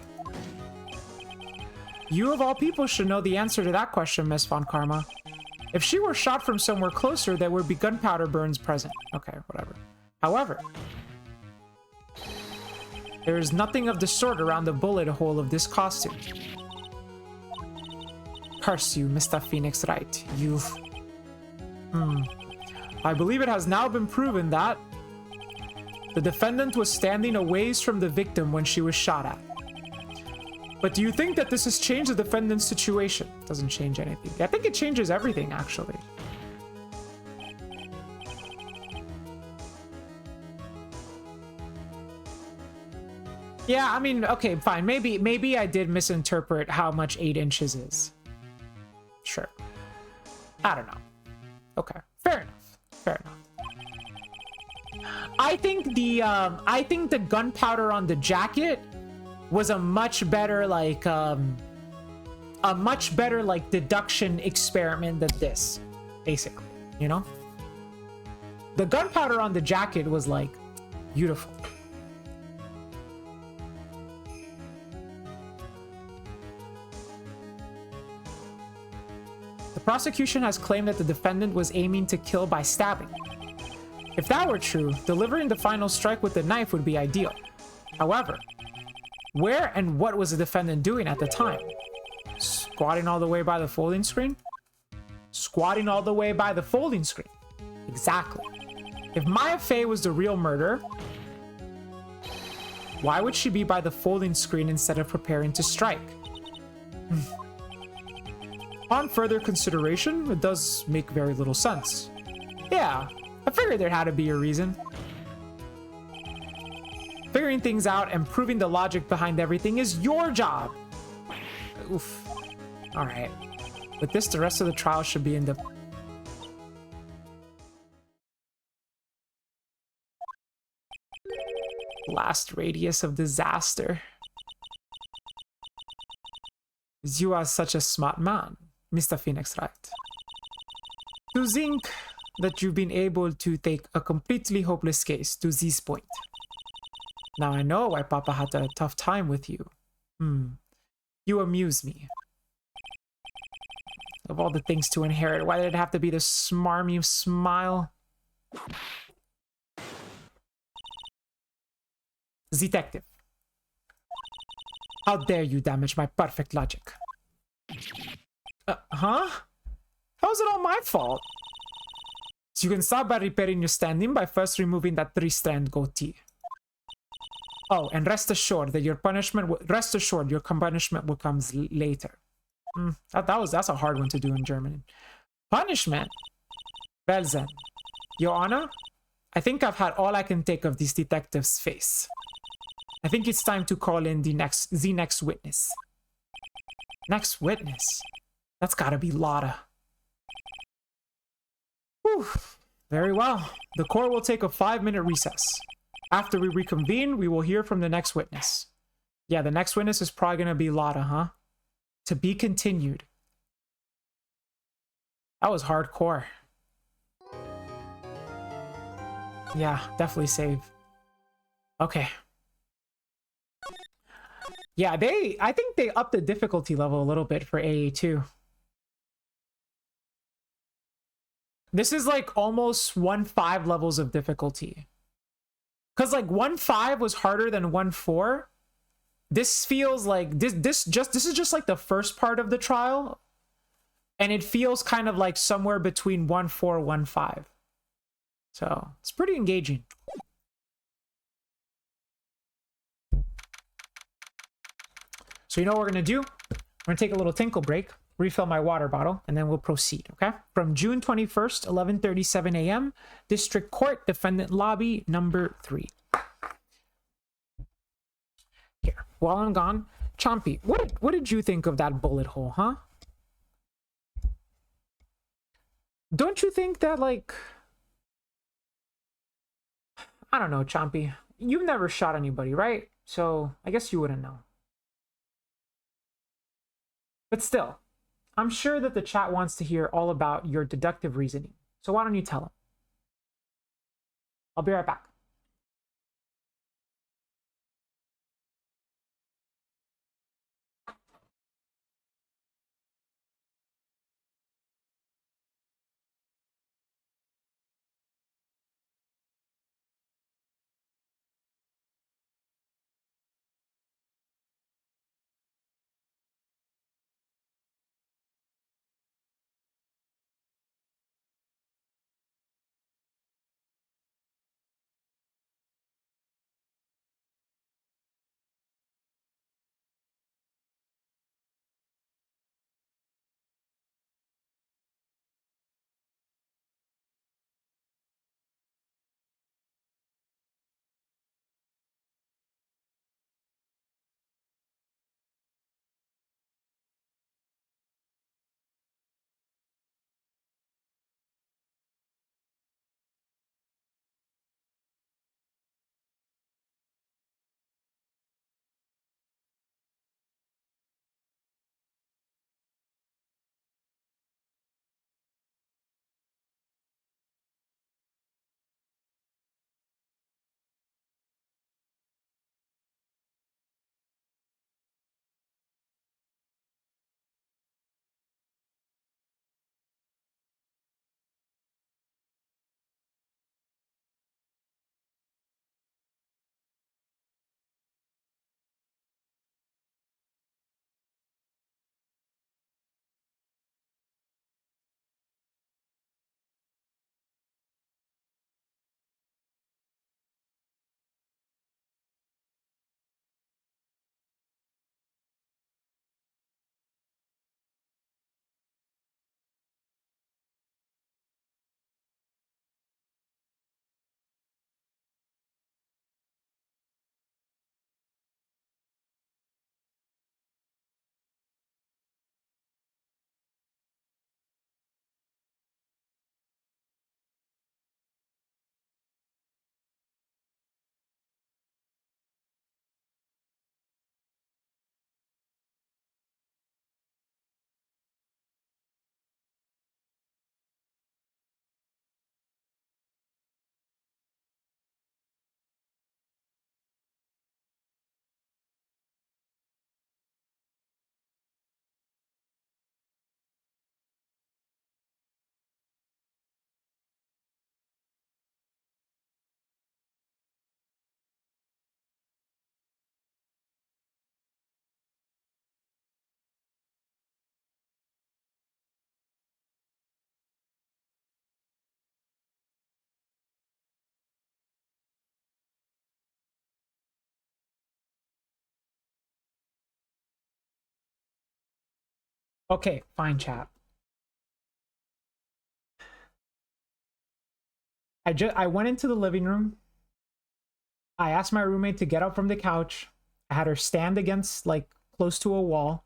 you of all people should know the answer to that question, Miss Von Karma. If she were shot from somewhere closer, there would be gunpowder burns present. Okay, whatever. However, there is nothing of the sort around the bullet hole of this costume. Curse you, Mr. Phoenix Wright. You've... I believe it has now been proven that the defendant was standing a ways from the victim when she was shot at. But do you think that this has changed the defendant's situation? Doesn't change anything. I think it changes everything, actually. Yeah, I mean, okay, fine. Maybe I did misinterpret how much 8 inches is. Sure. I don't know. Okay, fair enough. I think the gunpowder on the jacket was a much better like deduction experiment than this, basically, you know? The gunpowder on the jacket was like beautiful. The prosecution has claimed that the defendant was aiming to kill by stabbing. If that were true, delivering the final strike with the knife would be ideal. However, where and what was the defendant doing at the time? Squatting all the way by the folding screen? Squatting all the way by the folding screen. Exactly. If Maya Fey was the real murderer, why would she be by the folding screen instead of preparing to strike? On further consideration, it does make very little sense. Yeah, I figured there had to be a reason. Figuring things out and proving the logic behind everything is your job. Oof. Alright. With this, the rest of the trial should be in the... last radius of disaster. You are such a smart man, Mr. Phoenix Wright. To think that you've been able to take a completely hopeless case to this point. Now I know why Papa had a tough time with you. You amuse me. Of all the things to inherit, why did it have to be the smarmy smile? Detective. How dare you damage my perfect logic? Huh? How is it all my fault? So you can start by repairing your standing by first removing that 3-strand goatee. Oh, and rest assured your punishment will come later. That's a hard one to do in German. Punishment? Well then, Your Honor, I think I've had all I can take of this detective's face. I think it's time to call in the next witness. Next witness? That's gotta be Lotta. Whew. Very well. The court will take a 5-minute recess. After we reconvene, we will hear from the next witness. Yeah, the next witness is probably gonna be Lotta, huh? To be continued. That was hardcore. Yeah, definitely save. Okay. Yeah, I think they upped the difficulty level a little bit for AA2. This is like almost 1.5 levels of difficulty. Cause like 1.5 was harder than 1.4. This feels like this is just like the first part of the trial. And it feels kind of like somewhere between 1.4 1.5. So it's pretty engaging. So you know what we're gonna do? We're gonna take a little tinkle break, refill my water bottle, and then we'll proceed, okay? From June 21st, 11:37 a.m., District Court, Defendant Lobby, number 3. Here, while I'm gone, Chompy, what did you think of that bullet hole, huh? Don't you think that, like... I don't know, Chompy. You've never shot anybody, right? So, I guess you wouldn't know. But still, I'm sure that the chat wants to hear all about your deductive reasoning. So why don't you tell them? I'll be right back. Okay, fine, chat. I went into the living room. I asked my roommate to get up from the couch. I had her stand against, like, close to a wall.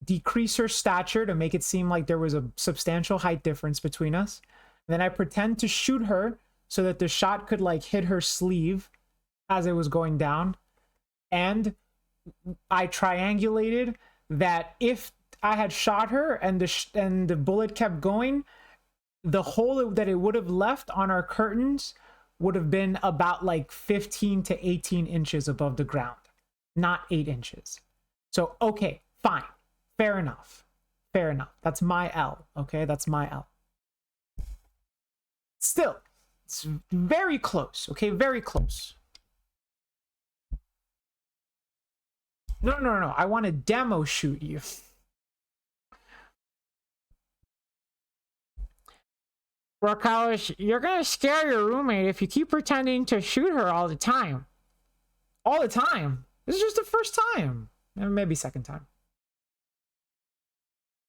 Decrease her stature to make it seem like there was a substantial height difference between us. And then I pretend to shoot her so that the shot could, like, hit her sleeve as it was going down. And I triangulated that if I had shot her and the bullet kept going, the hole that it would have left on our curtains would have been about like 15 to 18 inches above the ground, not 8 inches. So, okay, fine. Fair enough. Fair enough. That's my L, okay? That's my L. Still, it's very close, okay? Very close. No. I want to demo shoot you. Rakash, you're gonna scare your roommate if you keep pretending to shoot her all the time. All the time. This is just the first time. Maybe second time.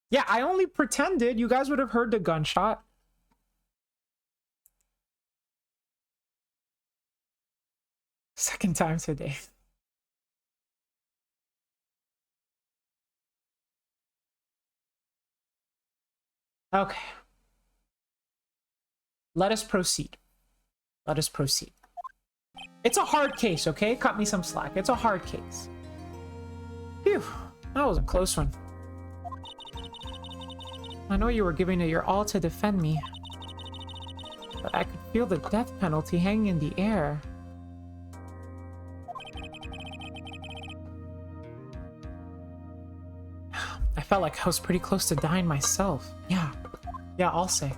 Yeah, I only pretended. You guys would have heard the gunshot. Second time today. Okay. Let us proceed. Let us proceed. It's a hard case, okay? Cut me some slack. It's a hard case. Phew. That was a close one. I know you were giving it your all to defend me, but I could feel the death penalty hanging in the air. I felt like I was pretty close to dying myself. Yeah, I'll say.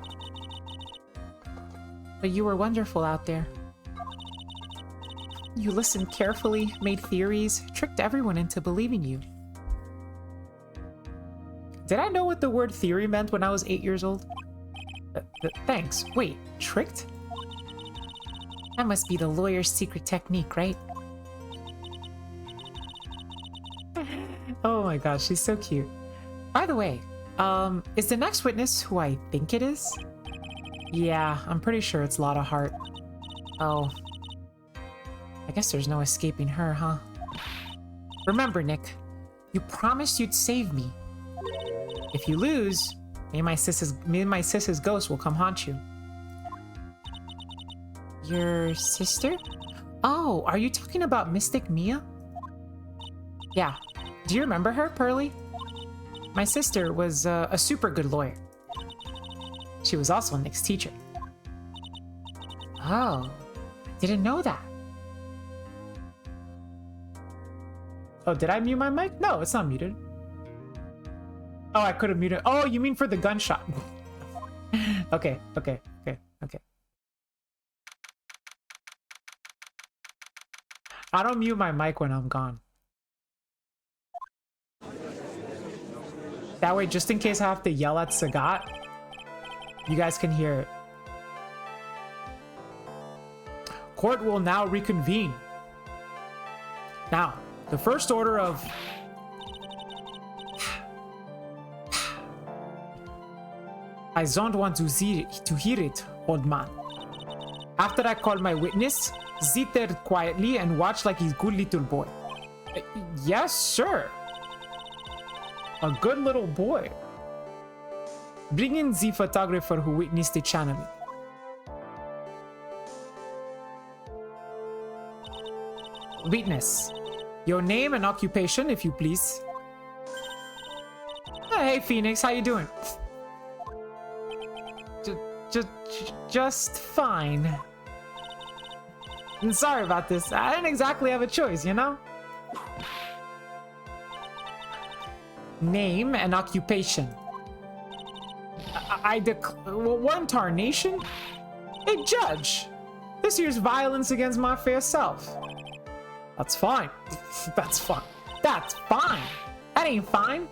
But you were wonderful out there. You listened carefully, made theories, tricked everyone into believing you. Did I know what the word theory meant when I was 8 years old? Thanks. Wait, tricked? That must be the lawyer's secret technique, right? Oh my gosh, she's so cute. By the way, is the next witness who I think it is? Yeah, I'm pretty sure it's Lotta Hart. Oh. I guess there's no escaping her, huh? Remember, Nick, you promised you'd save me. If you lose, me and my sis's ghost will come haunt you. Your sister? Oh, are you talking about Mystic Mia? Yeah. Do you remember her, Pearly? My sister was a super good lawyer. She was also Nick's teacher. Oh, I didn't know that. Oh, did I mute my mic? No, it's not muted. Oh, I could have muted. Oh, you mean for the gunshot? Okay. I don't mute my mic when I'm gone. That way, just in case I have to yell at Sagat, you guys can hear it. Court will now reconvene. Now, the first order of... I don't want to hear it, old man. After I call my witness, sit there quietly and watch like he's good little boy. Yes, sir. A good little boy. Bring in the photographer who witnessed the channeling. Witness, your name and occupation, if you please. Hey, Phoenix, how you doing? Just fine. Sorry about this. I didn't exactly have a choice, you know? Name and occupation. One tarnation? A judge. This here's violence against my fair self. That's fine. That's fine. That's fine. That ain't fine.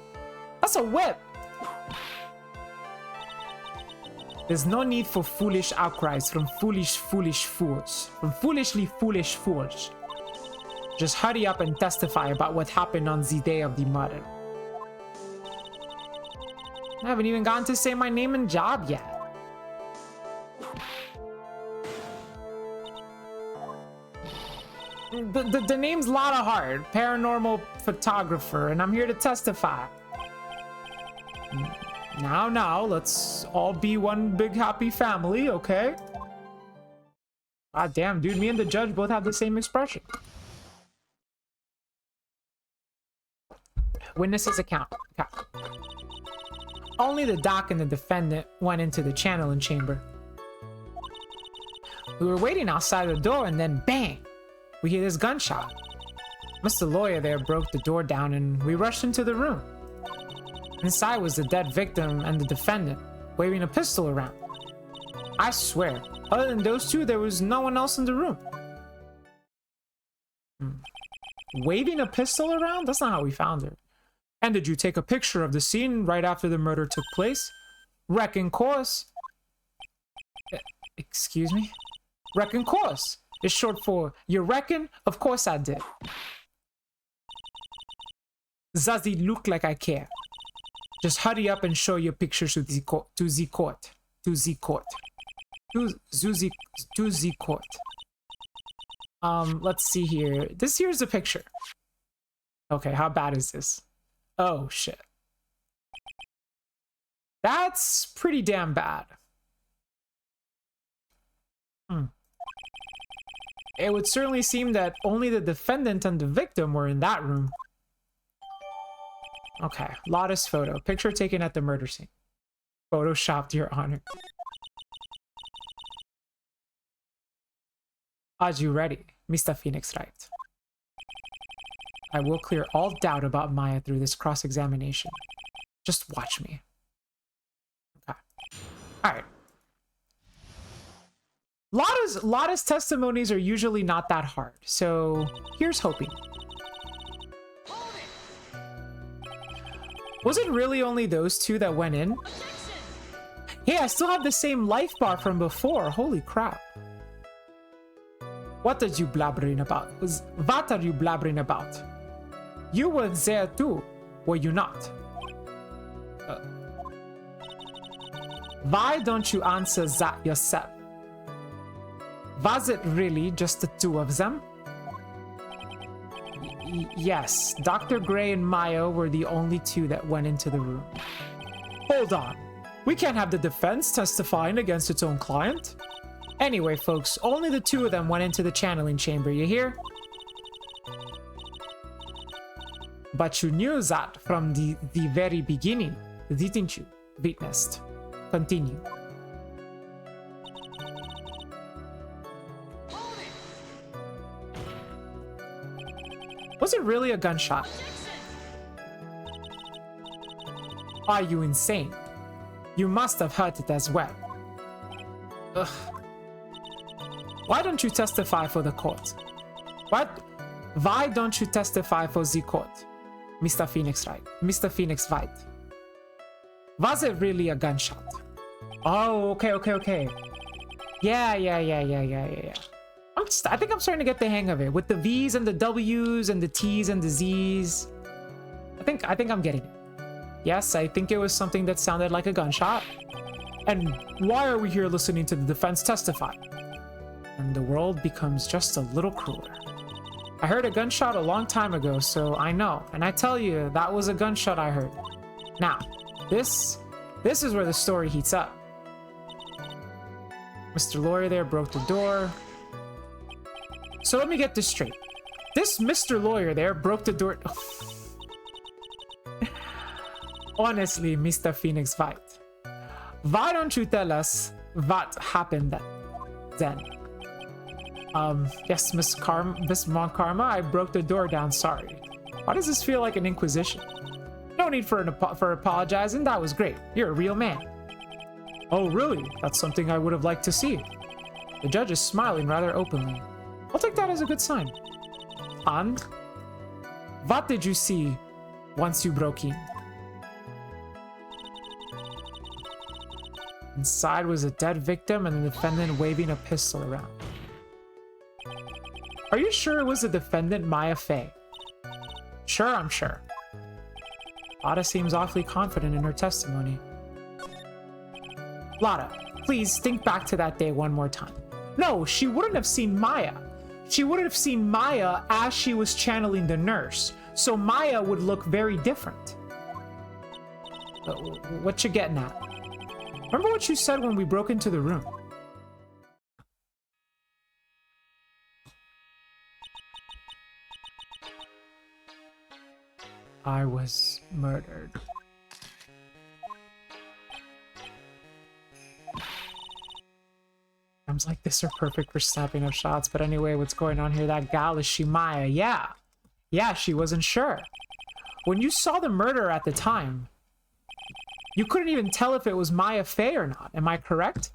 That's a whip. There's no need for foolish outcries from foolish fools. From foolishly foolish fools. Just hurry up and testify about what happened on the day of the murder. I haven't even gotten to say my name and job yet. The name's Lotta Hart, paranormal photographer, and I'm here to testify. Now, let's all be one big happy family, okay? God damn, dude, me and the judge both have the same expression. Witness's account. Okay. Only the doc and the defendant went into the channeling chamber. We were waiting outside the door and then bang! We hear this gunshot. Mr. Lawyer there broke the door down and we rushed into the room. Inside was the dead victim and the defendant, waving a pistol around. I swear, other than those two, there was no one else in the room. Waving a pistol around? That's not how we found her. And did you take a picture of the scene right after the murder took place? Reckon course. Excuse me? Reckon course. It's short for, you reckon? Of course I did. Does it look like I care? Just hurry up and show your pictures to the court. To the court. To the court. To the court. Let's see here. Here's the picture. Okay, how bad is this? Oh, shit. That's pretty damn bad. It would certainly seem that only the defendant and the victim were in that room. Okay, Lotta's photo. Picture taken at the murder scene. Photoshopped, Your Honor. Are you ready? Mr. Phoenix right. I will clear all doubt about Maya through this cross-examination. Just watch me. Okay. Alright. Lotta's testimonies are usually not that hard, so here's hoping. Was it really only those two that went in? Hey, I still have the same life bar from before. Holy crap. What are you blabbering about? What are you blabbering about? You were there too, were you not? Why don't you answer that yourself? Was it really just the two of them? Yes, Dr. Gray and Maya were the only two that went into the room. Hold on. We can't have the defense testifying against its own client. Anyway, folks, only the two of them went into the channeling chamber, you hear? But you knew that from the very beginning, didn't you? Witnessed. Continue. Was it really a gunshot? Are you insane? You must have heard it as well. Ugh. Why don't you testify for the court? What? Why don't you testify for the court? Mr. Phoenix right. Mr. Phoenix right. Was it really a gunshot? Oh, okay. Yeah. I think I'm starting to get the hang of it. With the V's and the W's and the T's and the Z's. I think I'm getting it. Yes, I think it was something that sounded like a gunshot. And why are we here listening to the defense testify? And the world becomes just a little crueler. I heard a gunshot a long time ago, so I know. And I tell you, that was a gunshot I heard. Now, this is where the story heats up. Mr. Lawyer there broke the door. So let me get this straight. This Mr. Lawyer there broke the door. Honestly, Mr. Phoenix White, why don't you tell us what happened then? Yes, Miss Karma, I broke the door down, sorry. Why does this feel like an inquisition? No need for apologizing, that was great. You're a real man. Oh, really? That's something I would have liked to see. The judge is smiling rather openly. I'll take that as a good sign. And? What did you see once you broke in? Inside was a dead victim and the defendant waving a pistol around. Are you sure it was the defendant, Maya Fey? Sure, I'm sure. Lotta seems awfully confident in her testimony. Lotta, please think back to that day one more time. No, she wouldn't have seen Maya. she would have seen Maya as she was channeling the nurse. So Maya would look very different. What you getting at? Remember what you said when we broke into the room? I was murdered. Times like this are perfect for snapping up shots, but anyway, what's going on here? That gal, is she Maya? Yeah. Yeah, she wasn't sure. When you saw the murder at the time, you couldn't even tell if it was Maya Fey or not. Am I correct?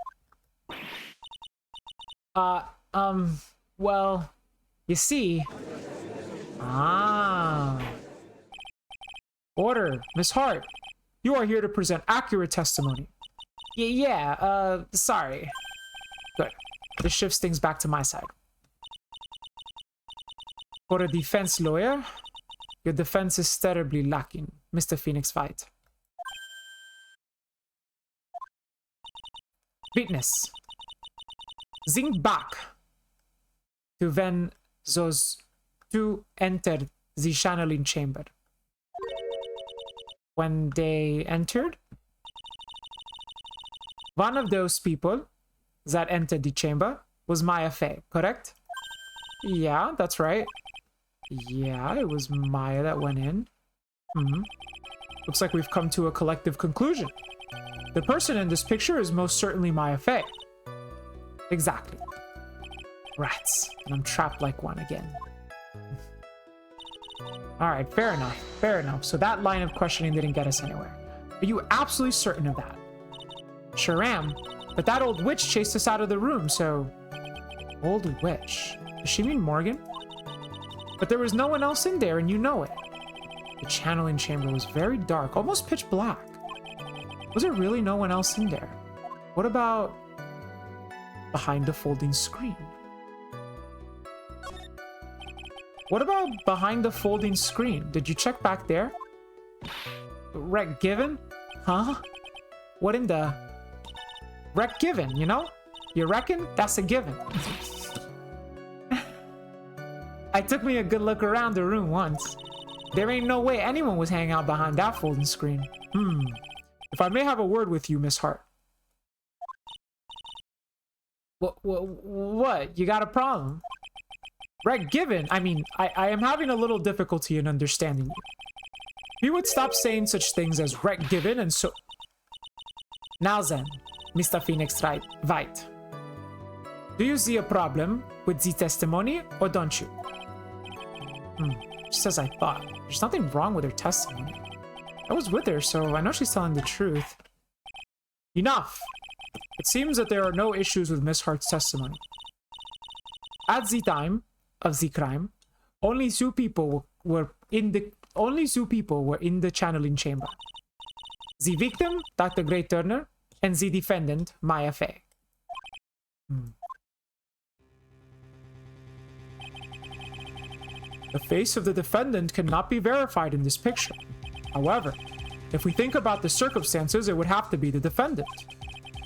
Well, you see... Ah... Order, Miss Hart. You are here to present accurate testimony. Sorry. Good. This shifts things back to my side. For a defense lawyer, your defense is terribly lacking, Mr. Phoenix White. Witness. Think back to when those two entered the channeling chamber. When they entered, one of those people that entered the chamber was Maya Fey, correct? Yeah, that's right. Yeah, it was Maya that went in. Looks like we've come to a collective conclusion. The person in this picture is most certainly Maya Fey. Exactly. Rats. And I'm trapped like one again. Alright, fair enough. Fair enough. So that line of questioning didn't get us anywhere. Are you absolutely certain of that? Sure am. But that old witch chased us out of the room, so... Old witch? Does she mean Morgan? But there was no one else in there, and you know it. The channeling chamber was very dark, almost pitch black. Was there really no one else in there? What about... behind the folding screen? What about behind the folding screen? Did you check back there? Rec given? Huh? What in the... Rec given, you know? You reckon? That's a given. I took me a good look around the room once. There ain't no way anyone was hanging out behind that folding screen. If I may have a word with you, Miss Hart. What? You got a problem? Rec given? I mean, I am having a little difficulty in understanding you. If you would stop saying such things as rec given and so... Now then, Mr. Phoenix White. Do you see a problem with the testimony, or don't you? Just as I thought. There's nothing wrong with her testimony. I was with her, so I know she's telling the truth. Enough! It seems that there are no issues with Miss Hart's testimony. At the time of the crime, only two people were in the channeling chamber. The victim, Dr. Gray Turner, and the defendant, Maya Fey. The face of the defendant cannot be verified in this picture. However, if we think about the circumstances, it would have to be the defendant.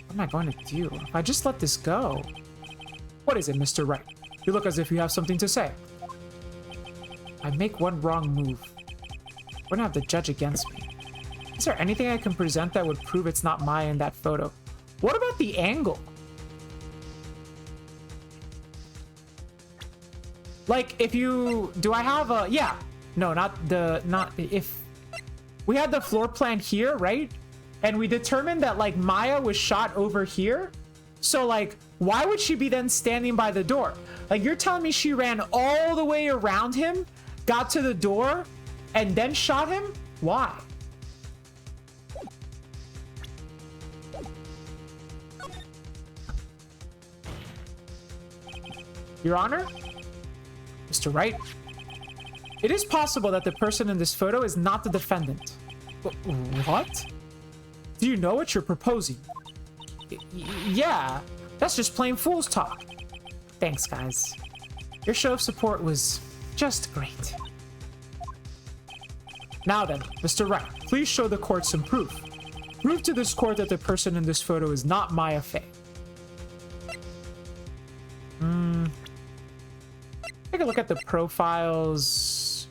What am I going to do? If I just let this go... What is it, Mr. Wright? You look as if you have something to say. I make one wrong move. We're gonna have the judge against me. Is there anything I can present that would prove it's not Maya in that photo? What about the angle? Like, if you... Do I have a... Yeah. No, if... We had the floor plan here, right? And we determined that, like, Maya was shot over here. So, like, why would she be then standing by the door? Like, you're telling me she ran all the way around him, got to the door, and then shot him? Why? Your Honor? Mr. Wright? It is possible that the person in this photo is not the defendant. What? Do you know what you're proposing? Yeah, that's just plain fool's talk. Thanks, guys. Your show of support was just great. Now then, Mr. Wright, please show the court some proof. Prove to this court that the person in this photo is not Maya Fey. take a look at the profiles.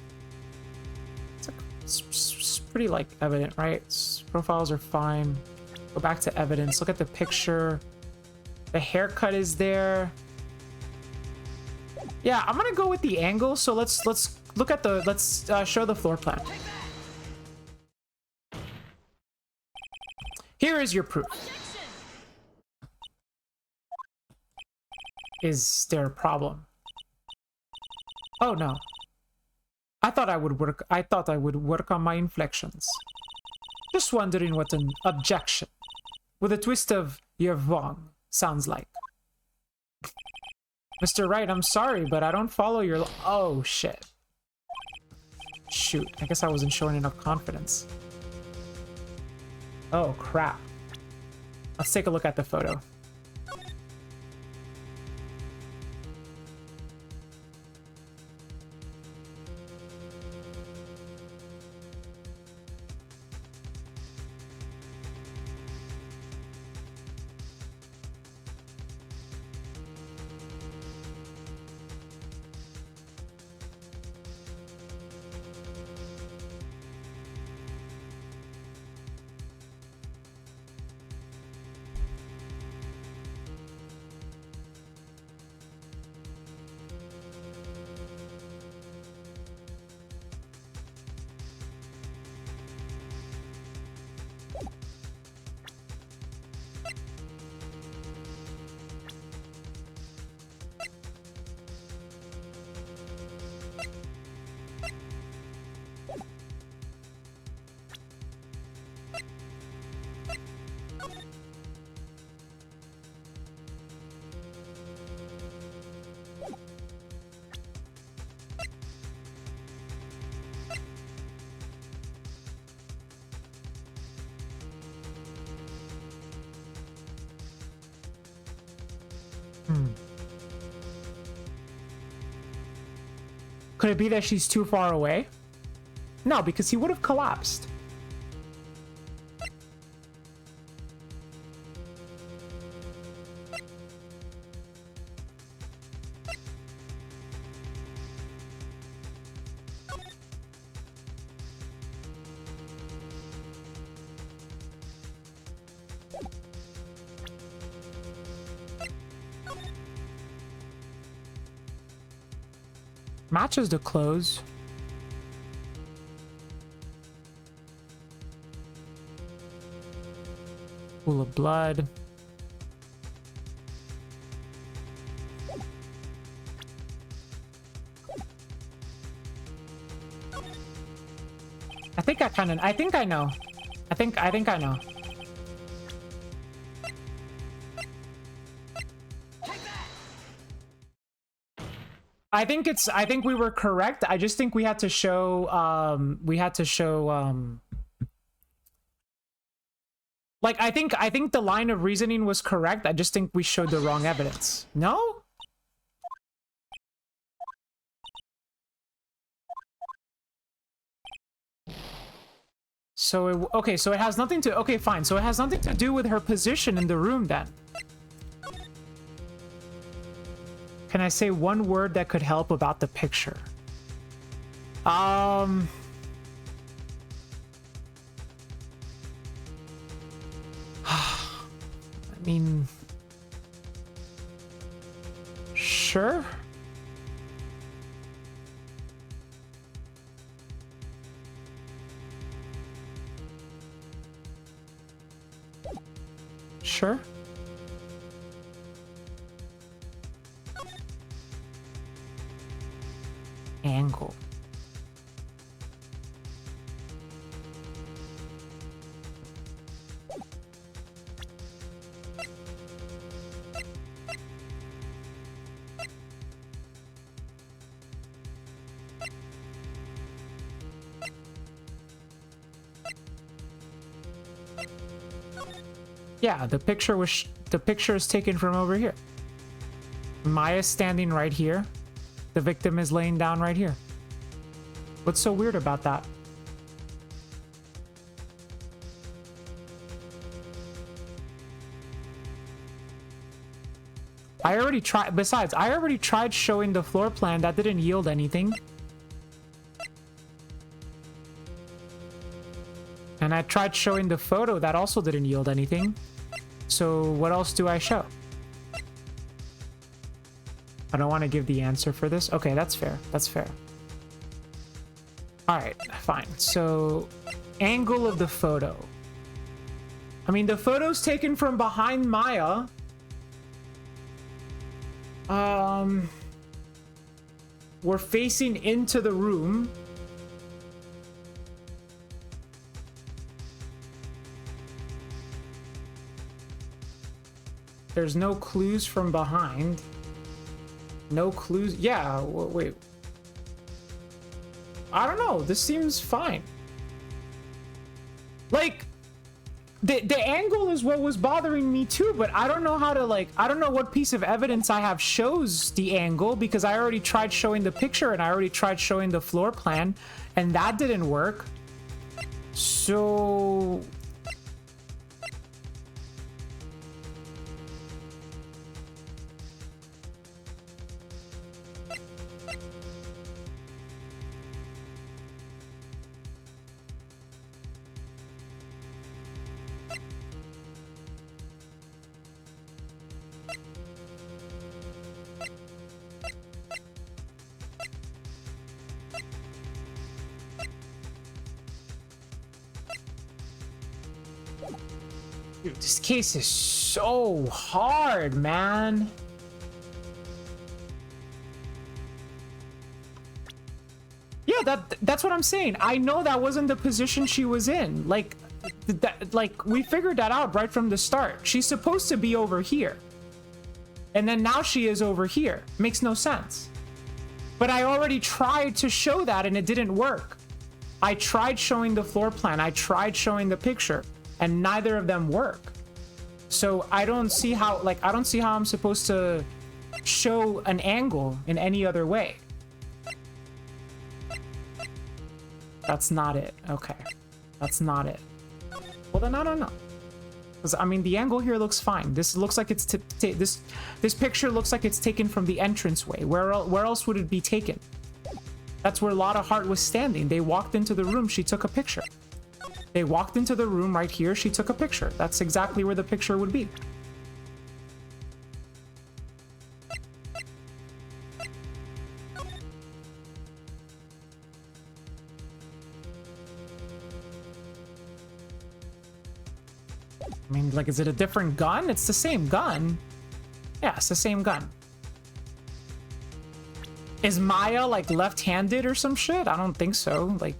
It's pretty like evident, right? Profiles are fine. Go back to evidence. Look at the picture. The haircut is there. Yeah, I'm gonna go with the angle. So let's look at the show the floor plan. Here is your proof. Is there a problem? Oh no. I thought I would work on my inflections. Just wondering what an objection with a twist of "you're wrong" sounds like. Mr. Wright, I'm sorry, but I don't follow your... Oh, shit. Shoot, I guess I wasn't showing enough confidence. Oh, crap. Let's take a look at the photo. Could it be that she's too far away? No, because he would have collapsed. Matches the clothes. Pool of blood. I think I know. I think I know. I think we were correct. I just think we had to show like I think the line of reasoning was correct. I just think we showed the wrong evidence. No? So okay, so it has nothing to... Okay, fine. So it has nothing to do with her position in the room then. Can I say one word that could help about the picture? I mean... Sure? Sure? Angle. Yeah, the picture is taken from over here. Maya's standing right here. The victim is laying down right here. What's so weird about that? I already tried. Besides, I already tried showing the floor plan. That didn't yield anything. And I tried showing the photo. That also didn't yield anything. So what else do I show? I don't want to give the answer for this. Okay, that's fair. That's fair. All right, fine. So, angle of the photo. I mean, the photo's taken from behind Maya. We're facing into the room. There's no clues from behind. No clues. Yeah, wait. I don't know. This seems fine. Like, the angle is what was bothering me too, but I don't know how to, like, I don't know what piece of evidence I have shows the angle, because I already tried showing the picture and I already tried showing the floor plan, and that didn't work. So... Dude, this case is so hard, man. Yeah, that's what I'm saying. I know that wasn't the position she was in. Like, like we figured that out right from the start. She's supposed to be over here. And then now she is over here. Makes no sense. But I already tried to show that and it didn't work. I tried showing the floor plan. I tried showing the picture. And neither of them work. So I don't see how, like, I don't see how I'm supposed to show an angle in any other way. That's not it. Okay. That's not it. Well, then I don't know. Because, I mean, the angle here looks fine. This looks like it's... This picture looks like it's taken from the entranceway. Where else would it be taken? That's where Lotta Hart was standing. They walked into the room. She took a picture. They walked into the room right here. She took a picture. That's exactly where the picture would be. I mean, like, is it a different gun? It's the same gun. Yeah, it's the same gun. Is Maya, like, left-handed or some shit? I don't think so. Like,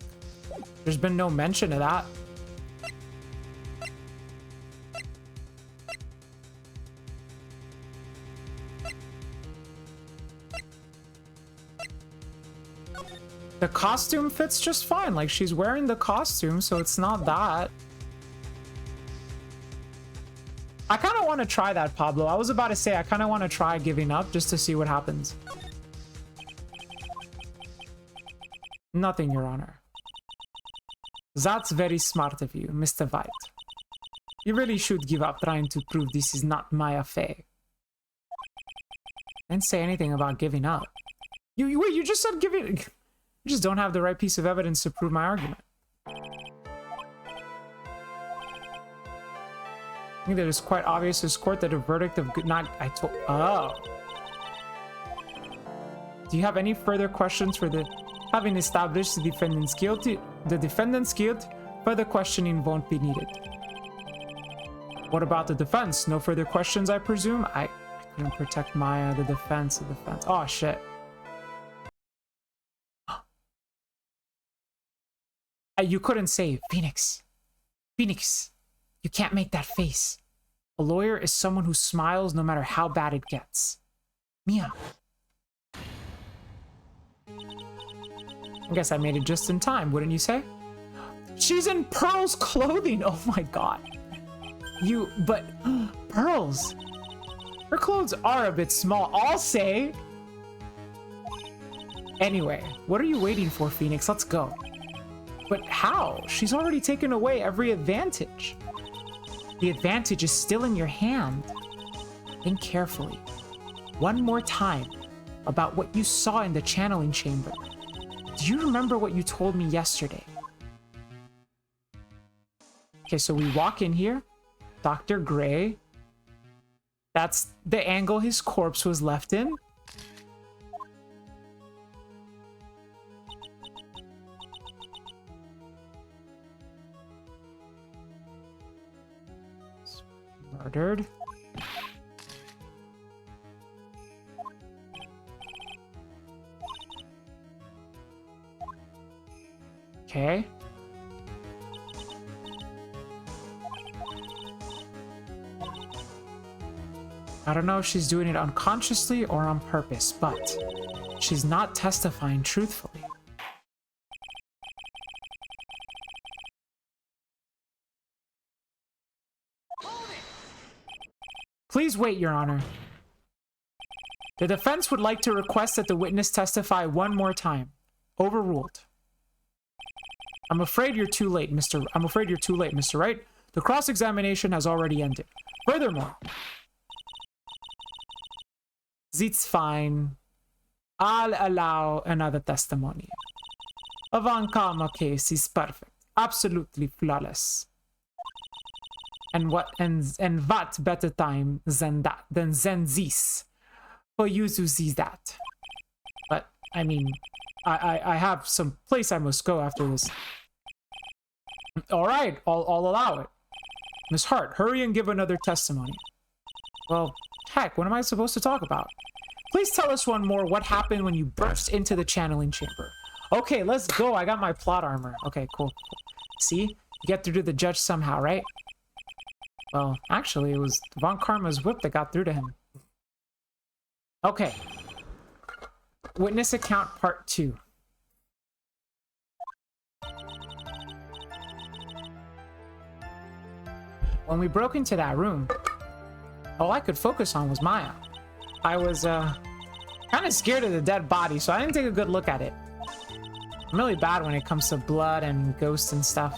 there's been no mention of that. The costume fits just fine. Like, she's wearing the costume, so it's not that. I kind of want to try that, Pablo. I was about to say, I kind of want to try giving up just to see what happens. Nothing, Your Honor. That's very smart of you, Mr. White. You really should give up trying to prove this is not my affair. I didn't say anything about giving up. Wait, you just said giving... You just don't have the right piece of evidence to prove my argument. I think that it's quite obvious to this court that a verdict of good not... Oh. Do you have any further questions for the... Having established the defendant's guilty... The defendant's guilt, further questioning won't be needed. What about the defense? No further questions, I presume? I couldn't protect Maya, the defense. Oh, shit. You couldn't say, Phoenix. Phoenix, you can't make that face. A lawyer is someone who smiles no matter how bad it gets. Mia. I guess I made it just in time, wouldn't you say? She's in Pearl's clothing. Oh my god. But Pearl's. Her clothes are a bit small, I'll say. Anyway, what are you waiting for, Phoenix? Let's go. But how? She's already taken away every advantage. The advantage is still in your hand. Think carefully. one more time about what you saw in the channeling chamber. Do you remember what you told me yesterday? Okay, so we walk in here. Dr. Gray. That's the angle his corpse was left in. Murdered. Okay. I don't know if she's doing it unconsciously or on purpose, but she's not testifying truthfully. Please wait, Your Honor. The defense would like to request that the witness testify one more time. Overruled. I'm afraid you're too late, Mr. Wright. The cross-examination has already ended. Furthermore, it's fine. I'll allow another testimony. Avankama case is perfect. Absolutely flawless. And what better time than this for you to see that? But I mean, I have some place I must go after this. All right, I'll allow it. Miss Hart, hurry and give another testimony. Well, heck, what am I supposed to talk about? Please tell us one more. What happened when you burst into the channeling chamber? Okay, let's go. I got my plot armor. Okay, cool. See, you get through to the judge somehow, right? Well, actually, it was Von Karma's whip that got through to him. Okay. Witness account part 2. When we broke into that room, all I could focus on was Maya. I was, kind of scared of the dead body, so I didn't take a good look at it. I'm really bad when it comes to blood and ghosts and stuff.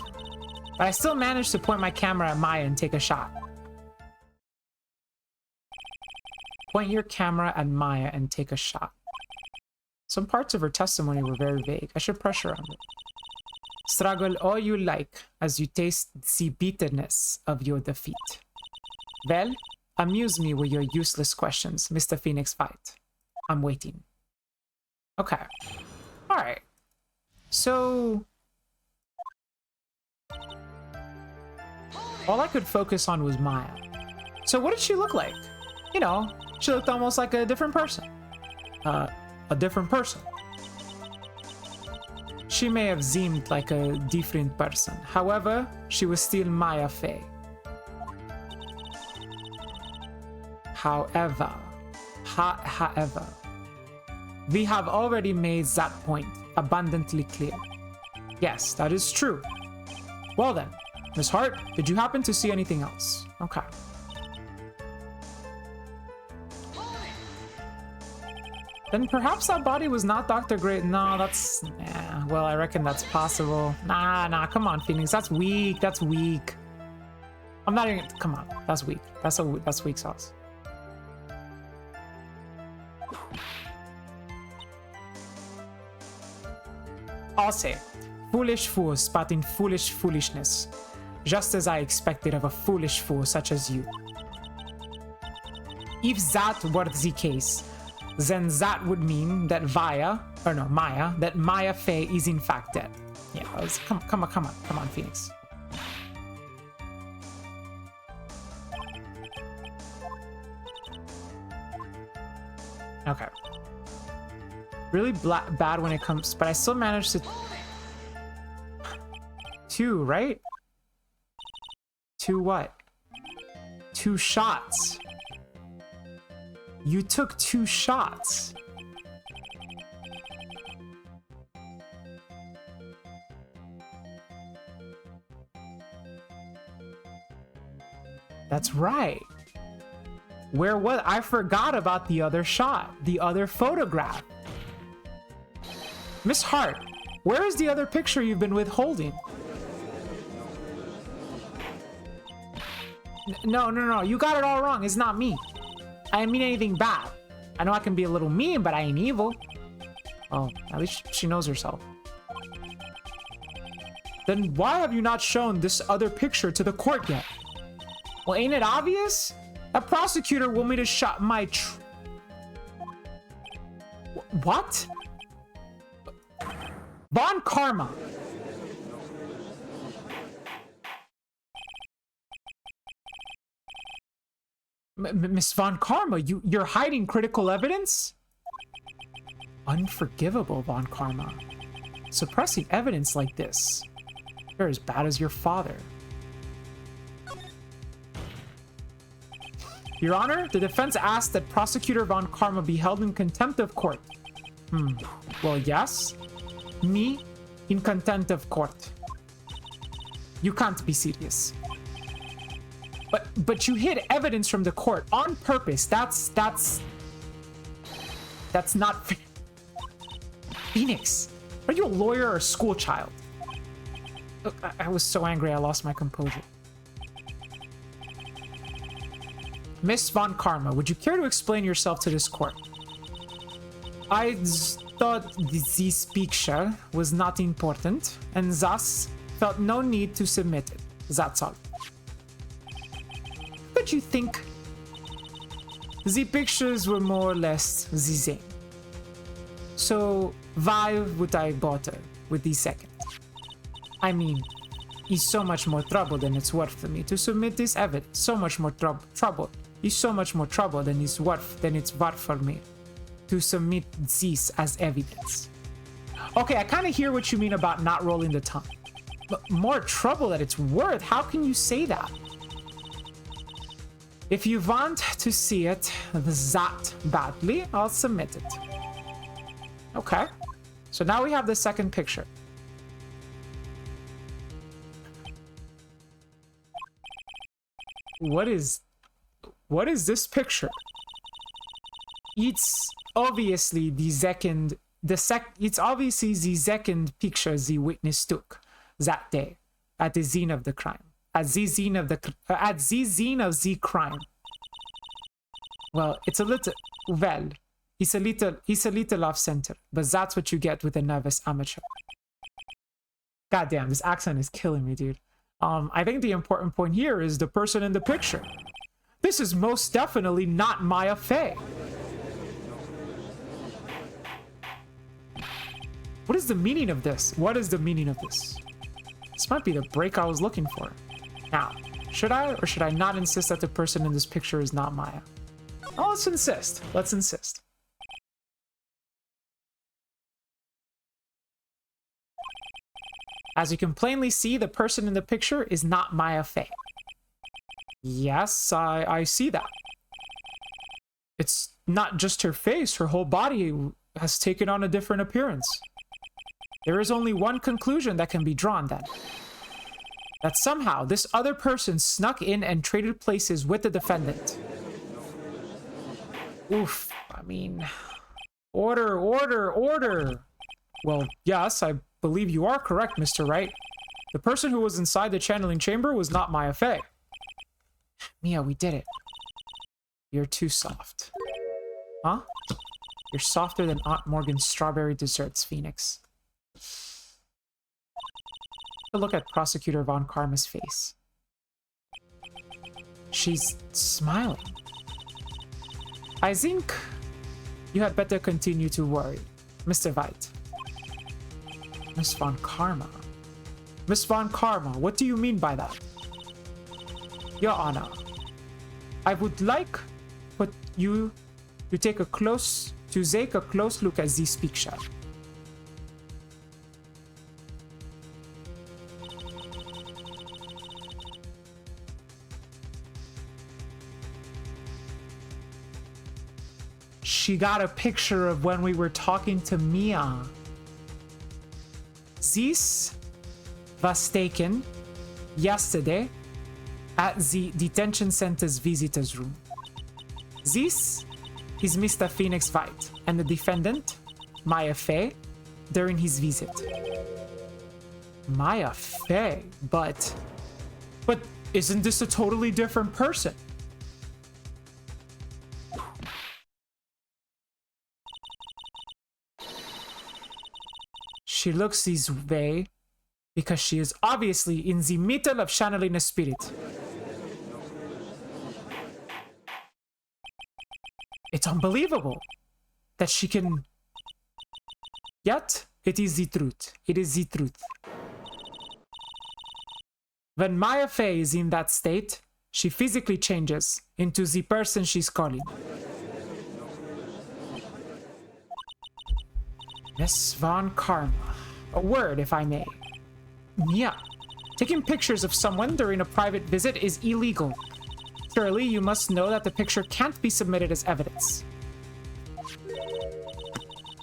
But I still managed to point my camera at Maya and take a shot. Point your camera at Maya and take a shot. Some parts of her testimony were very vague. I should pressure on it. Struggle all you like as you taste the bitterness of your defeat. Well, amuse me with your useless questions, Mr. Phoenix Fight. I'm waiting. Okay. Alright. So... all I could focus on was Maya. So what did she look like? You know, she looked almost like a different person. A different person. She may have seemed like a different person. However, she was still Maya Fey. However, we have already made that point abundantly clear. Yes, that is true. Well then, Miss Hart, did you happen to see anything else? Okay. Then perhaps that body was not Dr. Gray. No, that's... yeah, well, I reckon that's possible. Nah, come on, Phoenix. That's weak. That's weak. I'm not even... come on. That's weak. That's weak sauce. I'll say, foolish fool spotting foolish foolishness. Just as I expected of a foolish fool such as you. If that were the case, then that would mean that Maya Fey is in fact dead. Yeah, come on, Phoenix. Okay. Really bad when it comes, but I still managed to... 2, right? 2 what? 2 shots. You took 2 shots. That's right. Where was... I forgot about the other shot, the other photograph. Miss Hart, where is the other picture you've been withholding? No, you got it all wrong. It's not me. I didn't mean anything bad. I know I can be a little mean, but I ain't evil. Oh, at least she knows herself. Then why have you not shown this other picture to the court yet? Well, ain't it obvious? That prosecutor want me to shot my what? Von Karma. Miss Von Karma, you're hiding critical evidence? Unforgivable, Von Karma. Suppressing evidence like this. You're as bad as your father. Your Honor, the defense asked that Prosecutor Von Karma be held in contempt of court. Well, yes. Me in contempt of court. You can't be serious. But you hid evidence from the court on purpose. That's not fair. Phoenix, are you a lawyer or a school child? Look, I was so angry I lost my composure. Miss Von Karma, would you care to explain yourself to this court? I thought this picture was not important and thus felt no need to submit it. That's all. But you think the pictures were more or less the same. So why would I bother with the second? I mean, it's so much more trouble than it's worth for me to submit this evidence. So much more trouble. It's so much more trouble than it's worth for me to submit this as evidence. Okay, I kind of hear what you mean about not rolling the tongue. But more trouble that it's worth? How can you say that? If you want to see it that badly, I'll submit it. Okay. So now we have the second picture. What is this picture? It's obviously the second picture the witness took that day at the scene of the crime. At the scene of the crime. Well, it's a little off center, but that's what you get with a nervous amateur. Goddamn, this accent is killing me, dude. I think the important point here is the person in the picture. This is most definitely not Maya Fey. What is the meaning of this? What is the meaning of this? This might be the break I was looking for. Now, should I or should I not insist that the person in this picture is not Maya? Oh, let's insist. Let's insist. As you can plainly see, the person in the picture is not Maya Fey. Yes, I see that. It's not just her face, her whole body has taken on a different appearance. There is only one conclusion that can be drawn then. That somehow this other person snuck in and traded places with the defendant. Oof, I mean... Order, order, order! Well, yes, I believe you are correct, Mr. Wright. The person who was inside the channeling chamber was not Maya Fey. Mia, we did it. You're too soft. Huh? You're softer than Aunt Morgan's strawberry desserts, Phoenix. Look at Prosecutor Von Karma's face. She's smiling. I think you had better continue to worry, Mr. White. Miss Von Karma. Miss Von Karma, what do you mean by that? Your Honor, I would like you to take a close look at this picture. She got a picture of when we were talking to Mia. This was taken yesterday at the detention center's visitors room. This is Mr. Phoenix White and the defendant, Maya Fey, during his visit. Maya Fey, but isn't this a totally different person? She looks this way because she is obviously in the middle of channeling a spirit. It's unbelievable that she can... Yet, it is the truth. It is the truth. When Maya Fey is in that state, she physically changes into the person she's calling. Miss Von Karma. A word, if I may. Yeah. Taking pictures of someone during a private visit is illegal. Surely you must know that the picture can't be submitted as evidence.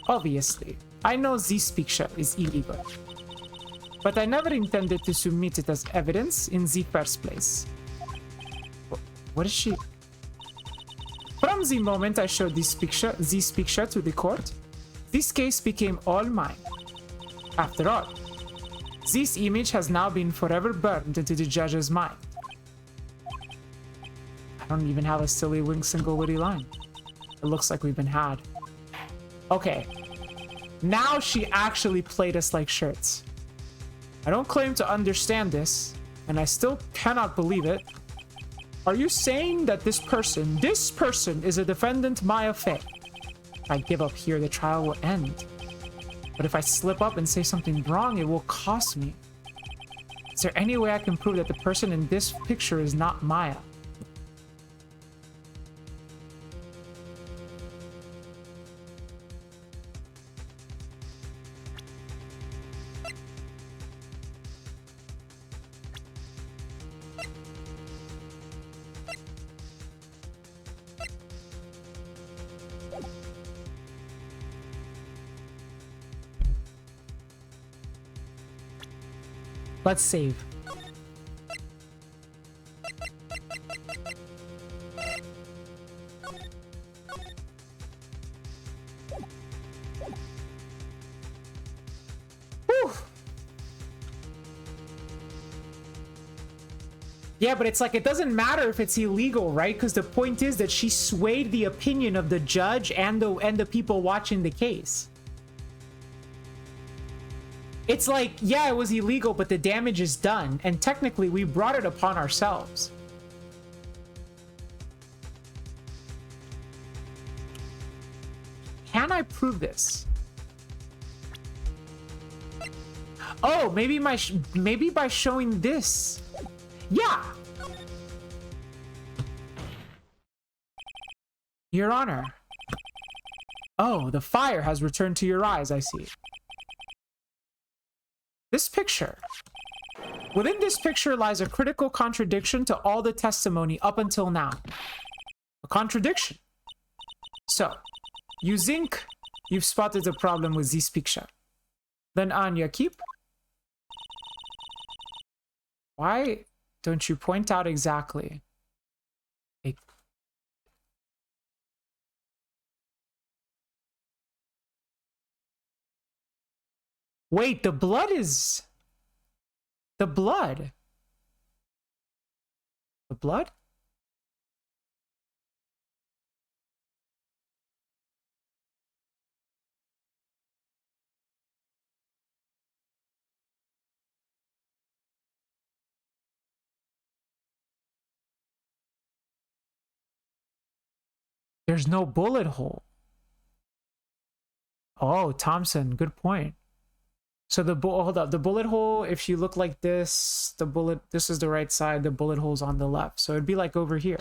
Obviously, I know this picture is illegal. But I never intended to submit it as evidence in the first place. What is she? From the moment I showed this picture to the court, this case became all mine. After all, this image has now been forever burned into the judge's mind. I don't even have a silly single witty line. It looks like we've been had. Okay. Now she actually played us like shirts. I don't claim to understand this, and I still cannot believe it. Are you saying that this person is a defendant Maya Fey? If I give up here, the trial will end. But if I slip up and say something wrong, it will cost me. Is there any way I can prove that the person in this picture is not Maya? Let's save. Whew. Yeah, but it's like, it doesn't matter if it's illegal, right? Because the point is that she swayed the opinion of the judge and the people watching the case. It's like, yeah, it was illegal, but the damage is done. And technically, we brought it upon ourselves. Can I prove this? Oh, maybe by showing this. Yeah. Your Honor. Oh, the fire has returned to your eyes, I see. This picture. Within this picture lies a critical contradiction to all the testimony up until now. A contradiction. So, you think you've spotted a problem with this picture. Then Anya, keep. Why don't you point out exactly? Wait, the blood is... The blood? The blood? There's no bullet hole. Oh, Thompson, good point. So hold up, the bullet hole, if you look like this, this is the right side, the bullet hole's on the left. So it'd be like over here.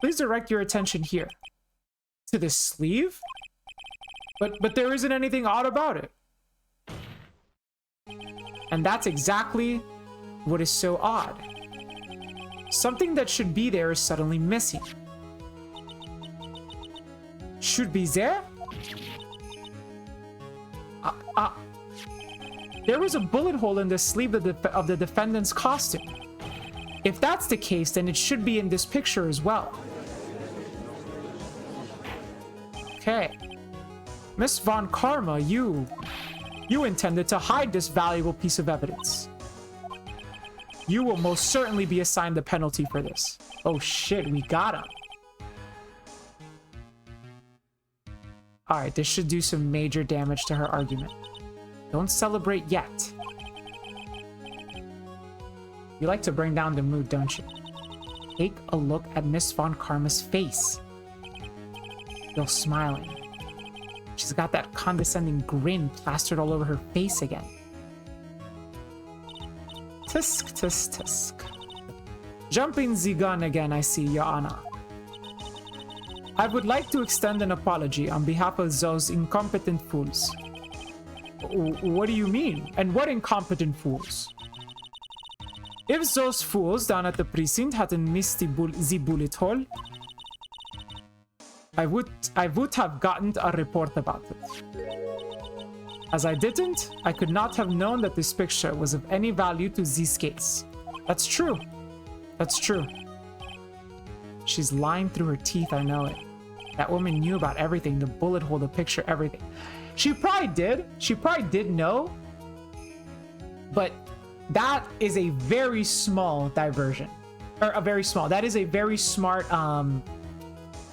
Please direct your attention here. To the sleeve? But there isn't anything odd about it. And that's exactly what is so odd. Something that should be there is suddenly missing. Should be there? There was a bullet hole in the sleeve of the defendant's costume. If that's the case, then it should be in this picture as well. Okay. Miss Von Karma, you intended to hide this valuable piece of evidence. You will most certainly be assigned the penalty for this. Oh shit, we got him. Alright, this should do some major damage to her argument. Don't celebrate yet. You like to bring down the mood, don't you? Take a look at Miss Von Karma's face. Still smiling. She's got that condescending grin plastered all over her face again. Tisk, tisk, tisk. Jumping the gun again, I see, Your Honor. I would like to extend an apology on behalf of those incompetent fools. What do you mean? And what incompetent fools? If those fools down at the precinct hadn't missed the bullet hole, I would have gotten a report about it. As I didn't, I could not have known that this picture was of any value to this case. That's true. That's true. She's lying through her teeth, I know it. That woman knew about everything, the bullet hole, the picture, everything. She probably did. She probably did know. But that is a very small diversion. Or a very small. That is a very smart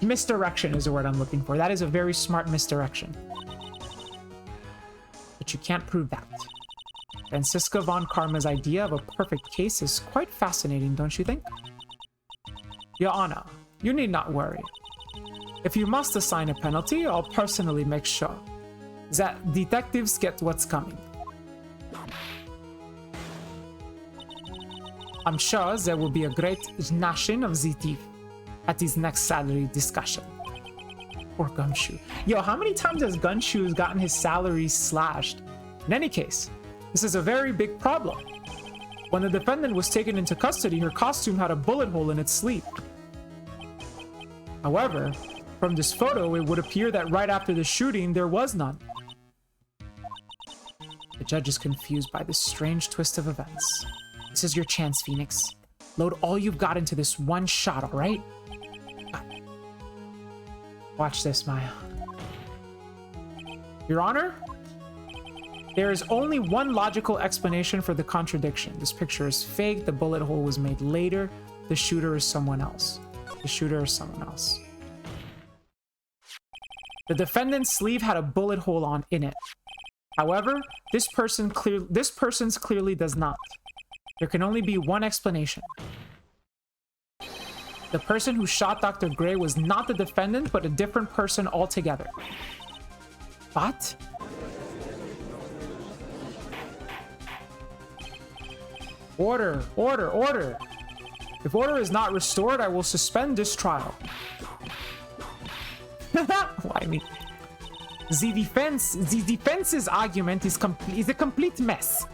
misdirection is the word I'm looking for. That is a very smart misdirection. But you can't prove that. Franziska von Karma's idea of a perfect case is quite fascinating, don't you think? Your Honor, you need not worry. If you must assign a penalty, I'll personally make sure that detectives get what's coming. I'm sure there will be a great gnashing of the teeth at his next salary discussion. Poor Gumshoe. Yo, how many times has Gumshoe gotten his salary slashed? In any case, this is a very big problem. When the defendant was taken into custody, her costume had a bullet hole in its sleeve. However, from this photo, it would appear that right after the shooting, there was none. The judge is confused by this strange twist of events. This is your chance, Phoenix. Load all you've got into this one shot, alright? Watch this, Maya. Your Honor? There is only one logical explanation for the contradiction. This picture is fake, the bullet hole was made later, the shooter is someone else. The shooter is someone else. The defendant's sleeve had a bullet hole in it. However, this person's clearly does not. There can only be one explanation. The person who shot Dr. Gray was not the defendant, but a different person altogether. What? Order, order, order. If order is not restored, I will suspend this trial. Why me? The defense's argument is a complete mess.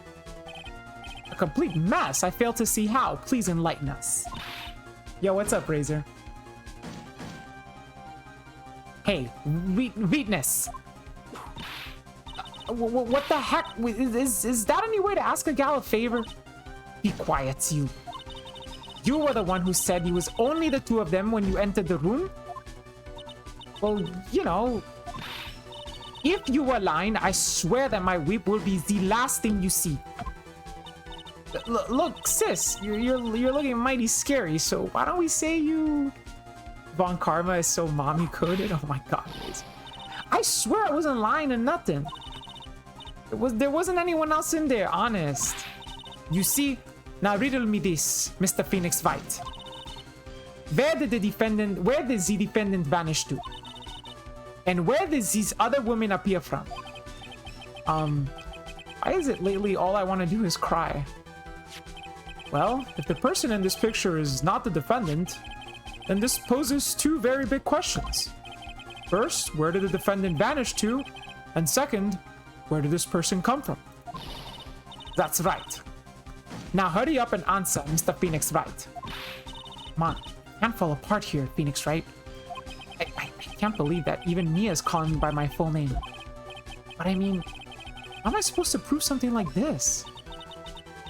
A complete mess? I fail to see how. Please enlighten us. Yo, what's up, Razor? Hey, Wheatness. What the heck? Is that any way to ask a gal a favor? Be quiet, you. You were the one who said it was only the two of them when you entered the room? Well, you know, if you were lying, I swear that my whip will be the last thing you see. Look, sis, you're looking mighty scary, so why don't we say you... Von Karma is so mommy-coded? Oh my god, Razor. I swear I wasn't lying or nothing. There wasn't anyone else in there, honest. You see? Now riddle me this, Mr. Phoenix White. Where did the defendant vanish to? And where did these other women appear from? Why is it lately all I want to do is cry? Well, if the person in this picture is not the defendant, then this poses two very big questions. First, where did the defendant vanish to? And second, where did this person come from? That's right. Now hurry up and answer, Mr. Phoenix Wright. Come on, can't fall apart here, Phoenix Wright. I can't believe that even Mia's calling me by my full name. But I mean, how am I supposed to prove something like this?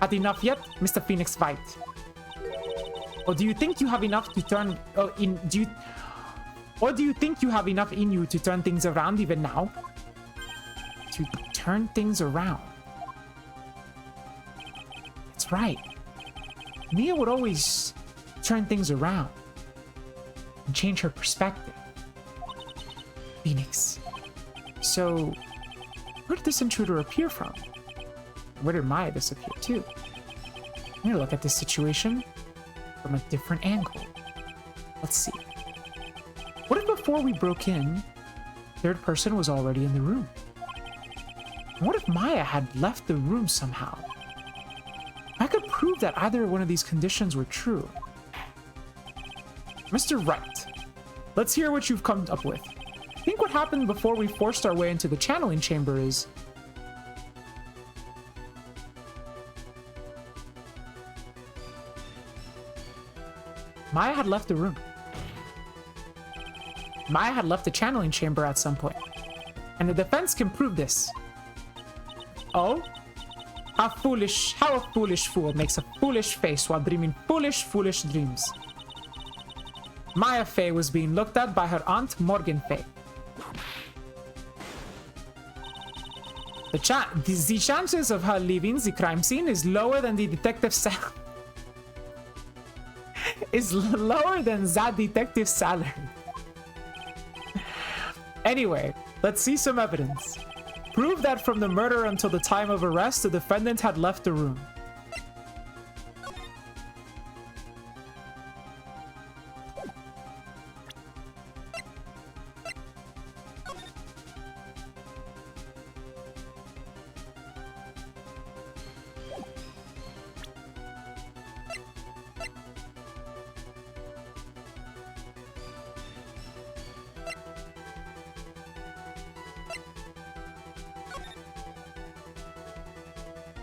Had enough yet, Mr. Phoenix Wright? Or do you think you have enough to turn Or do you think you have enough in you to turn things around even now? To turn things around. That's right. Mia would always turn things around and change her perspective. Phoenix, So, where did this intruder appear from? Where did Maya disappear too? I'm gonna look at this situation from a different angle. Let's see. What if before we broke in, third person was already in the room? And what if Maya had left the room somehow? I could prove that either one of these conditions were true. Mr. Wright, let's hear what you've come up with. I think what happened before we forced our way into the channeling chamber is... Maya had left the room. Maya had left the channeling chamber at some point. And the defense can prove this. Oh? How a foolish fool makes a foolish face while dreaming foolish dreams. Maya Fey was being looked at by her aunt Morgan Fey. The chances of her leaving the crime scene is lower than the detective's salary. Is lower than that detective's salary. Anyway, let's see some evidence. Prove that from the murder until the time of arrest, the defendant had left the room.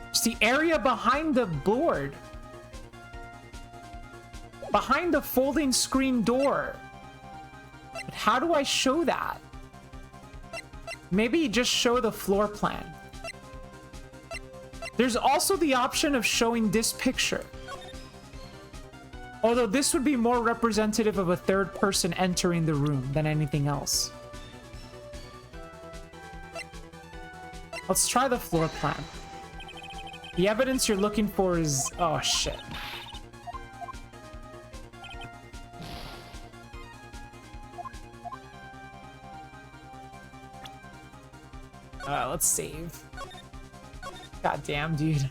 It's the area behind the board. Behind the folding screen door. But how do I show that? Maybe just show the floor plan. There's also the option of showing this picture. Although this would be more representative of a third person entering the room than anything else. Let's try the floor plan. The evidence you're looking for is... oh, shit. Let's save. God damn, dude.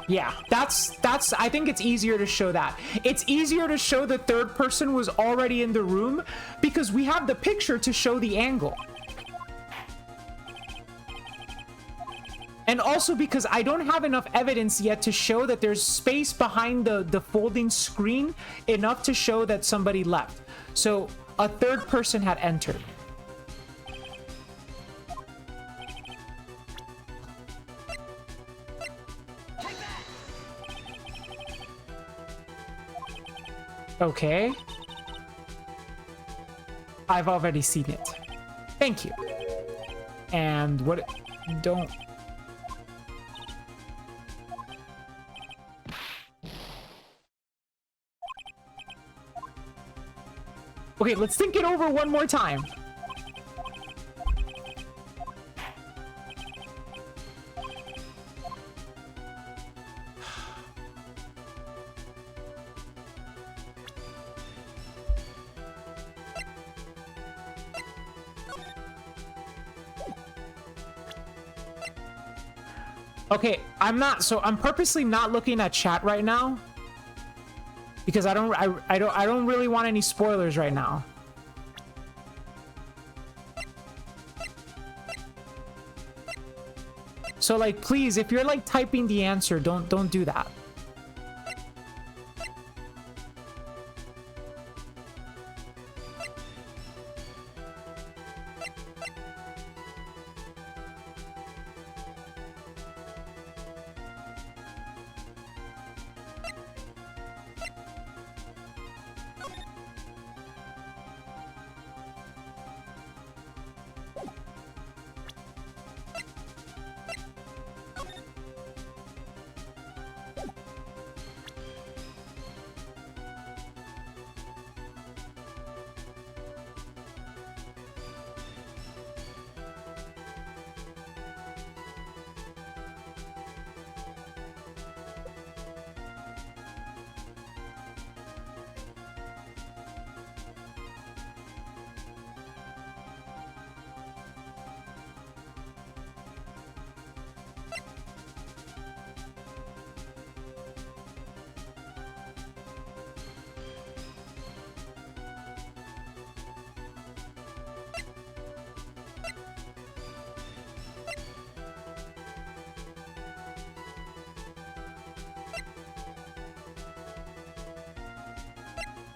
Yeah, that's I think it's easier to show that. It's easier to show the third person was already in the room because we have the picture to show the angle. And also because I don't have enough evidence yet to show that there's space behind the folding screen enough to show that somebody left. So a third person had entered. Okay. I've already seen it. Thank you. And what... don't... Okay, let's think it over one more time. Okay, I'm purposely not looking at chat right now because I don't really want any spoilers right now. So like, please, if you're like typing the answer, don't do that.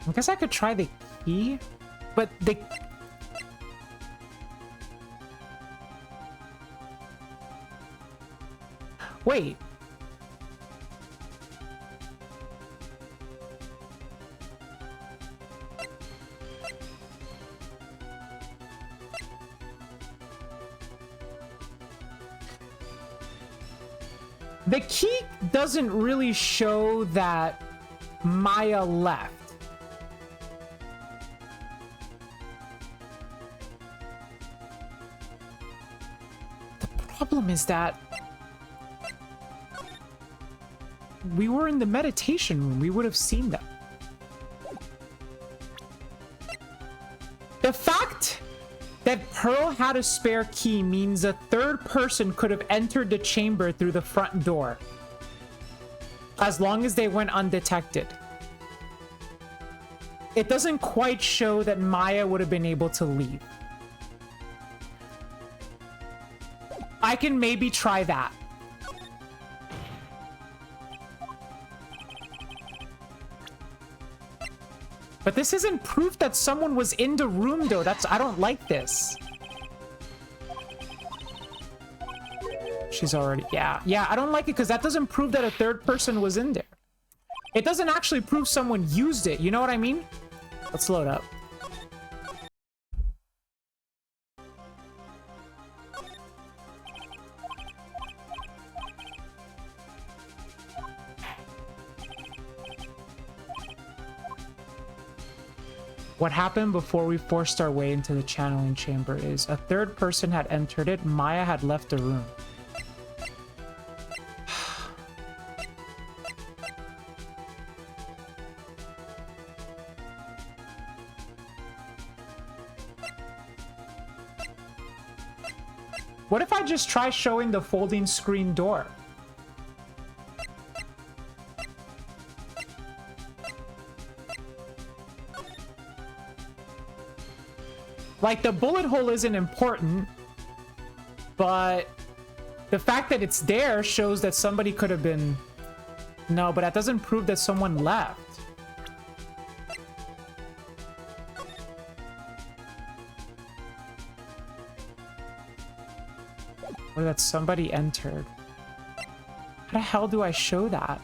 I guess I could try the key, but the... Wait. The key doesn't really show that Maya left. The problem is that we were in the meditation room. We would have seen them. The fact that Pearl had a spare key means a third person could have entered the chamber through the front door, as long as they went undetected. It doesn't quite show that Maya would have been able to leave. I can maybe try that. But this isn't proof that someone was in the room, though. I don't like this. She's already... Yeah, I don't like it because that doesn't prove that a third person was in there. It doesn't actually prove someone used it. You know what I mean? Let's load up. What happened before we forced our way into the channeling chamber is a third person had entered it. Maya had left the room. What if I just try showing the folding screen door? Like, the bullet hole isn't important, but the fact that it's there shows that somebody could have been... No, but that doesn't prove that someone left. Or that somebody entered. How the hell do I show that?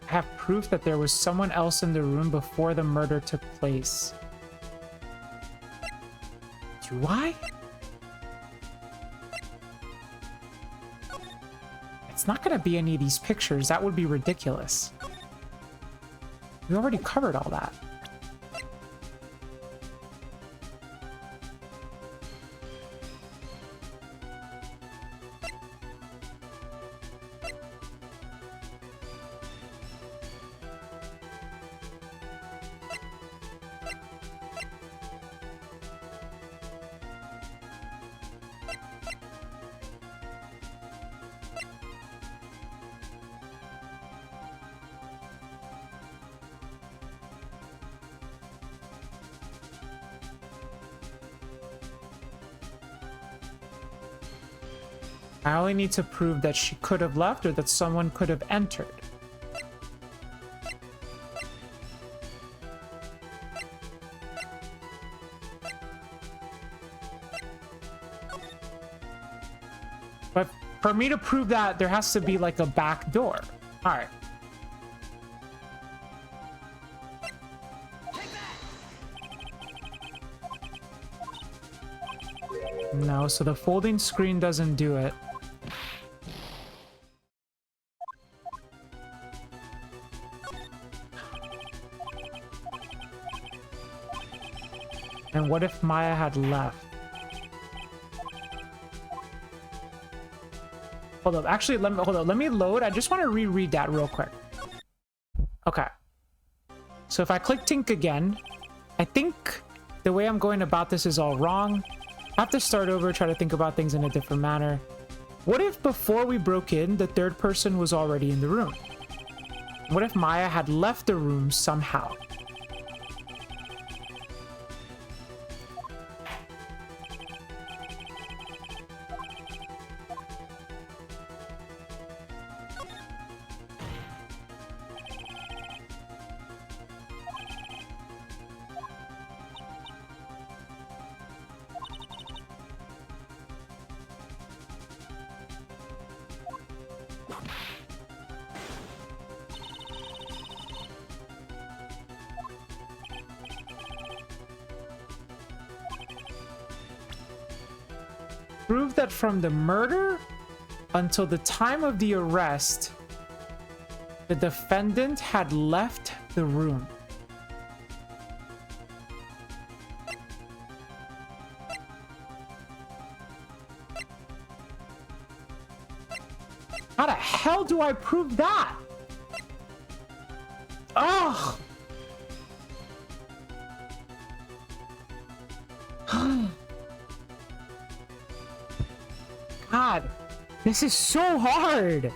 I have proof that there was someone else in the room before the murder took place. Do I? It's not gonna be any of these pictures. That would be ridiculous. We already covered all that. I only need to prove that she could have left or that someone could have entered. But for me to prove that, there has to be like a back door. All right. No, so the folding screen doesn't do it. And what if Maya had left? Hold up. Actually, let me load. I just want to reread that real quick. Okay. So if I click Tink again, I think the way I'm going about this is all wrong. I have to start over, try to think about things in a different manner. What if before we broke in, the third person was already in the room? What if Maya had left the room somehow? Prove that from the murder until the time of the arrest, the defendant had left the room. How the hell do I prove that? Ugh! God, this is so hard.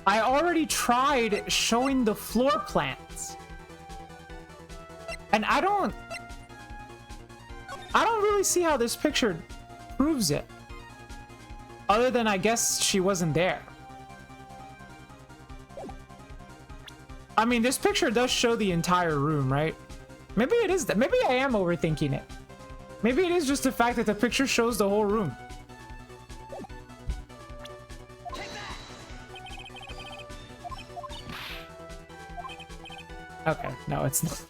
I already tried showing the floor plans. And I don't really see how this picture proves it. Other than I guess she wasn't there. I mean, this picture does show the entire room, right? Maybe it is that. Maybe I am overthinking it. Maybe it is just the fact that the picture shows the whole room. Okay, no, it's not.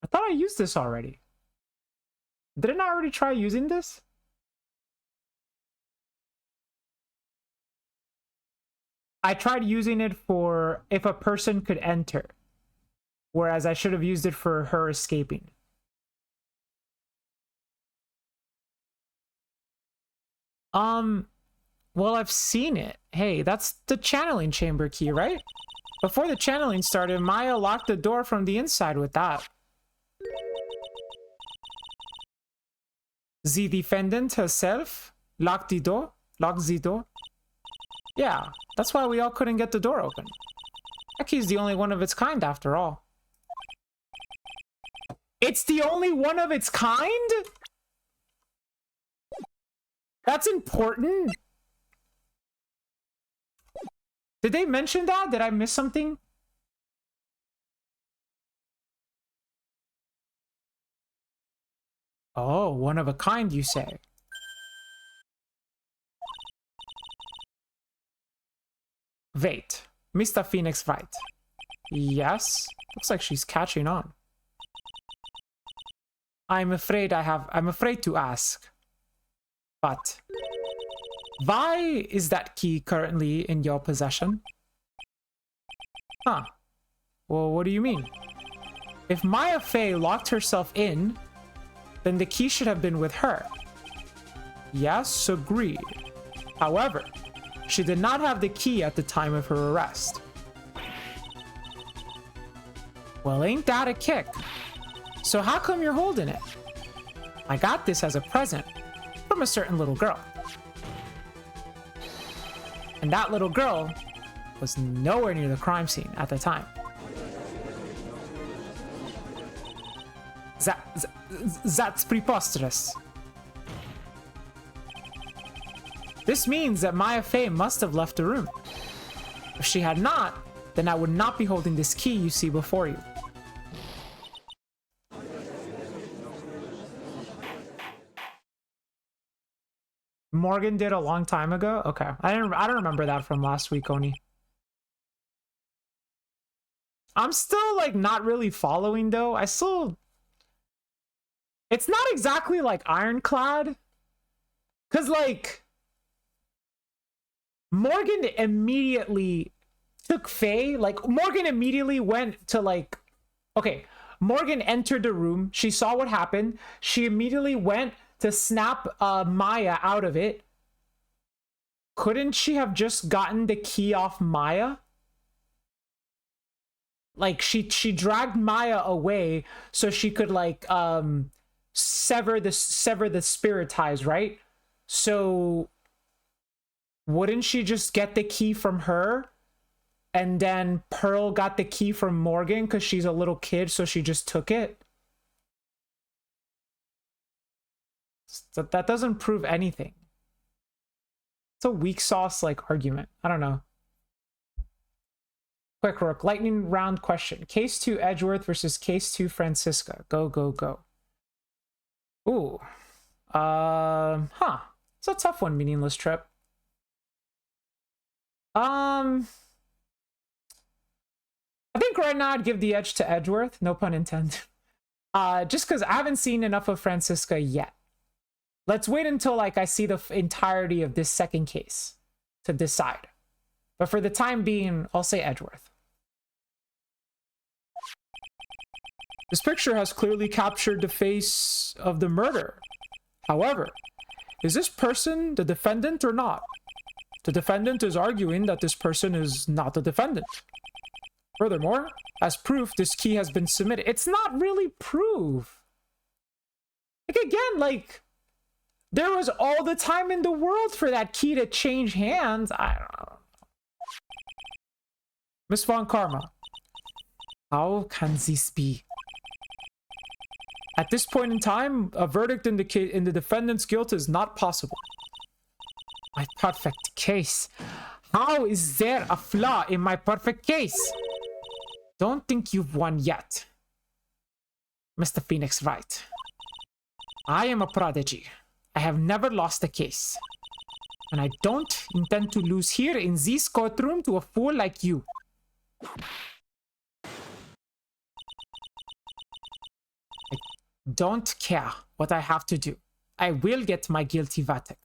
I thought I used this already. Didn't I already try using this? I tried using it for if a person could enter. Whereas I should have used it for her escaping. Well, I've seen it. Hey, that's the channeling chamber key, right? Before the channeling started, Maya locked the door from the inside with that. The defendant herself locked the door? Locked the door? Yeah, that's why we all couldn't get the door open. That key's the only one of its kind, after all. It's the only one of its kind? That's important. Did they mention that? Did I miss something? Oh, one of a kind, you say? Wait, Mr. Phoenix Wright. Yes? Looks like she's catching on. I'm afraid to ask. But why is that key currently in your possession? Huh. Well, what do you mean? If Maya Fey locked herself in, then the key should have been with her. Yes, agreed. However, she did not have the key at the time of her arrest. Well, ain't that a kick? So how come you're holding it? I got this as a present from a certain little girl. And that little girl was nowhere near the crime scene at the time. That's preposterous. This means that Maya Fey must have left the room. If she had not, then I would not be holding this key you see before you. Morgan did a long time ago? Okay. I don't remember that from last week, Oni. I'm still like not really following though. It's not exactly like ironclad. Cause like Morgan immediately took Faye. Like Morgan immediately went to like, okay, Morgan entered the room. She saw what happened. She immediately went to snap Maya out of it. Couldn't she have just gotten the key off Maya? Like she dragged Maya away so she could like sever the spirit ties, right? So wouldn't she just get the key from her? And then Pearl got the key from Morgan because she's a little kid, so she just took it? That doesn't prove anything. It's a weak sauce like argument. I don't know. Quick Rook, lightning round question. Case 2 Edgeworth versus Case 2 Francisca. Go, go, go. Ooh. It's a tough one, Meaningless Trip. I think right now I'd give the edge to Edgeworth, no pun intended. Just because I haven't seen enough of Francisca yet. Let's wait until like I see the entirety of this second case to decide. But for the time being, I'll say Edgeworth. This picture has clearly captured the face of the murderer. However, is this person the defendant or not? The defendant is arguing that this person is not the defendant. Furthermore, as proof, this key has been submitted. It's not really proof. Like again, like there was all the time in the world for that key to change hands. I don't know. Miss Von Karma, how can this be? At this point in time, a verdict in the defendant's guilt is not possible. My perfect case. How is there a flaw in my perfect case? Don't think you've won yet. Mr. Phoenix Wright. I am a prodigy. I have never lost a case. And I don't intend to lose here in this courtroom to a fool like you. I don't care what I have to do. I will get my guilty verdict.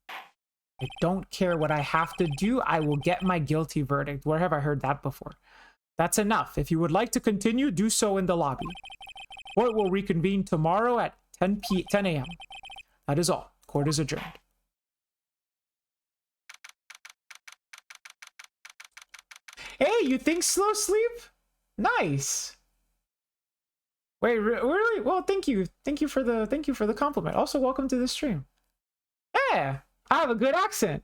I don't care what I have to do. I will get my guilty verdict. Where have I heard that before? That's enough. If you would like to continue, do so in the lobby. Court will reconvene tomorrow at 10 a.m. That is all. Court is adjourned. Hey, you think slow sleep? Nice. Wait, really? Well, thank you. Thank you for the compliment. Also, welcome to the stream. Yeah, I have a good accent.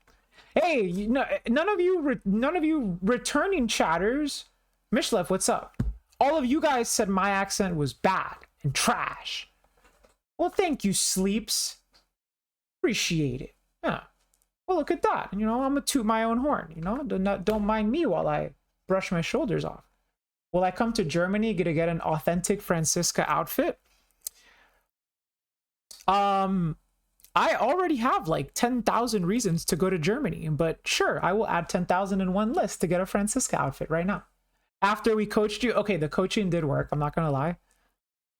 Hey, you know, none of you returning chatters. Mishlev, what's up? All of you guys said my accent was bad and trash. Well, thank you, Sleeps. Appreciate it. Yeah. Well, look at that. You know, I'm gonna toot my own horn. You know, don't mind me while I brush my shoulders off. Will I come to Germany to get an authentic Francisca outfit? I already have like 10,000 reasons to go to Germany, but sure, I will add 10,001 list to get a Francisca outfit right now. After we coached you, okay, the coaching did work. I'm not gonna lie.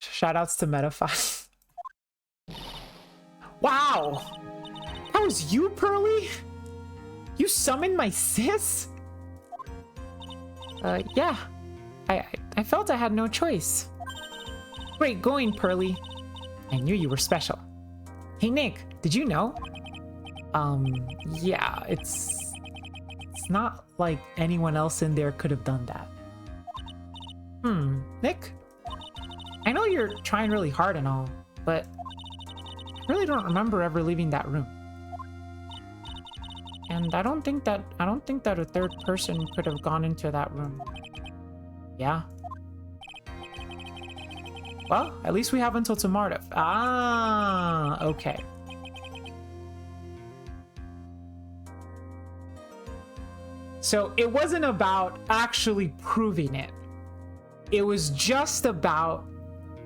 Shoutouts to Metafy. Wow, that was you, Pearly? You summoned my sis? Yeah. I felt I had no choice. Great going, Pearly. I knew you were special. Hey, Nick, did you know? Yeah, it's not like anyone else in there could have done that. Nick? I know you're trying really hard and all, but really don't remember ever leaving that room. And I don't think that a third person could have gone into that room. Yeah. Well, at least we have until tomorrow. Ah, okay. So it wasn't about actually proving it. It was just about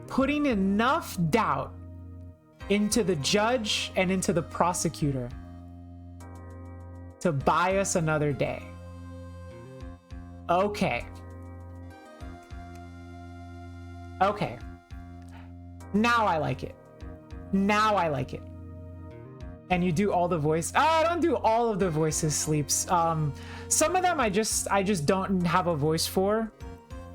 putting enough doubt into the judge and into the prosecutor to buy us another day. Okay. Okay. Now I like it. Now I like it. And you do all the voice. I don't do all of the voices, Sleeps. Some of them I just don't have a voice for.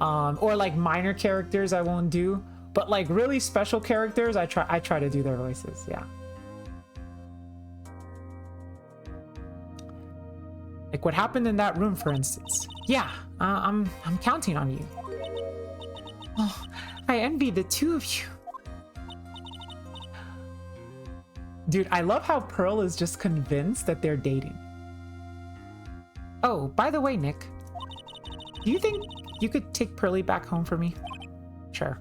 Or like minor characters I won't do. But like really special characters, I try to do their voices. Yeah. Like what happened in that room, for instance. Yeah, I'm counting on you. Oh, I envy the two of you. Dude, I love how Pearl is just convinced that they're dating. Oh, by the way, Nick, do you think you could take Pearly back home for me? Sure.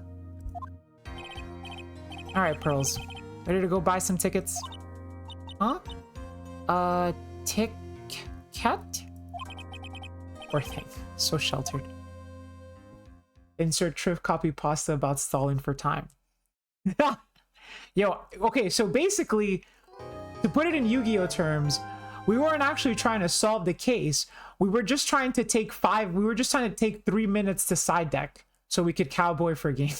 All right, Pearls. Ready to go buy some tickets? Huh? Ticket? Poor thing. So sheltered. Insert Triv copy pasta about stalling for time. Yo, okay, so basically, to put it in Yu-Gi-Oh terms, we weren't actually trying to solve the case. We were just trying to take 3 minutes to side deck so we could cowboy for game.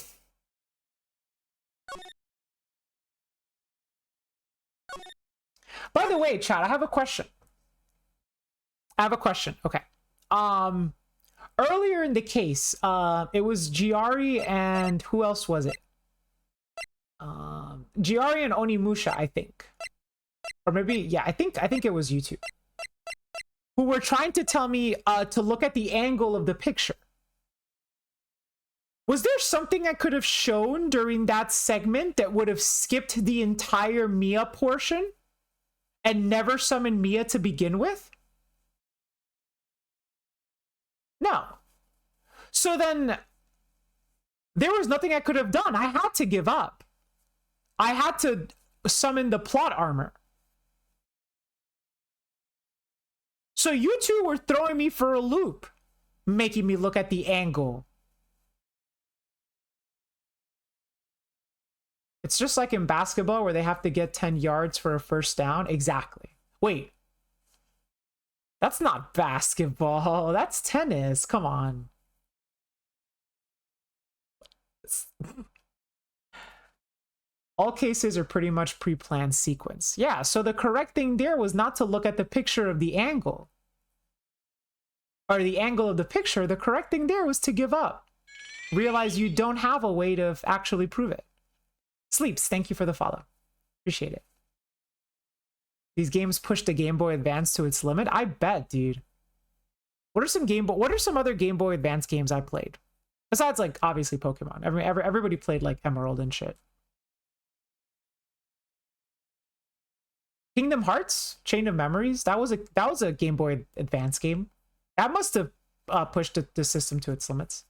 By the way, chat, I have a question. Okay. Earlier in the case, it was Giari and who else was it? Giari and Onimusha, I think. Or maybe, yeah, I think it was you two. Who were trying to tell me to look at the angle of the picture. Was there something I could have shown during that segment that would have skipped the entire Mia portion and never summoned Mia to begin with? No. So then there was nothing I could have done. I had to give up. I had to summon the plot armor. So you two were throwing me for a loop, making me look at the angle. It's just like in basketball where they have to get 10 yards for a first down. Exactly. Wait. That's not basketball. That's tennis. Come on. All cases are pretty much pre-planned sequence. Yeah, so the correct thing there was not to look at the picture of the angle. Or the angle of the picture. The correct thing there was to give up. Realize you don't have a way to actually prove it. Sleeps, thank you for the follow. Appreciate it. These games push the Game Boy Advance to its limit? I bet, dude. What are some other Game Boy Advance games I played? Besides, like, obviously Pokemon. Everybody played, like, Emerald and shit. Kingdom Hearts? Chain of Memories? That was a Game Boy Advance game. That must have pushed the system to its limits.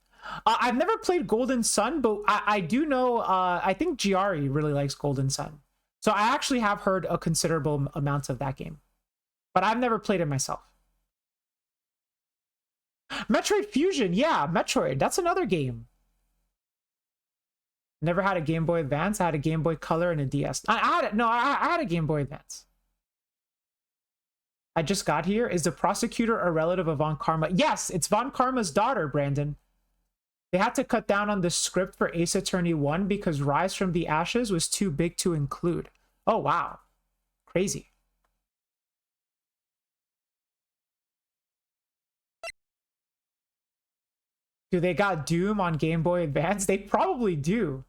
I've never played Golden Sun, but I do know, I think Giari really likes Golden Sun. So I actually have heard a considerable amount of that game. But I've never played it myself. Metroid Fusion, yeah, Metroid. That's another game. Never had a Game Boy Advance. I had a Game Boy Color and a DS. I had a Game Boy Advance. I just got here. Is the prosecutor a relative of Von Karma? Yes, it's Von Karma's daughter, Brandon. They had to cut down on the script for Ace Attorney 1 because Rise from the Ashes was too big to include. Oh, wow. Crazy. Do they got Doom on Game Boy Advance? They probably do.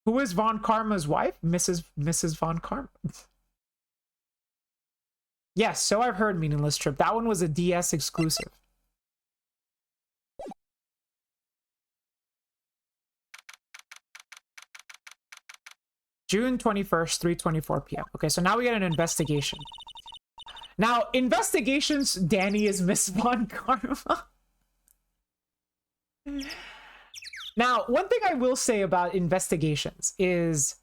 Who is Von Karma's wife? Mrs. Von Karma. Yes, so I've heard, Meaningless Trip. That one was a DS exclusive. June 21st, 3:24 p.m. Okay, so now we get an investigation. Now, investigations, Danny is Miss Von Karma. Now, one thing I will say about investigations is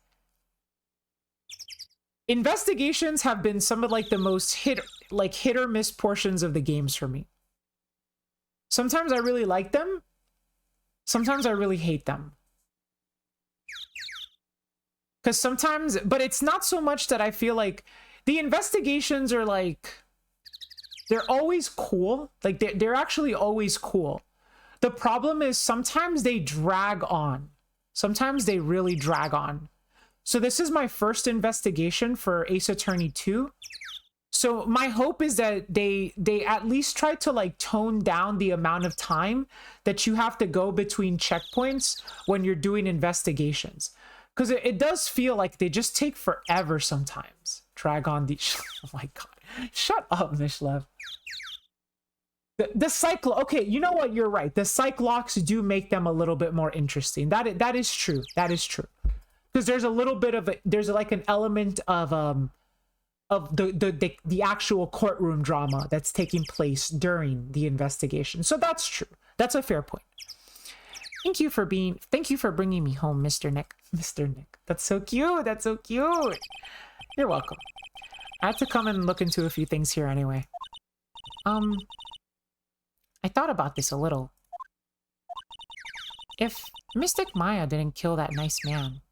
investigations have been some of like the most hit or miss portions of the games for me. Sometimes I really like them. Sometimes I really hate them. Because sometimes, but it's not so much that I feel like the investigations are like, they're always cool. Like they're actually always cool. The problem is sometimes they drag on. Sometimes they really drag on. So this is my first investigation for Ace Attorney 2. So my hope is that they at least try to like tone down the amount of time that you have to go between checkpoints when you're doing investigations. Because it does feel like they just take forever sometimes. Drag on the... Oh my god. Shut up, Mishlev. The cyclo... Okay, you know what? You're right. The cyclocks do make them a little bit more interesting. That is true. That is true. Because there's a little bit of... There's like an element of the actual courtroom drama that's taking place during the investigation. So that's true. That's a fair point. Thank you for bringing me home, Mr. Nick. Mr. Nick. That's so cute. That's so cute. You're welcome. I had to come and look into a few things here anyway. I thought about this a little. If Mystic Maya didn't kill that nice man.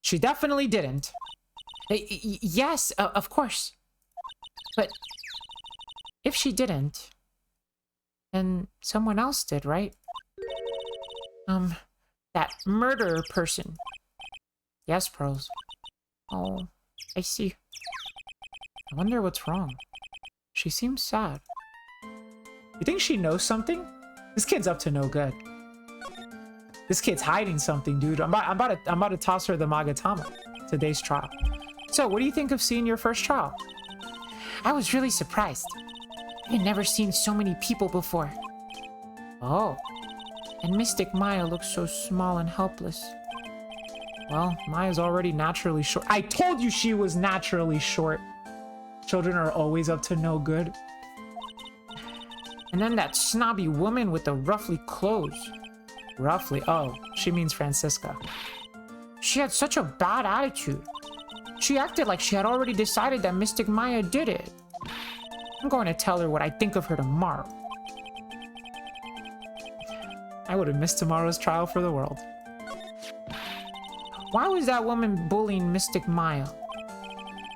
She definitely didn't. Yes, of course. But if she didn't, then someone else did, right? That murderer person. Yes, Pearls. Oh, I see. I wonder what's wrong. She seems sad. You think she knows something? This kid's up to no good. This kid's hiding something, dude. I'm about to toss her the Magatama. Today's trial. So, what do you think of seeing your first trial? I was really surprised. I had never seen so many people before. Oh. And Mystic Maya looks so small and helpless. Well, Maya's already naturally short. I told you she was naturally short. Children are always up to no good. And then that snobby woman with the ruffly clothes. Roughly? Oh, she means Francisca. She had such a bad attitude. She acted like she had already decided that Mystic Maya did it. I'm going to tell her what I think of her tomorrow. I would have missed tomorrow's trial for the world. Why was that woman bullying Mystic Maya?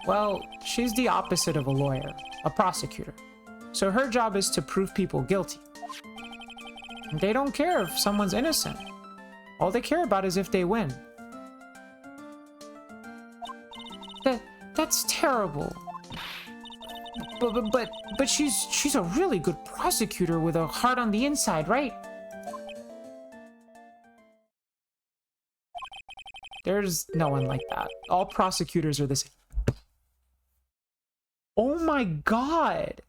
Well, she's the opposite of a lawyer, a prosecutor. So her job is to prove people guilty. They don't care if someone's innocent. All they care about is if they win. That's terrible. But she's a really good prosecutor with a heart on the inside, right? There's no one like that. All prosecutors are the same. Oh my god!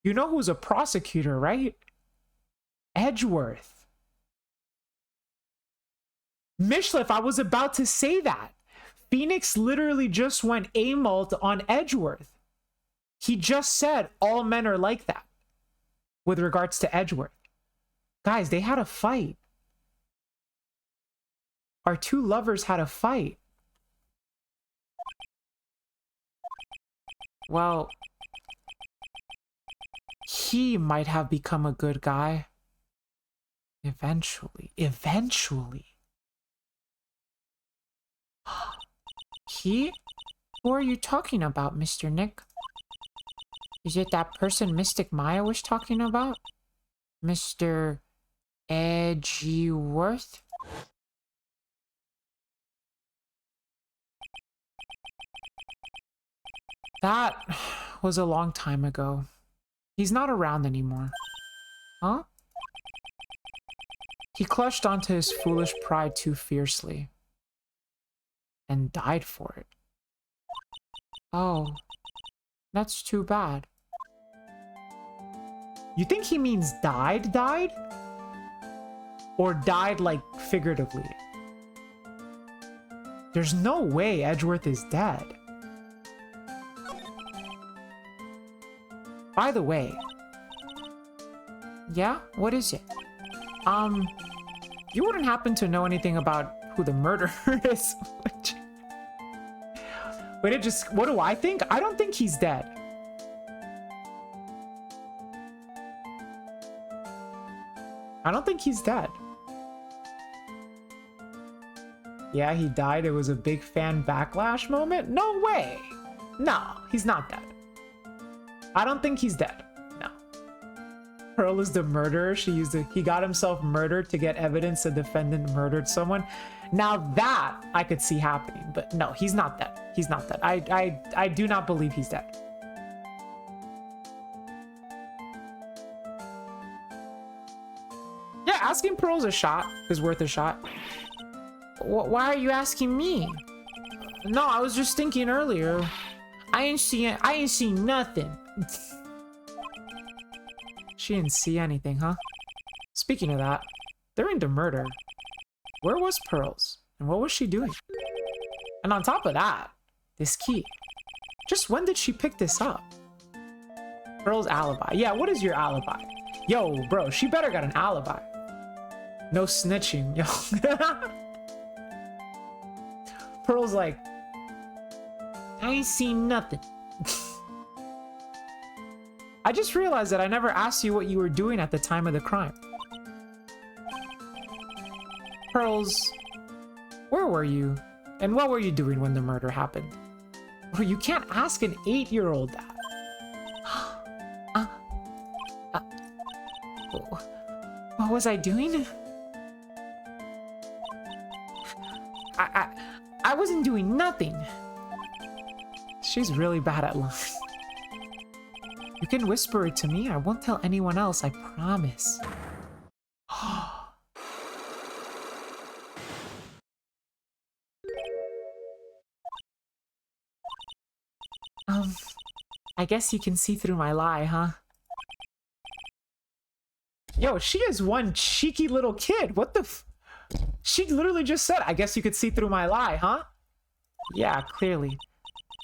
You know who's a prosecutor, right? Edgeworth. Mishlev, I was about to say that. Phoenix literally just went AMALT on Edgeworth. He just said all men are like that with regards to Edgeworth. Guys, they had a fight. Our two lovers had a fight. Well, he might have become a good guy. Eventually. Eventually. He? Who are you talking about, Mr. Nick? Is it that person Mystic Maya was talking about? Mr. Edgeworth? That was a long time ago. He's not around anymore. Huh? He clutched onto his foolish pride too fiercely. And died for it. Oh. That's too bad. You think he means died? Or died, like, figuratively. There's no way Edgeworth is dead. By the way. Yeah? What is it? You wouldn't happen to know anything about who the murderer is? But it just... What do I think? I don't think he's dead. I don't think he's dead. Yeah, he died. It was a big fan backlash moment? No way! No, he's not dead. I don't think he's dead. No. Pearl is the murderer. He got himself murdered to get evidence the defendant murdered someone. Now that I could see happening, but no, he's not dead. He's not dead. I do not believe he's dead. Yeah, asking Pearl's a shot is worth a shot. Why are you asking me? No, I was just thinking earlier. I ain't see nothing. She didn't see anything, huh? Speaking of that, they're into murder. Where was Pearls? And what was she doing? And on top of that, this key. Just when did she pick this up? Pearl's alibi. Yeah, what is your alibi? Yo, bro, she better got an alibi. No snitching, yo. Pearl's like, I ain't seen nothing. I just realized that I never asked you what you were doing at the time of the crime. Pearls, where were you? And what were you doing when the murder happened? Bro, you can't ask an 8-year-old that. What was I doing? I wasn't doing nothing. She's really bad at lying. You can whisper it to me. I won't tell anyone else, I promise. I guess you can see through my lie, huh? Yo, she is one cheeky little kid. What the f... She literally just said, I guess you could see through my lie, huh? Yeah, clearly.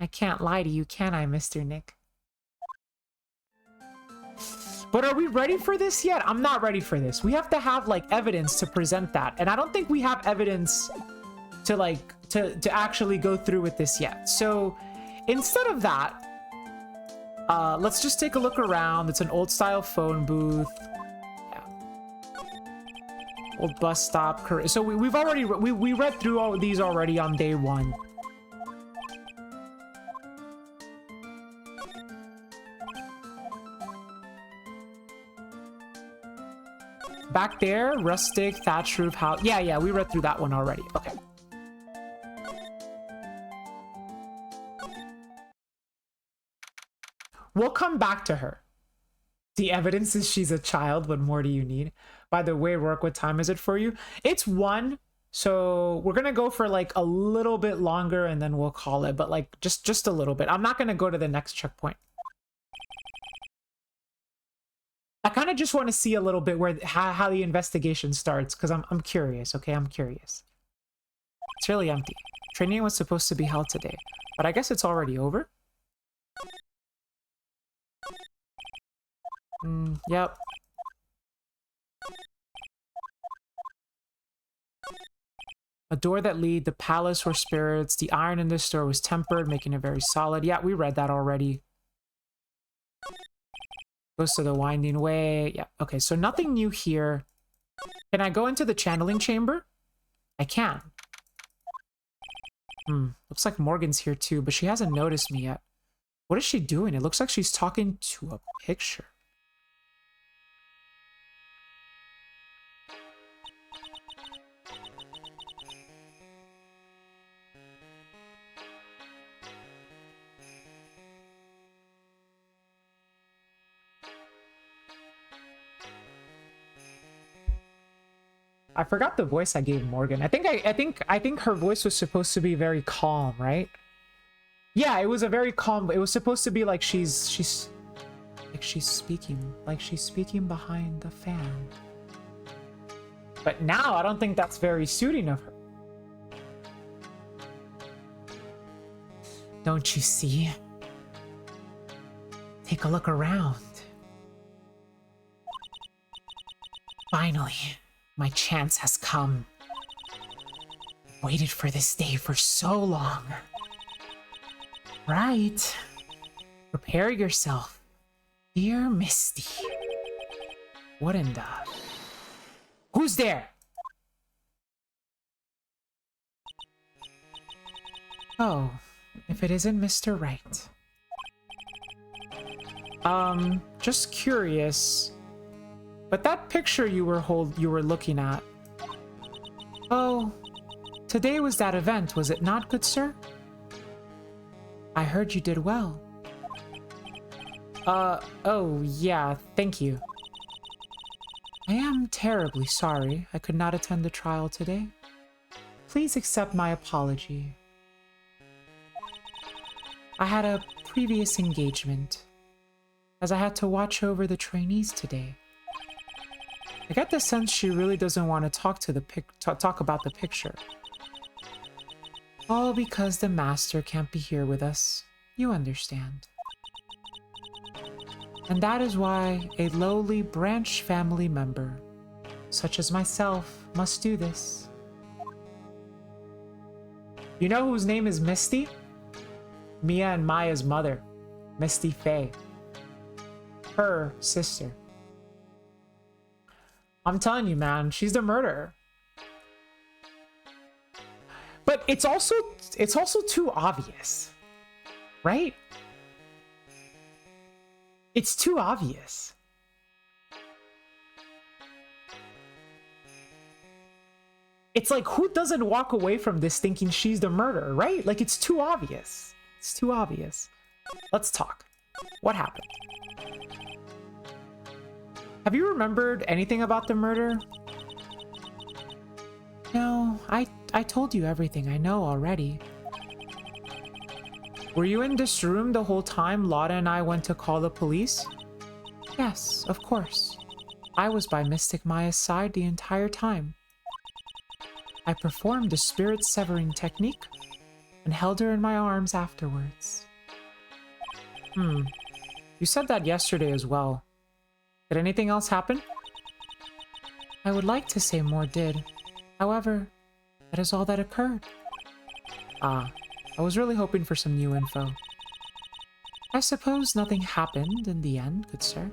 I can't lie to you, can I, Mr. Nick? But are we ready for this yet? I'm not ready for this. We have to have, like, evidence to present that. And I don't think we have evidence to, like, to actually go through with this yet. So, instead of that, let's just take a look around. It's an old-style phone booth. Old bus stop. So we've already we read through all of these already on day 1. Back there, rustic thatch roof house. Yeah, we read through that one already. Okay. We'll come back to her. The evidence is she's a child. What more do you need? By the way, Rourke, what time is it for you? It's 1. So we're going to go for like a little bit longer and then we'll call it. But like just a little bit. I'm not going to go to the next checkpoint. I kind of just want to see a little bit where how the investigation starts. Because I'm curious, okay? I'm curious. It's really empty. Training was supposed to be held today. But I guess it's already over. Yep. A door that lead the palace where spirits. The iron in this door was tempered, making it very solid. Yeah, we read that already. Goes to the winding way. Yeah, okay, so nothing new here. Can I go into the channeling chamber? I can. Looks like Morgan's here too, but she hasn't noticed me yet. What is she doing? It looks like she's talking to a picture. I forgot the voice I gave Morgan. I think her voice was supposed to be very calm, right? Yeah, it was a very calm. It was supposed to be like she's speaking behind the fan. But now I don't think that's very suiting of her. Don't you see? Take a look around. Finally, my chance has come. Waited for this day for so long. Right. Prepare yourself, dear Misty. What in the... Who's there? Oh, if it isn't Mr. Right. Just curious. But that picture you were looking at. Oh, today was that event, was it not, good sir? I heard you did well. Oh, yeah, thank you. I am terribly sorry I could not attend the trial today. Please accept my apology. I had a previous engagement, as I had to watch over the trainees today. I get the sense she really doesn't want to talk about the picture. All because the master can't be here with us. You understand. And that is why a lowly branch family member, such as myself, must do this. You know whose name is Misty? Mia and Maya's mother, Misty Faye. Her sister. I'm telling you, man, she's the murderer. But it's also too obvious, right? It's too obvious. It's like, who doesn't walk away from this thinking she's the murderer, right? Like, it's too obvious. It's too obvious. Let's talk. What happened? Have you remembered anything about the murder? No, I told you everything I know already. Were you in this room the whole time Lotta and I went to call the police? Yes, of course. I was by Mystic Maya's side the entire time. I performed the spirit severing technique and held her in my arms afterwards. You said that yesterday as well. Did anything else happen? I would like to say more did. However, that is all that occurred. Ah, I was really hoping for some new info. I suppose nothing happened in the end, good sir.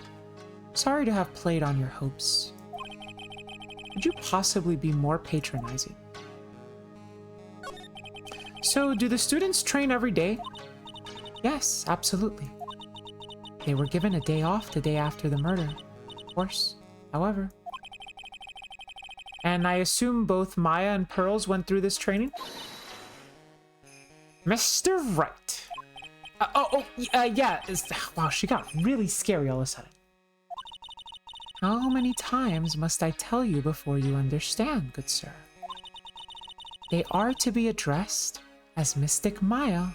Sorry to have played on your hopes. Could you possibly be more patronizing? So, do the students train every day? Yes, absolutely. They were given a day off the day after the murder, of course, however. And I assume both Maya and Pearls went through this training? Mr. Right. Yeah. Wow, she got really scary all of a sudden. How many times must I tell you before you understand, good sir? They are to be addressed as Mystic Maya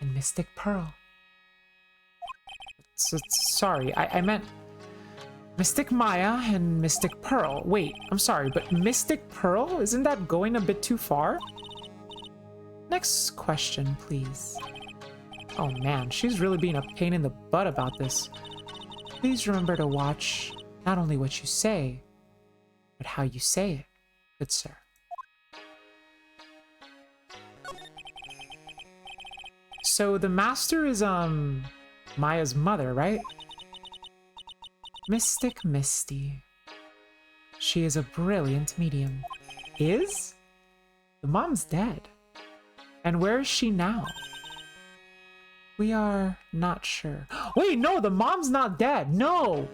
and Mystic Pearl. Sorry, I meant Mystic Maya and Mystic Pearl. Wait, I'm sorry, but Mystic Pearl? Isn't that going a bit too far? Next question, please. Oh man, she's really being a pain in the butt about this. Please remember to watch not only what you say, but how you say it, good sir. So the master is, Maya's mother, right? Mystic Misty. She is a brilliant medium. Is? The mom's dead. And where is she now? We are not sure. Wait, no, the mom's not dead. No!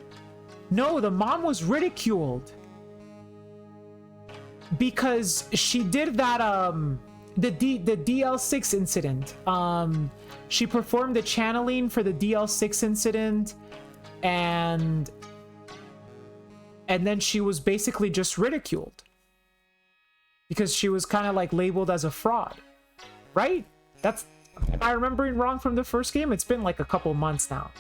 No, the mom was ridiculed. Because she did that, the DL6 incident. She performed the channeling for the DL6 incident, and then she was basically just ridiculed. Because she was kind of like labeled as a fraud. Right? That's... Am I remembering wrong from the first game? It's been like a couple months now.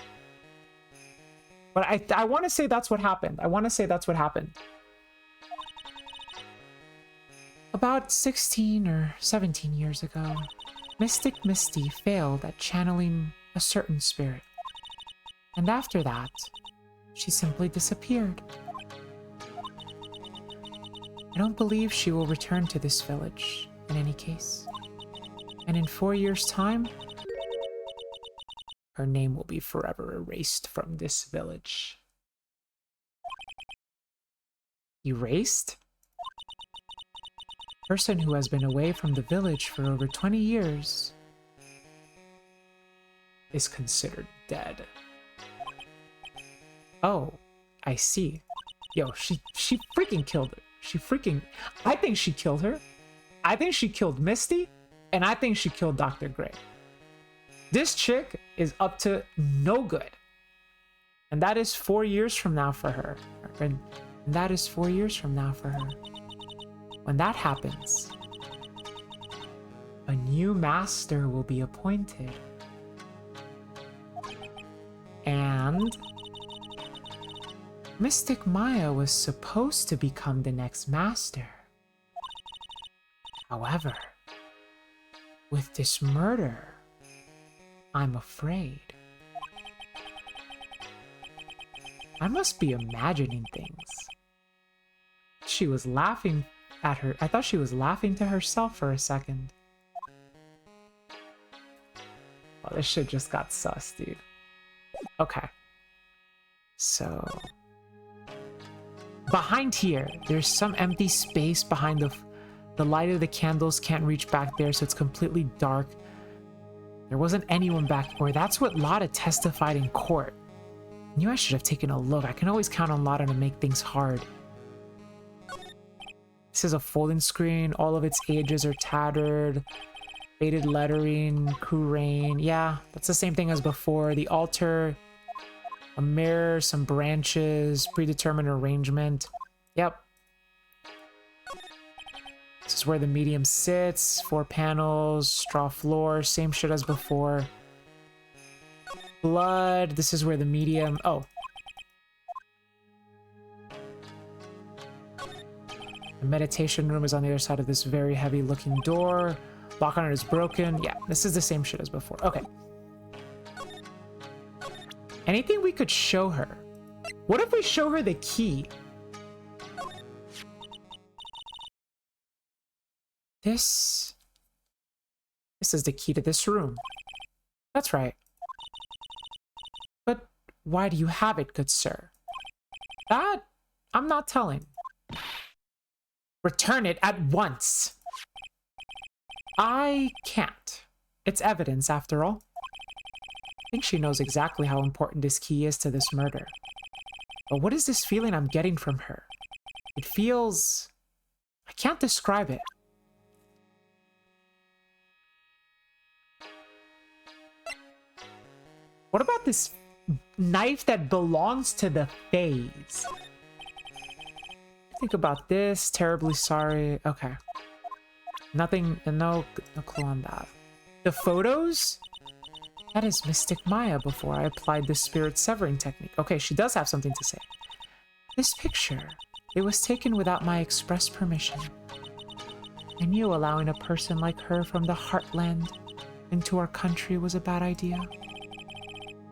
But I want to say that's what happened. I want to say that's what happened. About 16 or 17 years ago, Mystic Misty failed at channeling a certain spirit. And after that, she simply disappeared. I don't believe she will return to this village, in any case. And in 4 years' time, her name will be forever erased from this village. Erased? Person who has been away from the village for over 20 years is considered dead. Oh, I see. Yo, she freaking killed her. I think she killed her. I think she killed Misty, and I think she killed Dr. Gray. This chick is up to no good. And that is 4 years from now for her. And that is 4 years from now for her. When that happens, a new master will be appointed. And Mystic Maya was supposed to become the next master. However, with this murder, I'm afraid. I must be imagining things. She was laughing at her. I thought she was laughing to herself for a second. Oh, this shit just got sus, dude. Okay. So... behind here, there's some empty space behind the light of the candles can't reach back there, so it's completely dark. There wasn't anyone back, or that's what Lotta testified in court. I knew I should have taken a look. I can always count on Lotta to make things hard. This is a folding screen. All of its ages are tattered. Faded lettering, crew rain. Yeah, that's the same thing as before. The altar, a mirror, some branches, predetermined arrangement. Yep. This is where the medium sits. 4 panels, straw floor, same shit as before. Blood. This is where the medium... oh. The meditation room is on the other side of this very heavy looking door. Lock on it is broken. Yeah, this is the same shit as before. Okay. Anything we could show her? What if we show her the key? This is the key to this room. That's right. But why do you have it, good sir? That I'm not telling. Return it at once. I can't. It's evidence, after all. I think she knows exactly how important this key is to this murder. But what is this feeling I'm getting from her? It feels... I can't describe it. What about this knife that belongs to the Fays? Think about this. Terribly sorry. Okay. Nothing, no clue on that. The photos? That is Mystic Maya before I applied the spirit severing technique. Okay, she does have something to say. This picture, it was taken without my express permission. I knew allowing a person like her from the Heartland into our country was a bad idea.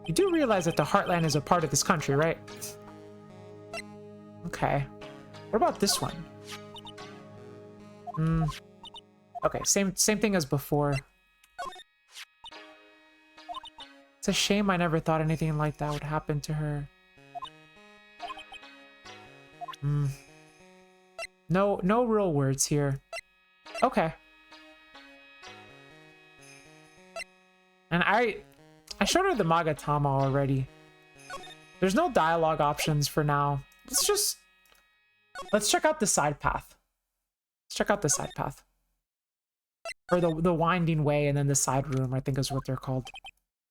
You do realize that the Heartland is a part of this country, right? Okay. What about this one? Okay, same thing as before. It's a shame I never thought anything like that would happen to her. No real words here. Okay. And I showed her the Magatama already. There's no dialogue options for now. Let's check out the side path. Let's check out the side path. Or the winding way and then the side room, I think is what they're called.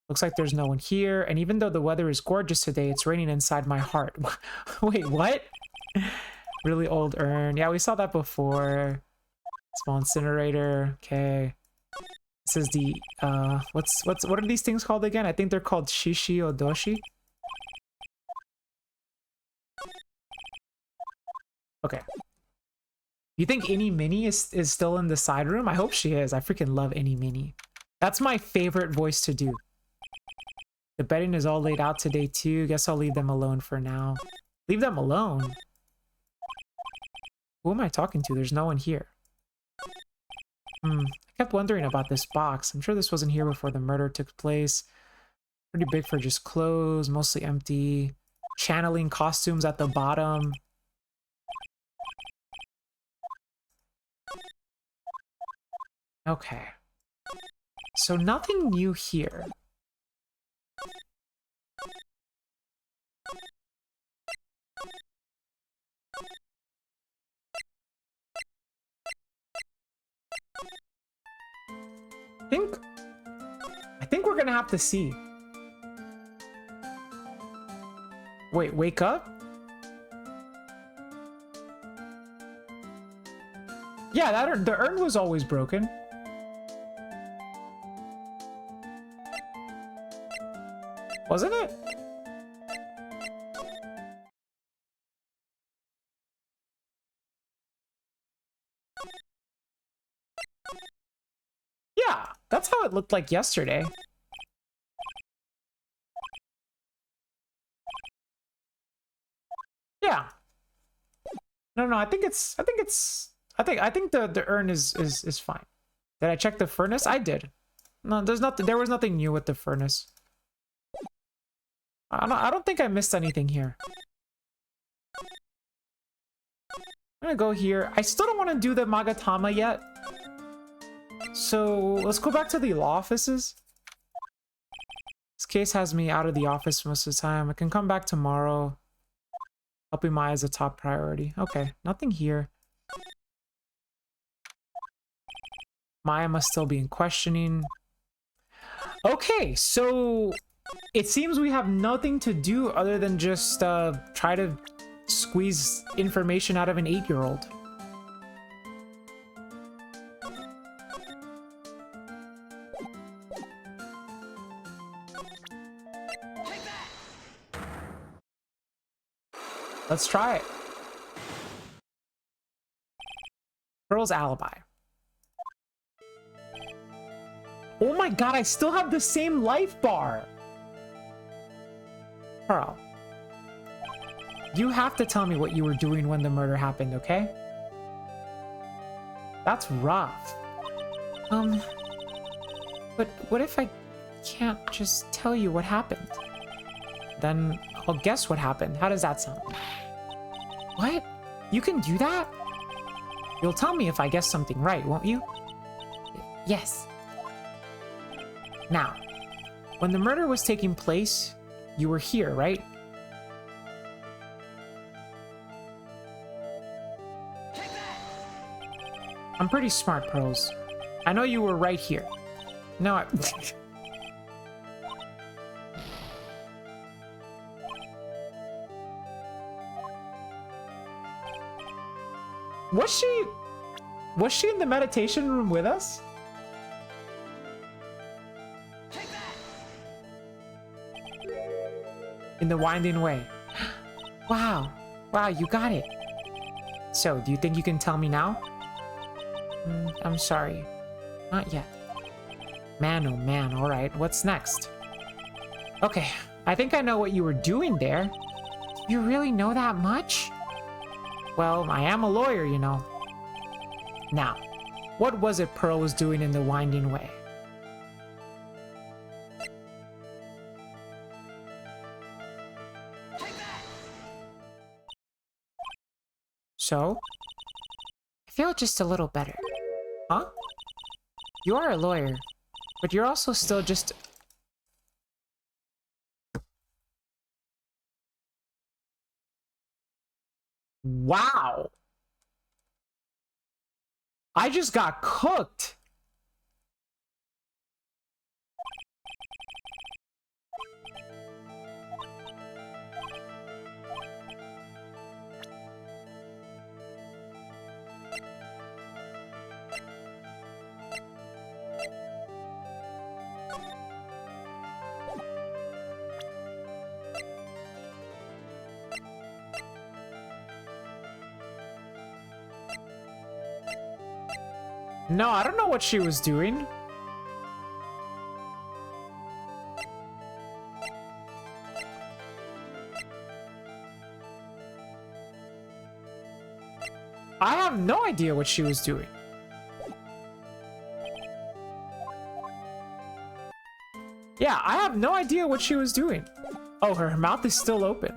Looks like there's no one here, and even though the weather is gorgeous today, it's raining inside my heart. Wait, what? Really old urn. Yeah, we saw that before. Small incinerator. Okay. This is the what are these things called again? I think they're called shishi odoshi. Okay. You think Any Minnie is still in the side room? I hope she is. I freaking love Any Minnie. That's my favorite voice to do. The bedding is all laid out today too. Guess I'll leave them alone for now. Leave them alone? Who am I talking to? There's no one here. I kept wondering about this box. I'm sure this wasn't here before the murder took place. Pretty big for just clothes, mostly empty. Channeling costumes at the bottom. Okay. So nothing new here. I think we're gonna have to see. Wait, wake up? Yeah, the urn was always broken. Wasn't it? Yeah, that's how it looked like yesterday. Yeah. No, I think the urn is fine. Did I check the furnace? I did. No, there was nothing new with the furnace. I don't think I missed anything here. I'm gonna go here. I still don't want to do the Magatama yet. So let's go back to the law offices. This case has me out of the office most of the time. I can come back tomorrow. Helping Maya is a top priority. Okay, nothing here. Maya must still be in questioning. Okay, so it seems we have nothing to do other than just try to squeeze information out of an 8-year-old. Let's try it. Pearl's alibi. Oh my god, I still have the same life bar. Pearl, you have to tell me what you were doing when the murder happened, okay? That's rough. But what if I can't just tell you what happened? Then I'll guess what happened. How does that sound? What? You can do that? You'll tell me if I guess something right, won't you? Yes. Now, when the murder was taking place, you were here, right? I'm pretty smart, Pearls. I know you were right here. No, I... Was she in the meditation room with us? In the winding way. Wow, you got it. So, do you think you can tell me now? I'm sorry. Not yet. Man, oh man, alright, what's next? Okay, I think I know what you were doing there. You really know that much? Well, I am a lawyer, you know. Now, what was it Pearl was doing in the winding way? So? I feel just a little better. Huh? You are a lawyer, but you're also still just... Wow! I just got cooked! No, I don't know what she was doing. I have no idea what she was doing. Yeah, I have no idea what she was doing. Oh, her mouth is still open.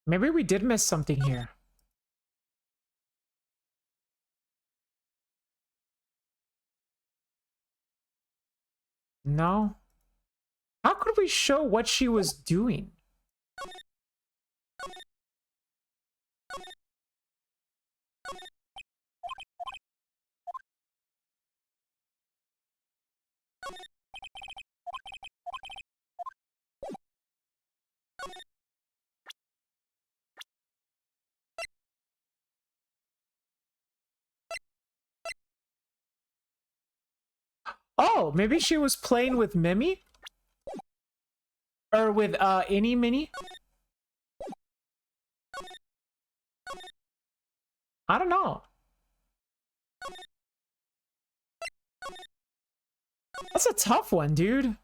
Maybe we did miss something here. No? How could we show what she was doing? Oh, maybe she was playing with Mimi? Or with, any Mini? I don't know. That's a tough one, dude.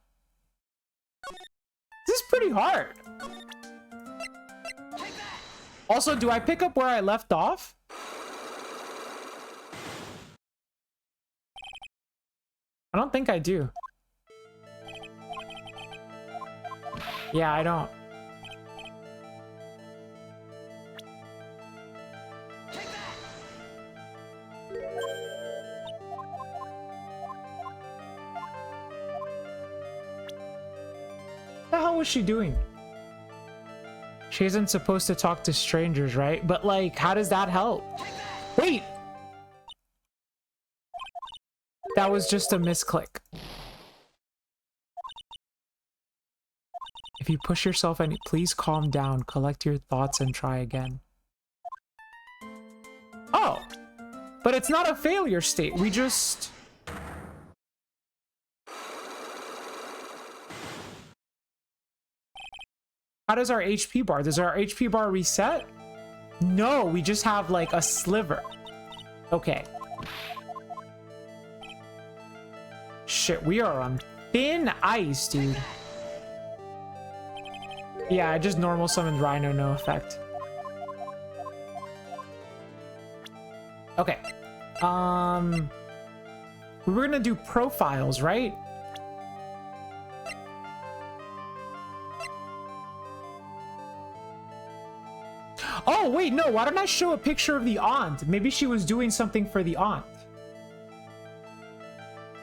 This is pretty hard. Also, do I pick up where I left off? I don't think I do. Yeah, I don't. What the hell was she doing? She isn't supposed to talk to strangers, right? But like, how does that help? Wait! That was just a misclick. If you push yourself any, please calm down, collect your thoughts, and try again. Oh! But it's not a failure state, we just... How does our HP bar? Does our HP bar reset? No, we just have like a sliver. Okay. Shit, we are on thin ice, dude. Yeah, I just normal summoned Rhino, no effect. Okay. We were gonna do profiles, right? Oh, wait, no, why don't I show a picture of the aunt? Maybe she was doing something for the aunt.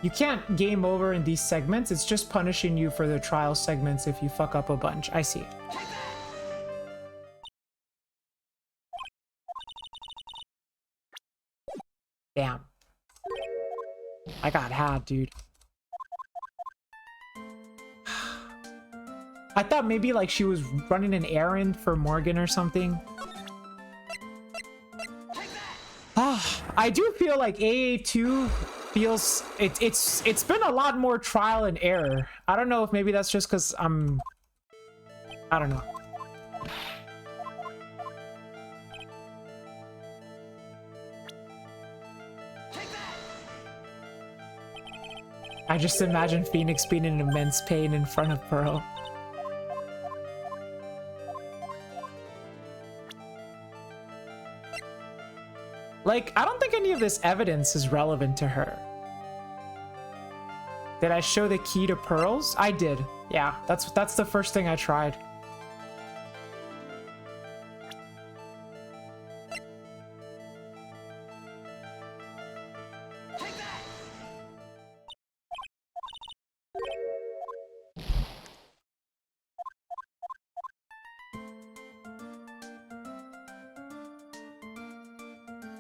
You can't game over in these segments. It's just punishing you for the trial segments if you fuck up a bunch. I see. Damn. I got had, dude. I thought maybe like she was running an errand for Morgan or something. I do feel like AA2 feels it's been a lot more trial and error. I don't know if maybe that's just because I don't know. I just imagine Phoenix being in immense pain in front of Pearl. Like, I don't think any of this evidence is relevant to her. Did I show the key to Pearls? I did. Yeah, that's the first thing I tried.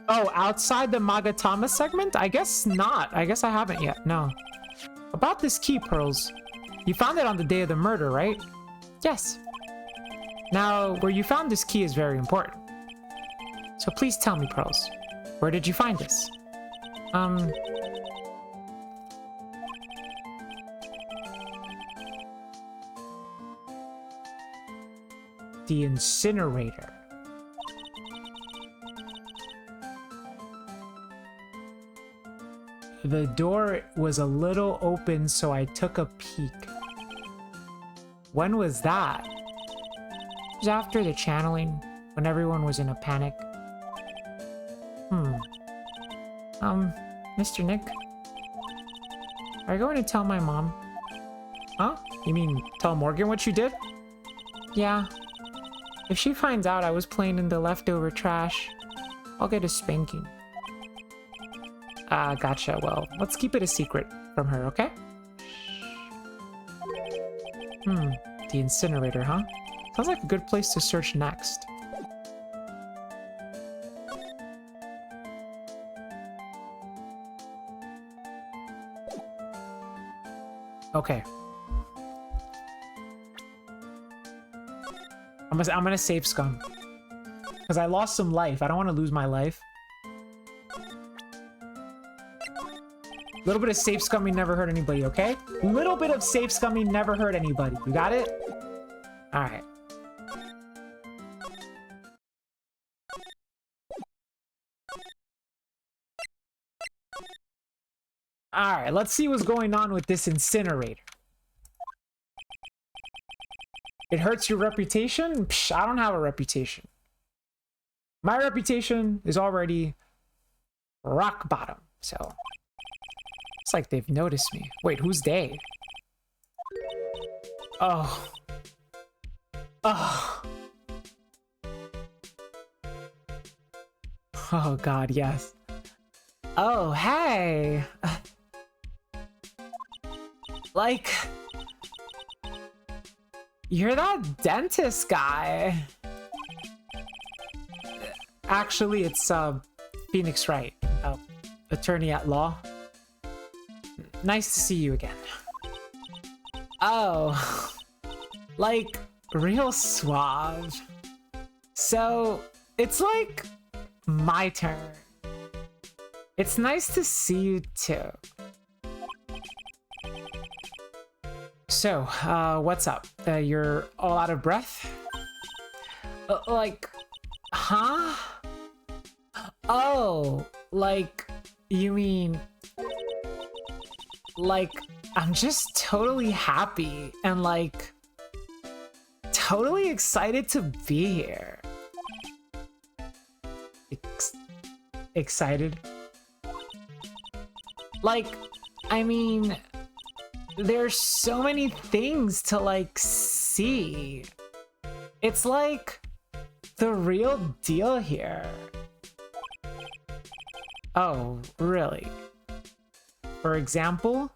Oh, outside the Magatama segment? I guess not. I guess I haven't yet. No. About this key, Pearls. You found it on the day of the murder, right? Yes. Now, where you found this key is very important. So please tell me, Pearls. Where did you find this? The incinerator. The door was a little open, so I took a peek. When was that? It was after the channeling, when everyone was in a panic. Mr. Nick? Are you going to tell my mom? Huh? You mean tell Morgan what you did? Yeah. If she finds out I was playing in the leftover trash, I'll get a spanking. Gotcha. Well, let's keep it a secret from her, okay? The incinerator, huh? Sounds like a good place to search next. Okay. I'm gonna save Scum. Because I lost some life. I don't want to lose my life. A little bit of safe scumming never hurt anybody, okay? A little bit of safe scumming never hurt anybody. You got it? Alright. Alright, let's see what's going on with this incinerator. It hurts your reputation? Psh, I don't have a reputation. My reputation is already rock bottom, so... It's like they've noticed me. Wait, who's they? Oh. Oh. Oh god, yes. Oh, hey. Like... You're that dentist guy. Actually, it's, Phoenix Wright. Attorney at law. Nice to see you again. Oh, like real suave. So it's like my turn. It's nice to see you too. So, what's up? You're all out of breath? Like, huh? Oh, like, you mean... Like, I'm just totally happy and like totally excited to be here. Excited? Like, I mean, there's so many things to like see. It's like the real deal here. Oh, really? For example,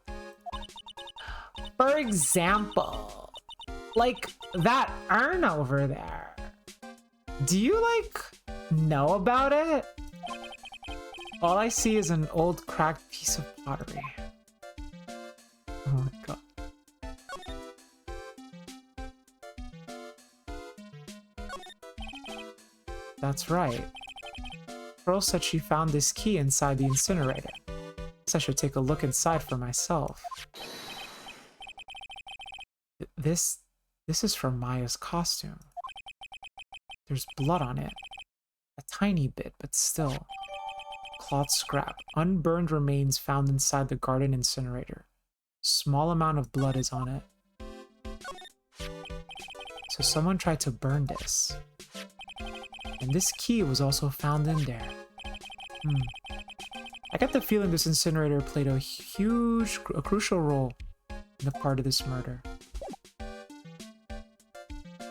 like that urn over there. Do you like know about it? All I see is an old cracked piece of pottery. Oh my god. That's right. Pearl said she found this key inside the incinerator. I should take a look inside for myself. This is from Maya's costume. There's blood on it. A tiny bit, but still. Cloth scrap. Unburned remains found inside the garden incinerator. Small amount of blood is on it. So someone tried to burn this. And this key was also found in there. I get the feeling this incinerator played a crucial role in the part of this murder.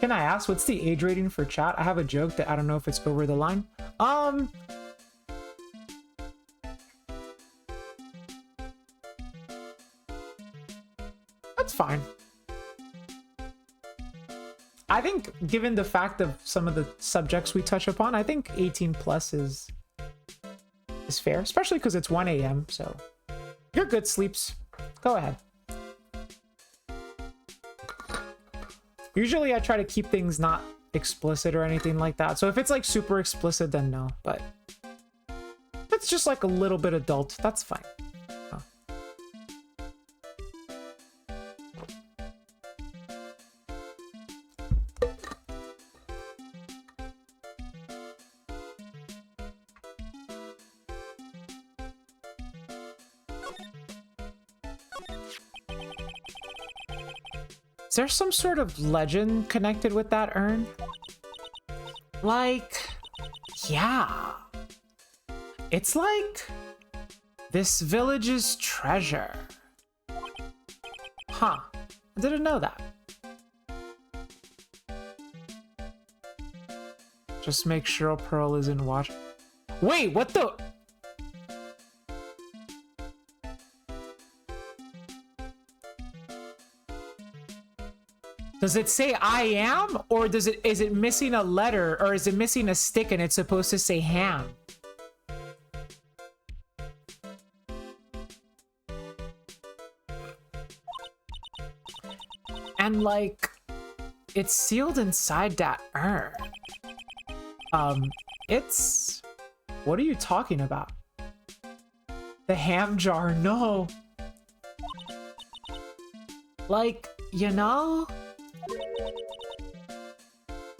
Can I ask, what's the age rating for chat? I have a joke that I don't know if it's over the line. That's fine. I think, given the fact of some of the subjects we touch upon, I think 18 plus is fair, especially because it's 1 a.m. So you're good, Sleeps. Go ahead. Usually I try to keep things not explicit or anything like that. So if it's like super explicit, then no. But if it's just like a little bit adult, that's fine. Oh. Is there some sort of legend connected with that urn? Like, yeah. It's like this village's treasure. Huh. I didn't know that. Just make sure Pearl isn't watching. Wait, what the? Does it say I am, or is it missing a letter, or is it missing a stick and it's supposed to say ham? And like, it's sealed inside that urn. It's... What are you talking about? The ham jar, no. Like, you know?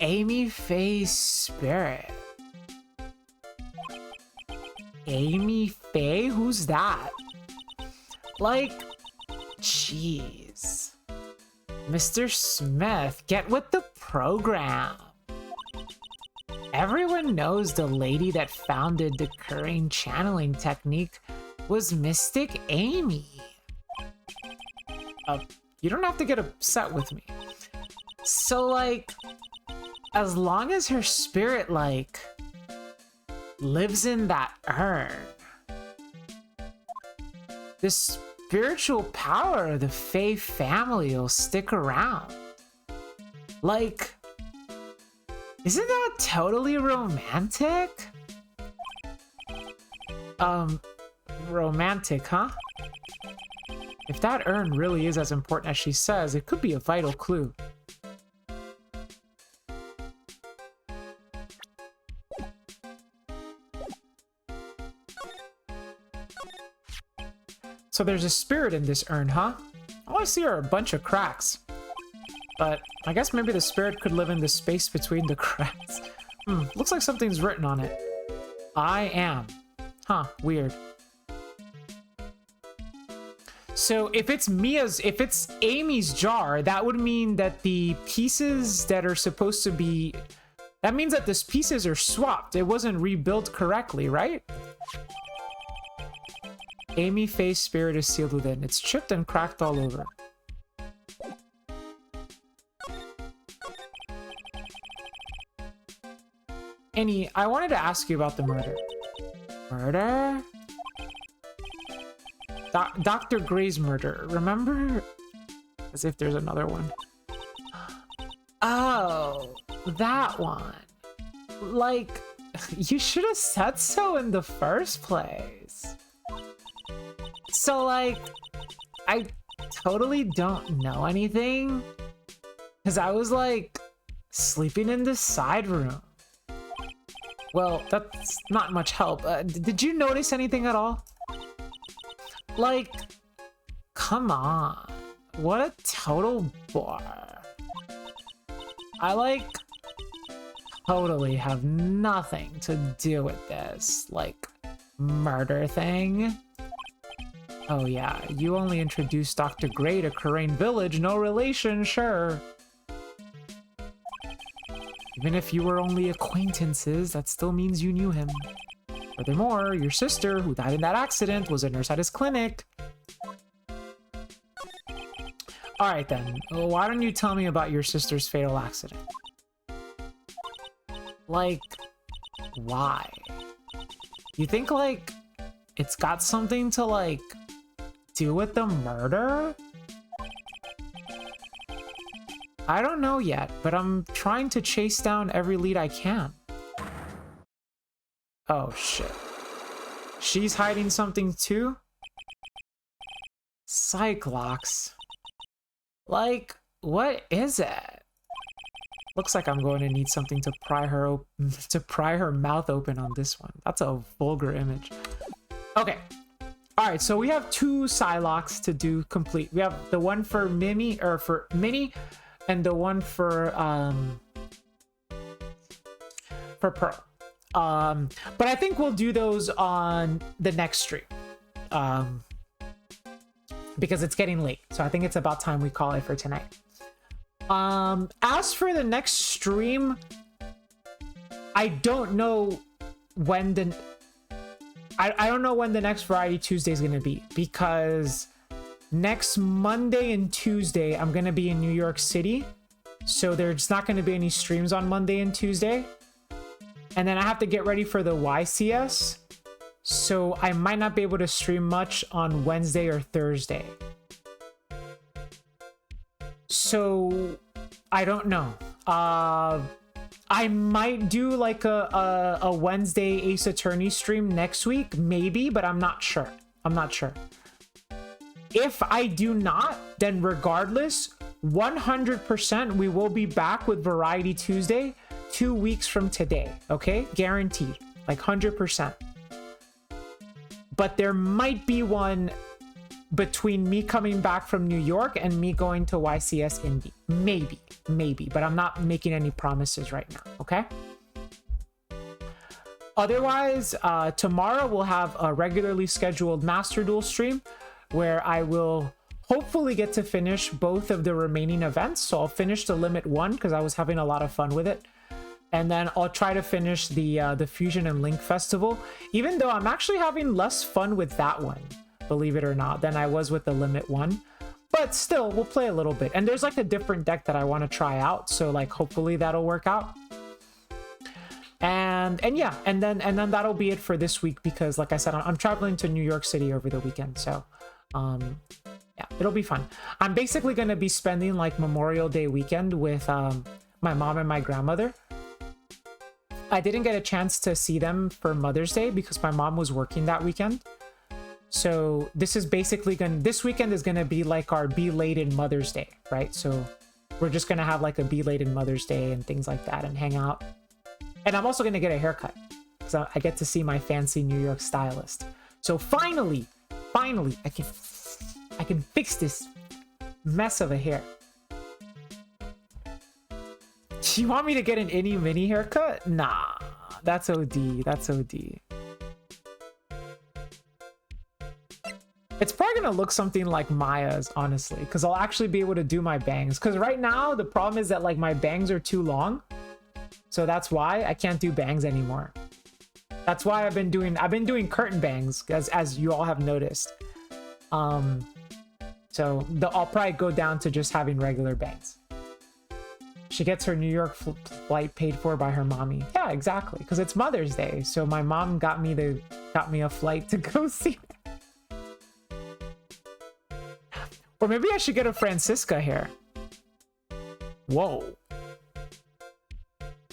Amy Faye's spirit. Amy Faye? Who's that? Like, jeez. Mr. Smith, get with the program. Everyone knows the lady that founded the Currying channeling technique was Mystic Amy. You don't have to get upset with me. So, like, as long as her spirit, like, lives in that urn, the spiritual power of the Faye family will stick around. Like, isn't that totally romantic? Romantic, huh? If that urn really is as important as she says, it could be a vital clue. So there's a spirit in this urn, huh? All I see are a bunch of cracks. But I guess maybe the spirit could live in the space between the cracks. Looks like something's written on it. I am. Huh, weird. So if it's Amy's jar, that would mean that the pieces that are supposed to be... That means that these pieces are swapped. It wasn't rebuilt correctly, right? Amy Faye's spirit is sealed within. It's chipped and cracked all over. Annie, I wanted to ask you about the murder. Murder? Dr. Gray's murder, remember? As if there's another one. Oh, that one. Like, you should have said so in the first place. So, like, I totally don't know anything. Because I was, like, sleeping in the side room. Well, that's not much help. Did you notice anything at all? Like, come on. What a total bore. I, like, totally have nothing to do with this, like, murder thing. Oh yeah, you only introduced Dr. Gray to Karain Village, no relation, sure. Even if you were only acquaintances, that still means you knew him. Furthermore, your sister, who died in that accident, was a nurse at his clinic. Alright then, why don't you tell me about your sister's fatal accident? Like, why? You think, like, it's got something to, like, do with the murder? I don't know yet, but I'm trying to chase down every lead I can. Oh, shit. She's hiding something too? Cyclox. Like, what is it? Looks like I'm going to need something to pry her mouth open on this one. That's a vulgar image. Okay. All right, so we have 2 Psylocks to do complete. We have the one for Mimi, or for Minnie, and the one for Pearl. But I think we'll do those on the next stream. Because it's getting late. So I think it's about time we call it for tonight. As for the next stream, I don't know when the I don't know when the next Variety Tuesday is gonna be, because next Monday and Tuesday I'm gonna be in New York City, so there's not gonna be any streams on Monday and Tuesday, and then I have to get ready for the YCS, so I might not be able to stream much on Wednesday or Thursday. So I don't know. I might do like a Wednesday Ace Attorney stream next week, maybe, but I'm not sure. I'm not sure. If I do not, then regardless, 100% we will be back with Variety Tuesday 2 weeks from today, okay? Guaranteed, like 100%. But there might be one between me coming back from New York and me going to YCS Indy. Maybe, but I'm not making any promises right now, okay? Otherwise, tomorrow we'll have a regularly scheduled Master Duel stream where I will hopefully get to finish both of the remaining events. So I'll finish the Limit 1 because I was having a lot of fun with it. And then I'll try to finish the Fusion and Link Festival, even though I'm actually having less fun with that one, believe it or not, than I was with the Limit 1. But still, we'll play a little bit. And there's like a different deck that I want to try out, so like hopefully that'll work out. And yeah, and then that'll be it for this week, because like I said, I'm traveling to New York City over the weekend, so yeah, it'll be fun. I'm basically going to be spending like Memorial Day weekend with my mom and my grandmother. I didn't get a chance to see them for Mother's Day because my mom was working that weekend. So this is basically this weekend is gonna be like our belated Mother's Day, right? So we're just gonna have like a belated Mother's Day and things like that and hang out. And I'm also gonna get a haircut because I get to see my fancy New York stylist. So finally, I can fix this mess of a hair. You want me to get an Innie Mini haircut? Nah, that's OD. That's OD. It's probably gonna look something like Maya's, honestly, because I'll actually be able to do my bangs. Because right now the problem is that like my bangs are too long, so that's why I can't do bangs anymore. That's why I've been doing curtain bangs, as you all have noticed. So I'll probably go down to just having regular bangs. She gets her New York flight paid for by her mommy. Yeah, exactly, because it's Mother's Day, so my mom got me a flight to go see her. Or maybe I should get a Francisca hair. Whoa.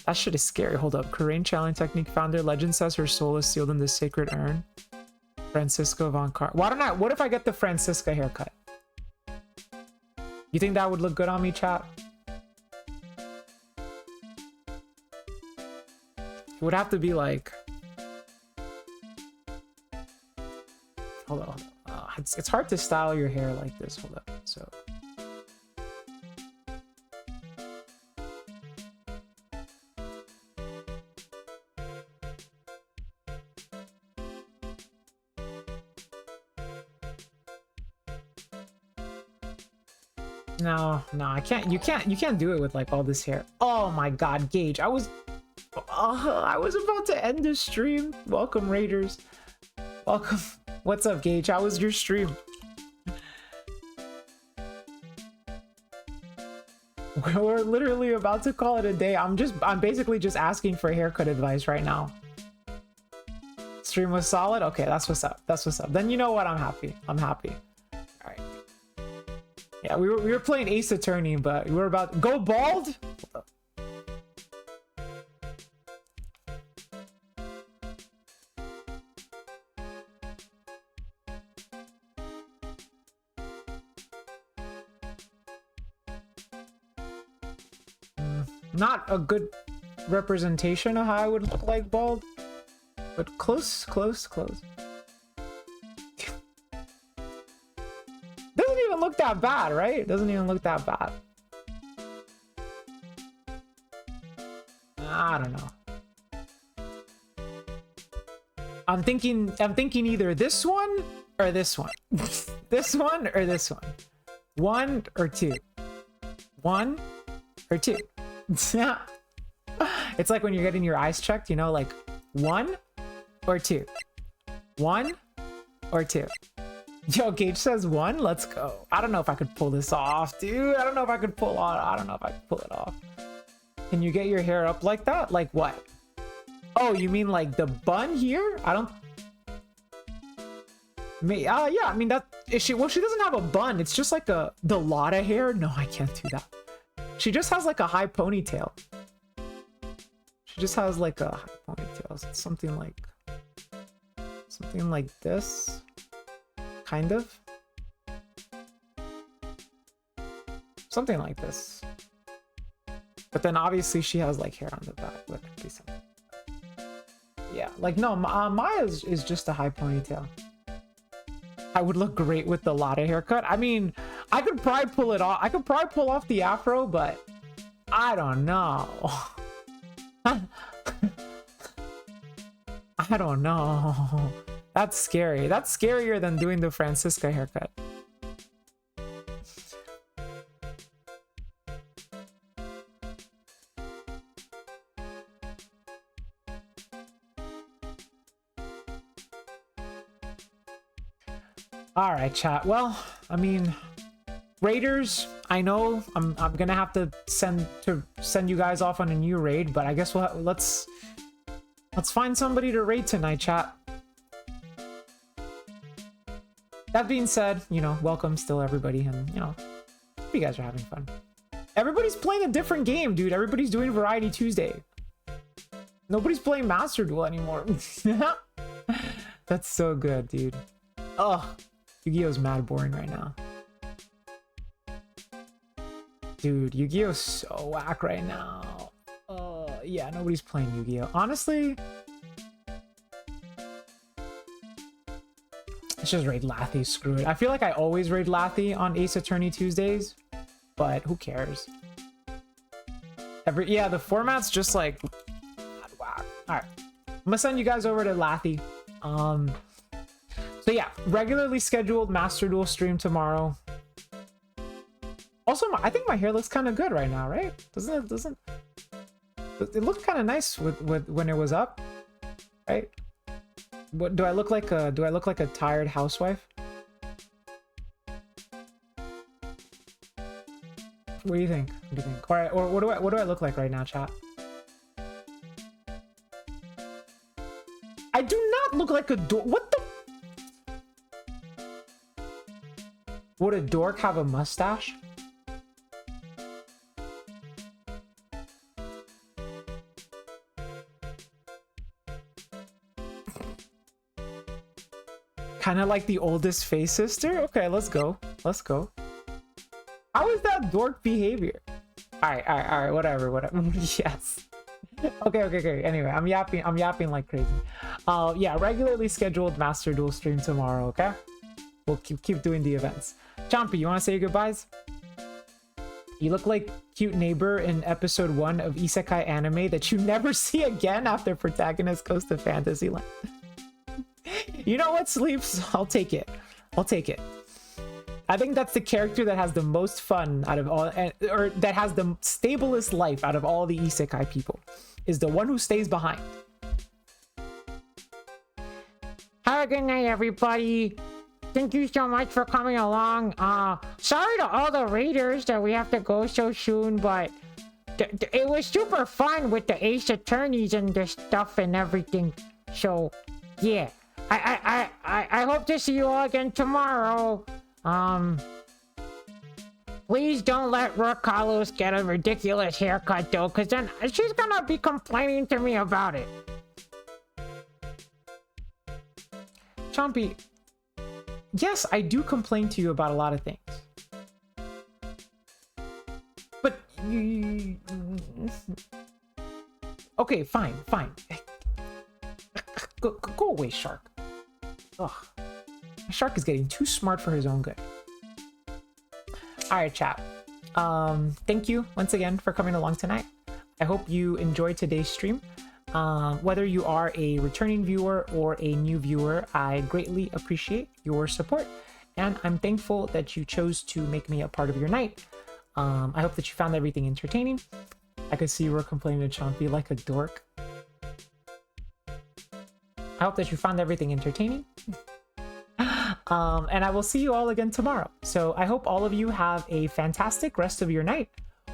That shit is scary. Hold up. Korean channeling technique founder. Legend says her soul is sealed in the sacred urn. Francisco Von Car. What if I get the Francisca haircut? You think that would look good on me, chat? It would have to be like... Hold on. It's hard to style your hair like this. Hold up. So... No, I can't. You can't do it with like all this hair. Oh my God, Gage, I was about to end this stream. Welcome, Raiders. Welcome. What's up, Gage? How was your stream? We're literally about to call it a day. I'm basically just asking for haircut advice right now. Stream was solid. Okay, that's what's up. That's what's up. Then you know what? I'm happy. I'm happy. All right. Yeah, we were playing Ace Attorney, but we were about to go bald. Not a good representation of how I would look like bald, but close. Doesn't even look that bad, right? Doesn't even look that bad. I don't know. I'm thinking either this one or this one. This one or this one. One or two. One or two. Yeah. It's like when you're getting your eyes checked, you know, like 1 or 2. 1 or 2. Yo, Gage says 1. Let's go. I don't know if I could pull this off, dude. I don't know if I could pull it off. Can you get your hair up like that? Like what? Oh, you mean like the bun here? I don't. Yeah. I mean that. She doesn't have a bun. It's just like the Lotta hair. No, I can't do that. She just has like a high ponytail. She just has like a high ponytail. It's something like this, kind of. Something like this. But then obviously she has like hair on the back. Look, yeah, like no, Maya is just a high ponytail. I would look great with the Lotta haircut. I mean, I could probably pull it off. I could probably pull off the afro, but I don't know. I don't know. That's scary. That's scarier than doing the Francisca haircut. All right, chat. Well, I mean, Raiders, I know I'm gonna have to send you guys off on a new raid, but I guess let's find somebody to raid tonight, chat. That being said, you know, welcome still everybody, and you know, hope you guys are having fun. Everybody's playing a different game, dude. Everybody's doing Variety Tuesday. Nobody's playing Master Duel anymore. That's so good, dude. Ugh. Yu-Gi-Oh's mad boring right now. Dude, Yu-Gi-Oh's so whack right now. Yeah, nobody's playing Yu-Gi-Oh. Honestly, let's just raid Lathy, screw it. I feel like I always raid Lathy on Ace Attorney Tuesdays, but who cares? Yeah, the format's just like whack. Alright. I'm gonna send you guys over to Lathy. So yeah, regularly scheduled Master Duel stream tomorrow. Also, I think my hair looks kind of good right now, right? Doesn't it looked kind of nice with when it was up, right? What do I look like? Do I look like a tired housewife? What do you think? What do you think? All right, or what do I look like right now, chat? I do not look like a dork. What the? Would a dork have a mustache? Kind of like the oldest Faye sister? Okay, let's go. Let's go. How is that dork behavior? Alright, whatever. Yes. Okay. Anyway, I'm yapping like crazy. Yeah, regularly scheduled Master Duel stream tomorrow, okay? We'll keep doing the events. Chompy, you want to say your goodbyes? You look like cute neighbor in episode 1 of Isekai anime that you never see again after protagonist goes to Fantasyland. You know what, Sleeps? I'll take it. I think that's the character that has the most fun out of all, or that has the stablest life out of all the isekai people, is the one who stays behind. Have a good night, everybody. Thank you so much for coming along. Sorry to all the raiders that we have to go so soon, but it was super fun with the ace attorneys and the stuff and everything. So, yeah. I hope to see you all again tomorrow. Please don't let Rook Carlos get a ridiculous haircut though, because then she's gonna be complaining to me about it. Chompy, yes, I do complain to you about a lot of things. But you... Okay, fine. Go away, Shark. Ugh. Shark is getting too smart for his own good. Alright, chat. Thank you once again for coming along tonight. I hope you enjoyed today's stream. Whether you are a returning viewer or a new viewer, I greatly appreciate your support, and I'm thankful that you chose to make me a part of your night. I hope that you found everything entertaining. I could see you were complaining to Chompy like a dork. I hope that you found everything entertaining. And I will see you all again tomorrow. So I hope all of you have a fantastic rest of your night,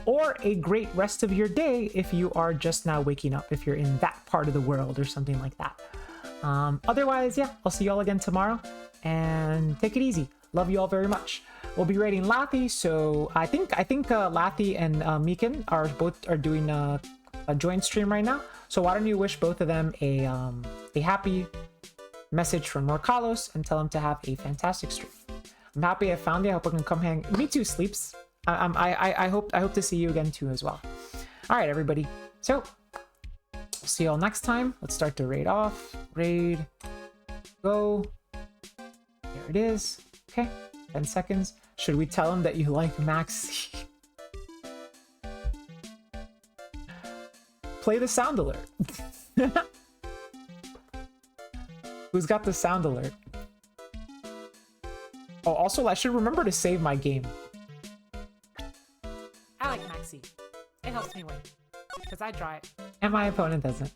or a great rest of your day if you are just now waking up, if you're in that part of the world or something like that. Otherwise, yeah, I'll see you all again tomorrow, and take it easy. Love you all very much. We'll be raiding Lathy, so I think Lathy and Mikan are doing a joint stream right now. So why don't you wish both of them a happy message from Norcalos and tell them to have a fantastic stream. I'm happy I found you. I hope I can come hang. Me too, Sleeps. I hope to see you again too as well. All right, everybody. So see you all next time. Let's start the raid off. Raid. Go. There it is. Okay. 10 seconds. Should we tell him that you like Maxi? Play the sound alert. Who's got the sound alert? Oh, also, I should remember to save my game. I like Maxi. It helps me win. Because I draw it. And my opponent doesn't.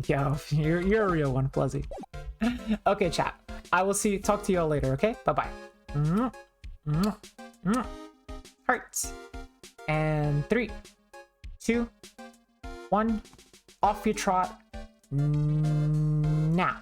Yo, you're a real one, Pluzzy. Okay, chat. I will talk to you all later, okay? Bye-bye. Hearts. And 3, 2, 1. Off you trot. Now.